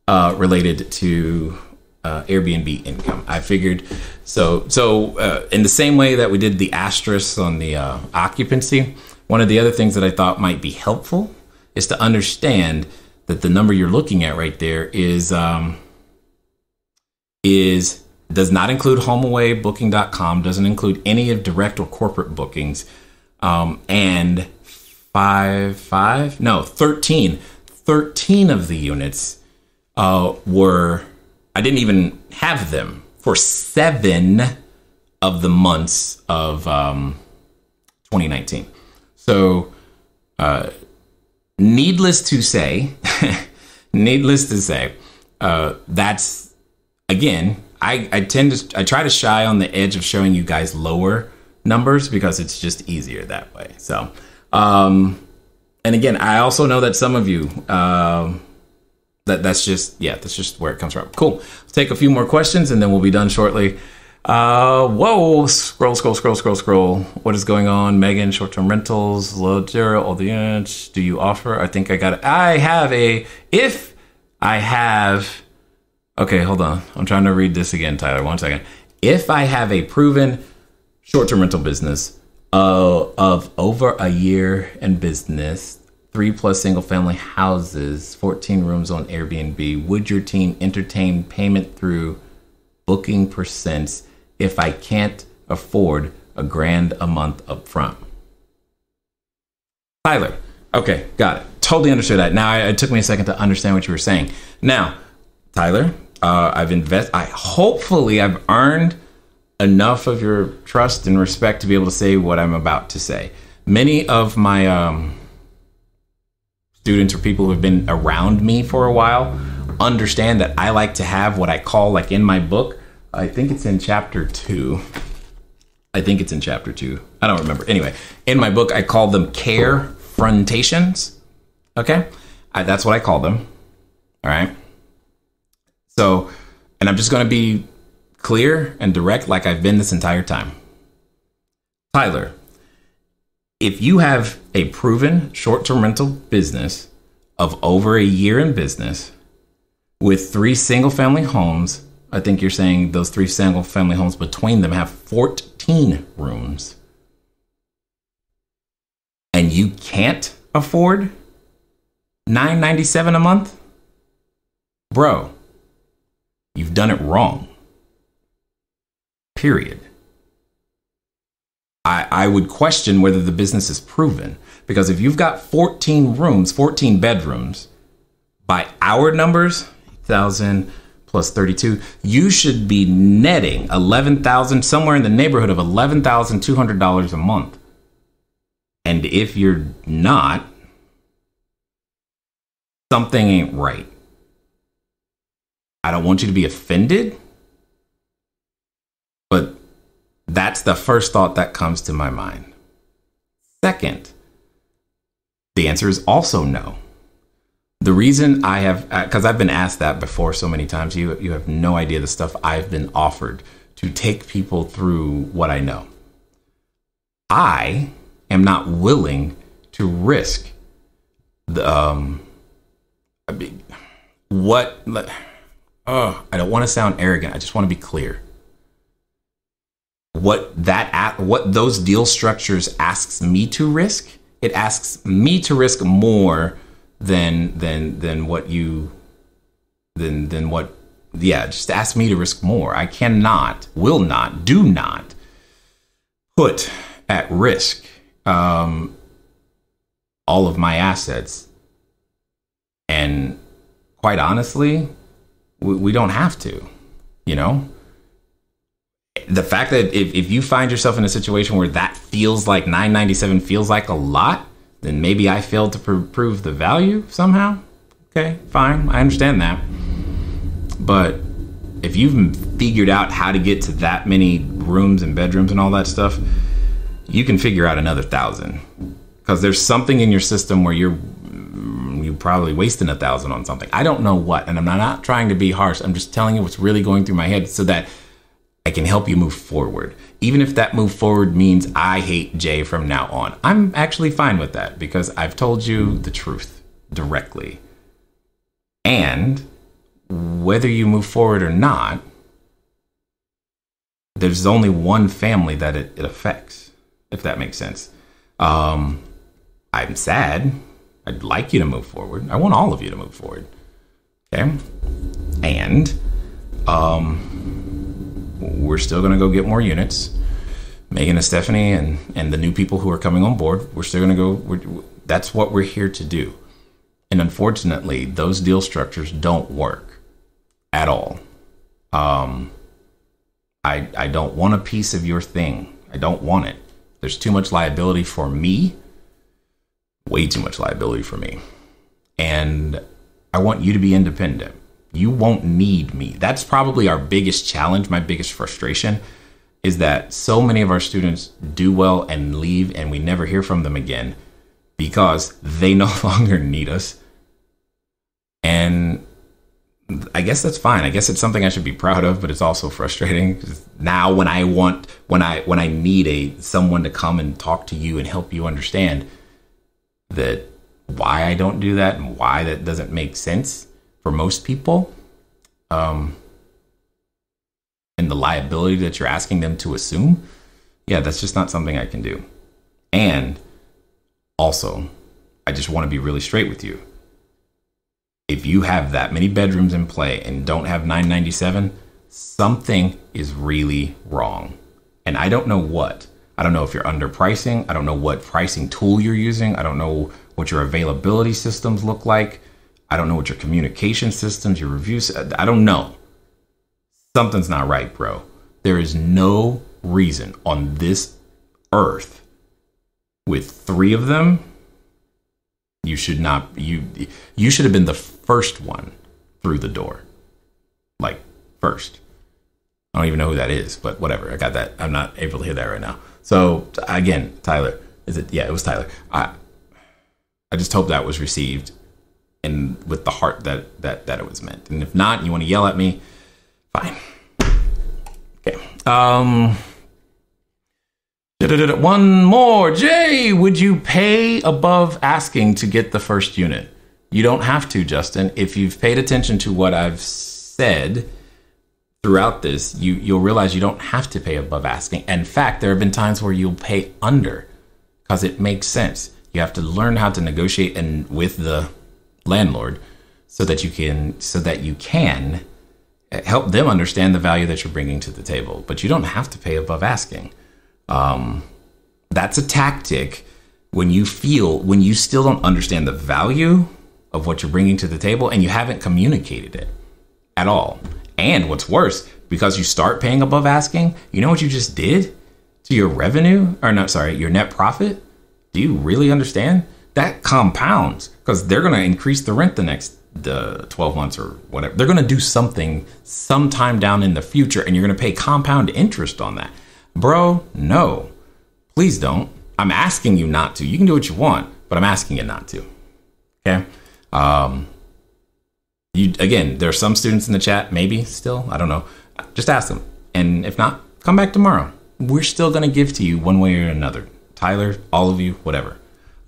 related to Airbnb income. I figured so in the same way that we did the asterisk on the occupancy, one of the other things that I thought might be helpful is to understand that the number you're looking at right there does not include HomeAway, Booking.com, doesn't include any of direct or corporate bookings, and 13 of the units were, I didn't even have them for 7 of the months of 2019. So, needless to say, that's, again, I try to shy on the edge of showing you guys lower numbers because it's just easier that way. So, and again, I also know that some of you, that's just where it comes from. Cool. Let's take a few more questions and then we'll be done shortly. Whoa, scroll. What is going on? Megan, short-term rentals, low zero, all the units. Do you offer? I think I got it. Okay, hold on. I'm trying to read this again, Tyler. 1 second. If I have a proven short-term rental business of over a year in business, 3+ single-family houses, 14 rooms on Airbnb, would your team entertain payment through booking percents if I can't afford $1,000 a month up front? Tyler, okay, got it. Totally understood that. Now, it took me a second to understand what you were saying. Now, Tyler, hopefully I've earned enough of your trust and respect to be able to say what I'm about to say. Many of my students or people who have been around me for a while understand that I like to have what I call, like in my book, I think it's in chapter 2. I don't remember. Anyway, in my book, I call them carefrontations. Okay? That's what I call them. All right? So, and I'm just going to be clear and direct like I've been this entire time. Tyler, if you have a proven short-term rental business of over a year in business with 3 single-family homes, I think you're saying those 3 single-family homes between them have 14 rooms, and you can't afford $997 a month, bro, you've done it wrong. Period. I would question whether the business is proven, because if you've got 14 rooms, 14 bedrooms, by our numbers, 1,000 plus 32, you should be netting $11,000, somewhere in the neighborhood of $11,200 a month. And if you're not, something ain't right. I don't want you to be offended, but that's the first thought that comes to my mind. Second, the answer is also no. The reason because I've been asked that before so many times, you have no idea the stuff I've been offered to take people through what I know. I am not willing to risk I don't want to sound arrogant. I just want to be clear. What those deal structures asks me to risk, it asks me to risk more than what just ask me to risk more. I cannot, will not, do not put at risk all of my assets. And quite honestly, we don't have to, you know? The fact that if you find yourself in a situation where that feels like $997 feels like a lot, then maybe I failed to prove the value somehow. Okay, fine. I understand that. But if you've figured out how to get to that many rooms and bedrooms and all that stuff, you can figure out another 1,000. Because there's something in your system where you're probably wasting 1,000 on something. I don't know what, and I'm not trying to be harsh. I'm just telling you what's really going through my head so that I can help you move forward. Even if that move forward means I hate Jay from now on. I'm actually fine with that because I've told you the truth directly. And whether you move forward or not, there's only one family that it affects, if that makes sense. I'm sad. I'd like you to move forward. I want all of you to move forward. Okay? And we're still going to go get more units. Megan and Stephanie and the new people who are coming on board, we're still going to go. That's what we're here to do. And unfortunately, those deal structures don't work at all. I don't want a piece of your thing. I don't want it. There's too much liability for me. Way too much liability for me. And I want you to be independent. You won't need me. That's probably our biggest challenge. My biggest frustration is that so many of our students do well and leave, and we never hear from them again because they no longer need us. And I guess that's fine. I guess it's something I should be proud of, but it's also frustrating. Now when I need someone to come and talk to you and help you understand that why I don't do that and why that doesn't make sense for most people, and the liability that you're asking them to assume, yeah, that's just not something I can do. And also, I just want to be really straight with you. If you have that many bedrooms in play and don't have $997, something is really wrong. And I don't know what. I don't know if you're underpricing. I don't know what pricing tool you're using. I don't know what your availability systems look like. I don't know what your communication systems, your reviews. I don't know. Something's not right, bro. There is no reason on this earth with 3 of them, you should not, you should have been the first one through the door. Like, first. I don't even know who that is, but whatever. I got that. I'm not able to hear that right now. So again, Tyler, it was Tyler. I just hope that was received and with the heart that it was meant. And if not, you want to yell at me, fine. Okay. One more. Jay, would you pay above asking to get the first unit? You don't have to, Justin. If you've paid attention to what I've said throughout this, you'll realize you don't have to pay above asking. In fact, there have been times where you'll pay under because it makes sense. You have to learn how to negotiate and with the landlord so that you can help them understand the value that you're bringing to the table. But you don't have to pay above asking. That's a tactic when you still don't understand the value of what you're bringing to the table and you haven't communicated it at all. And what's worse, because you start paying above asking, you know what you just did to your revenue, your net profit? Do you really understand? That compounds because they're going to increase the rent the next 12 months or whatever. They're going to do something sometime down in the future and you're going to pay compound interest on that. Bro, no, please don't. I'm asking you not to. You can do what you want, but I'm asking you not to. Okay. There are some students in the chat, maybe still, I don't know. Just ask them. And if not, come back tomorrow. We're still going to give to you one way or another. Tyler, all of you, whatever.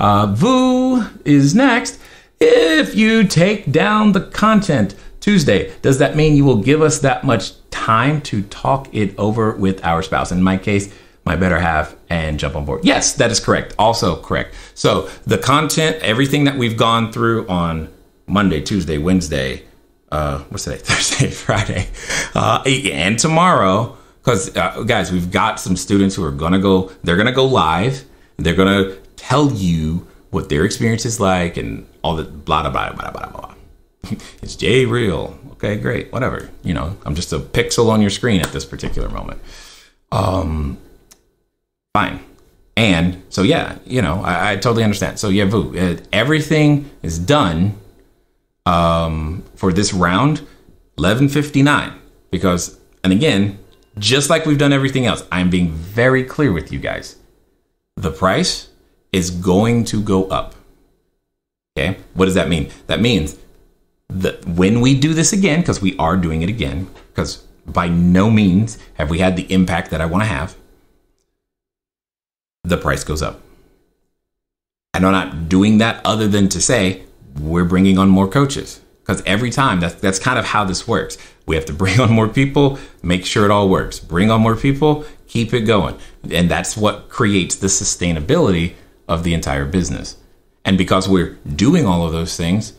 Vu is next. If you take down the content Tuesday, does that mean you will give us that much time to talk it over with our spouse? In my case, my better half, and jump on board. Yes, that is correct. Also correct. So the content, everything that we've gone through on Monday, Tuesday, Wednesday, what's today? Thursday, Friday, and tomorrow. Because guys, we've got some students who are they're gonna go live. They're gonna tell you what their experience is like and all the blah, blah, blah, blah, blah, blah. It's Jay real. Okay, great. Whatever. I'm just a pixel on your screen at this particular moment. Fine. And so, yeah, I totally understand. So yeah, Vu, everything is done, for this round, 11:59, because, and again, just like we've done everything else, I'm being very clear with you guys. The price is going to go up. Okay. What does that mean? That means that when we do this again, because we are doing it again, because by no means have we had the impact that I want to have, the price goes up. And I'm not doing that other than to say we're bringing on more coaches, because every time that's kind of how this works. We have to bring on more people, make sure it all works. Bring on more people, keep it going. And that's what creates the sustainability of the entire business. And because we're doing all of those things,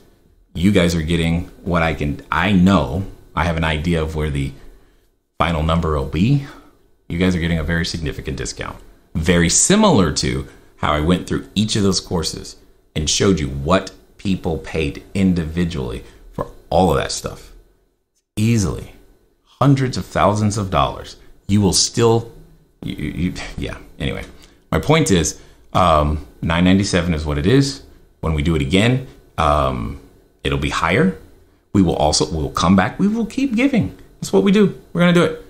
you guys are getting what I know, I have an idea of where the final number will be. You guys are getting a very significant discount. Very similar to how I went through each of those courses and showed you what people paid individually for all of that stuff, easily hundreds of thousands of dollars, you will still, yeah. Anyway, my point is, $997 is what it is. When we do it again, it'll be higher. We'll come back. We will keep giving. That's what we do. We're going to do it.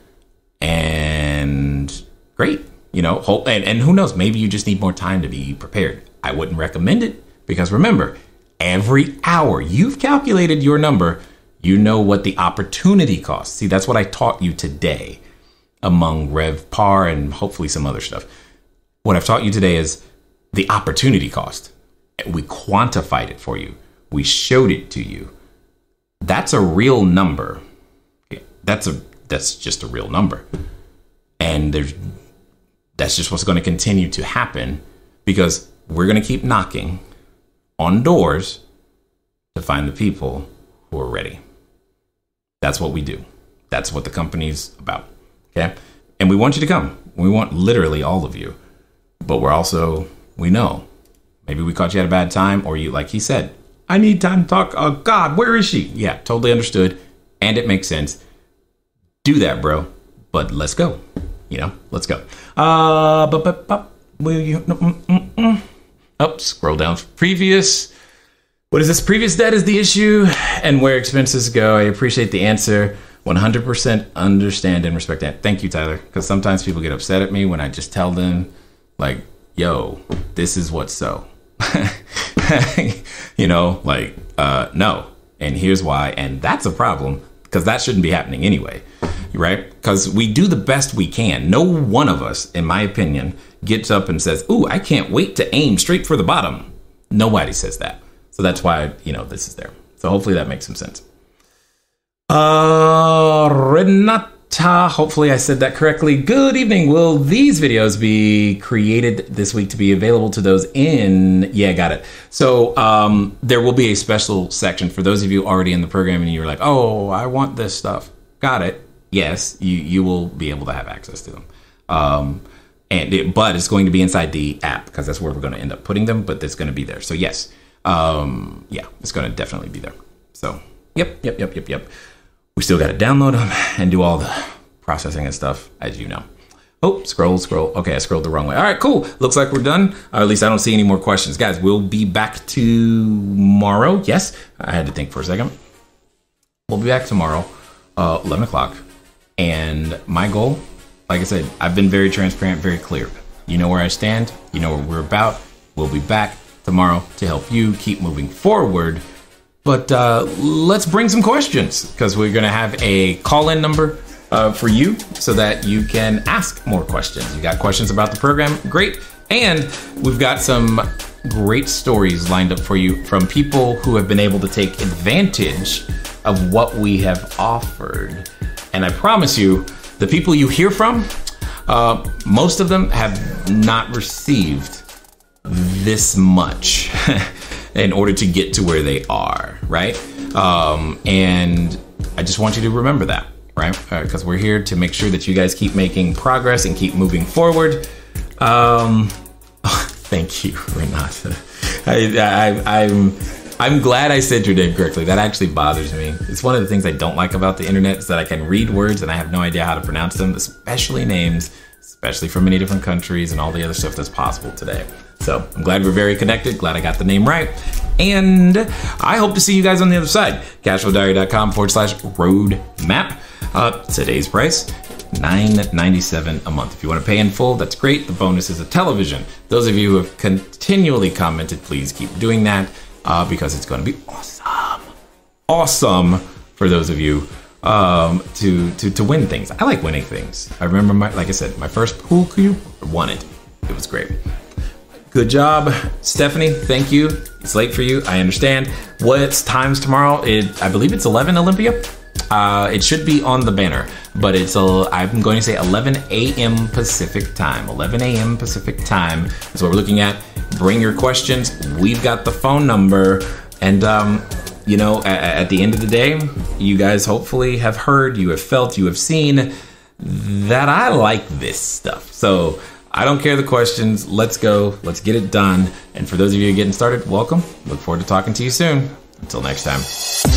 And great, hope. And who knows, maybe you just need more time to be prepared. I wouldn't recommend it because remember, every hour you've calculated your number, you know what the opportunity cost. See, that's what I taught you today among RevPAR and hopefully some other stuff. What I've taught you today is the opportunity cost. We quantified it for you. We showed it to you. That's a real number. That's just a real number. And that's just what's going to continue to happen because we're going to keep knocking on doors to find the people who are ready. That's what we do. That's what the company's about. Okay. And we want you to come. We want literally all of you. But we know maybe we caught you at a bad time, or you, like he said, I need time to talk. Oh God, where is she? Yeah, totally understood. And it makes sense. Do that, bro. But let's go. Let's go. Will you? Up, scroll down. Previous. What is this? Previous debt is the issue and where expenses go. I appreciate the answer. 100% understand and respect that. Thank you, Tyler. Because sometimes people get upset at me when I just tell them, like, yo, this is what's so. No. And here's why. And that's a problem because that shouldn't be happening anyway. Right? Because we do the best we can. No one of us, in my opinion, gets up and says, ooh, I can't wait to aim straight for the bottom. Nobody says that. So that's why, this is there. So hopefully that makes some sense. Renata, hopefully I said that correctly. Good evening. Will these videos be created this week to be available to those in? Yeah, got it. So there will be a special section for those of you already in the program and you're like, oh, I want this stuff. Got it. Yes, you will be able to have access to them. But it's going to be inside the app because that's where we're going to end up putting them, but it's going to be there. So yes, it's going to definitely be there. So yep. We still got to download them and do all the processing and stuff, as you know. Oh, scroll. Okay, I scrolled the wrong way. All right, cool. Looks like we're done. Or at least I don't see any more questions. Guys, we'll be back tomorrow. Yes, I had to think for a second. We'll be back tomorrow, 11 o'clock. And my goal, like I said, I've been very transparent, very clear. You know where I stand. You know what we're about. We'll be back tomorrow to help you keep moving forward. But let's bring some questions because we're going to have a call-in number for you so that you can ask more questions. You got questions about the program? Great. And we've got some great stories lined up for you from people who have been able to take advantage of what we have offered. And I promise you, the people you hear from, most of them have not received this much in order to get to where they are, right? And I just want you to remember that, right? Because we're here to make sure that you guys keep making progress and keep moving forward. Thank you, Renata. I'm glad I said your name correctly. That actually bothers me. It's one of the things I don't like about the internet is that I can read words and I have no idea how to pronounce them, especially names, especially from many different countries and all the other stuff that's possible today. So I'm glad we're very connected. Glad I got the name right. And I hope to see you guys on the other side. Cashflowdiary.com/roadmap. Today's price, $9.97 a month. If you want to pay in full, that's great. The bonus is a television. Those of you who have continually commented, please keep doing that. Because it's going to be awesome for those of you to win things. I like winning things. I remember, like I said, my first pool cube, I won it. It was great. Good job, Stephanie. Thank you. It's late for you. I understand. What's times tomorrow? I believe it's 11, Olympia. It should be on the banner, but I'm going to say 11 a.m. Pacific time. 11 a.m. Pacific time is what we're looking at. Bring your questions. We've got the phone number. And, at the end of the day, you guys hopefully have heard, you have felt, you have seen that I like this stuff. So I don't care the questions. Let's go. Let's get it done. And for those of you getting started, welcome. Look forward to talking to you soon. Until next time.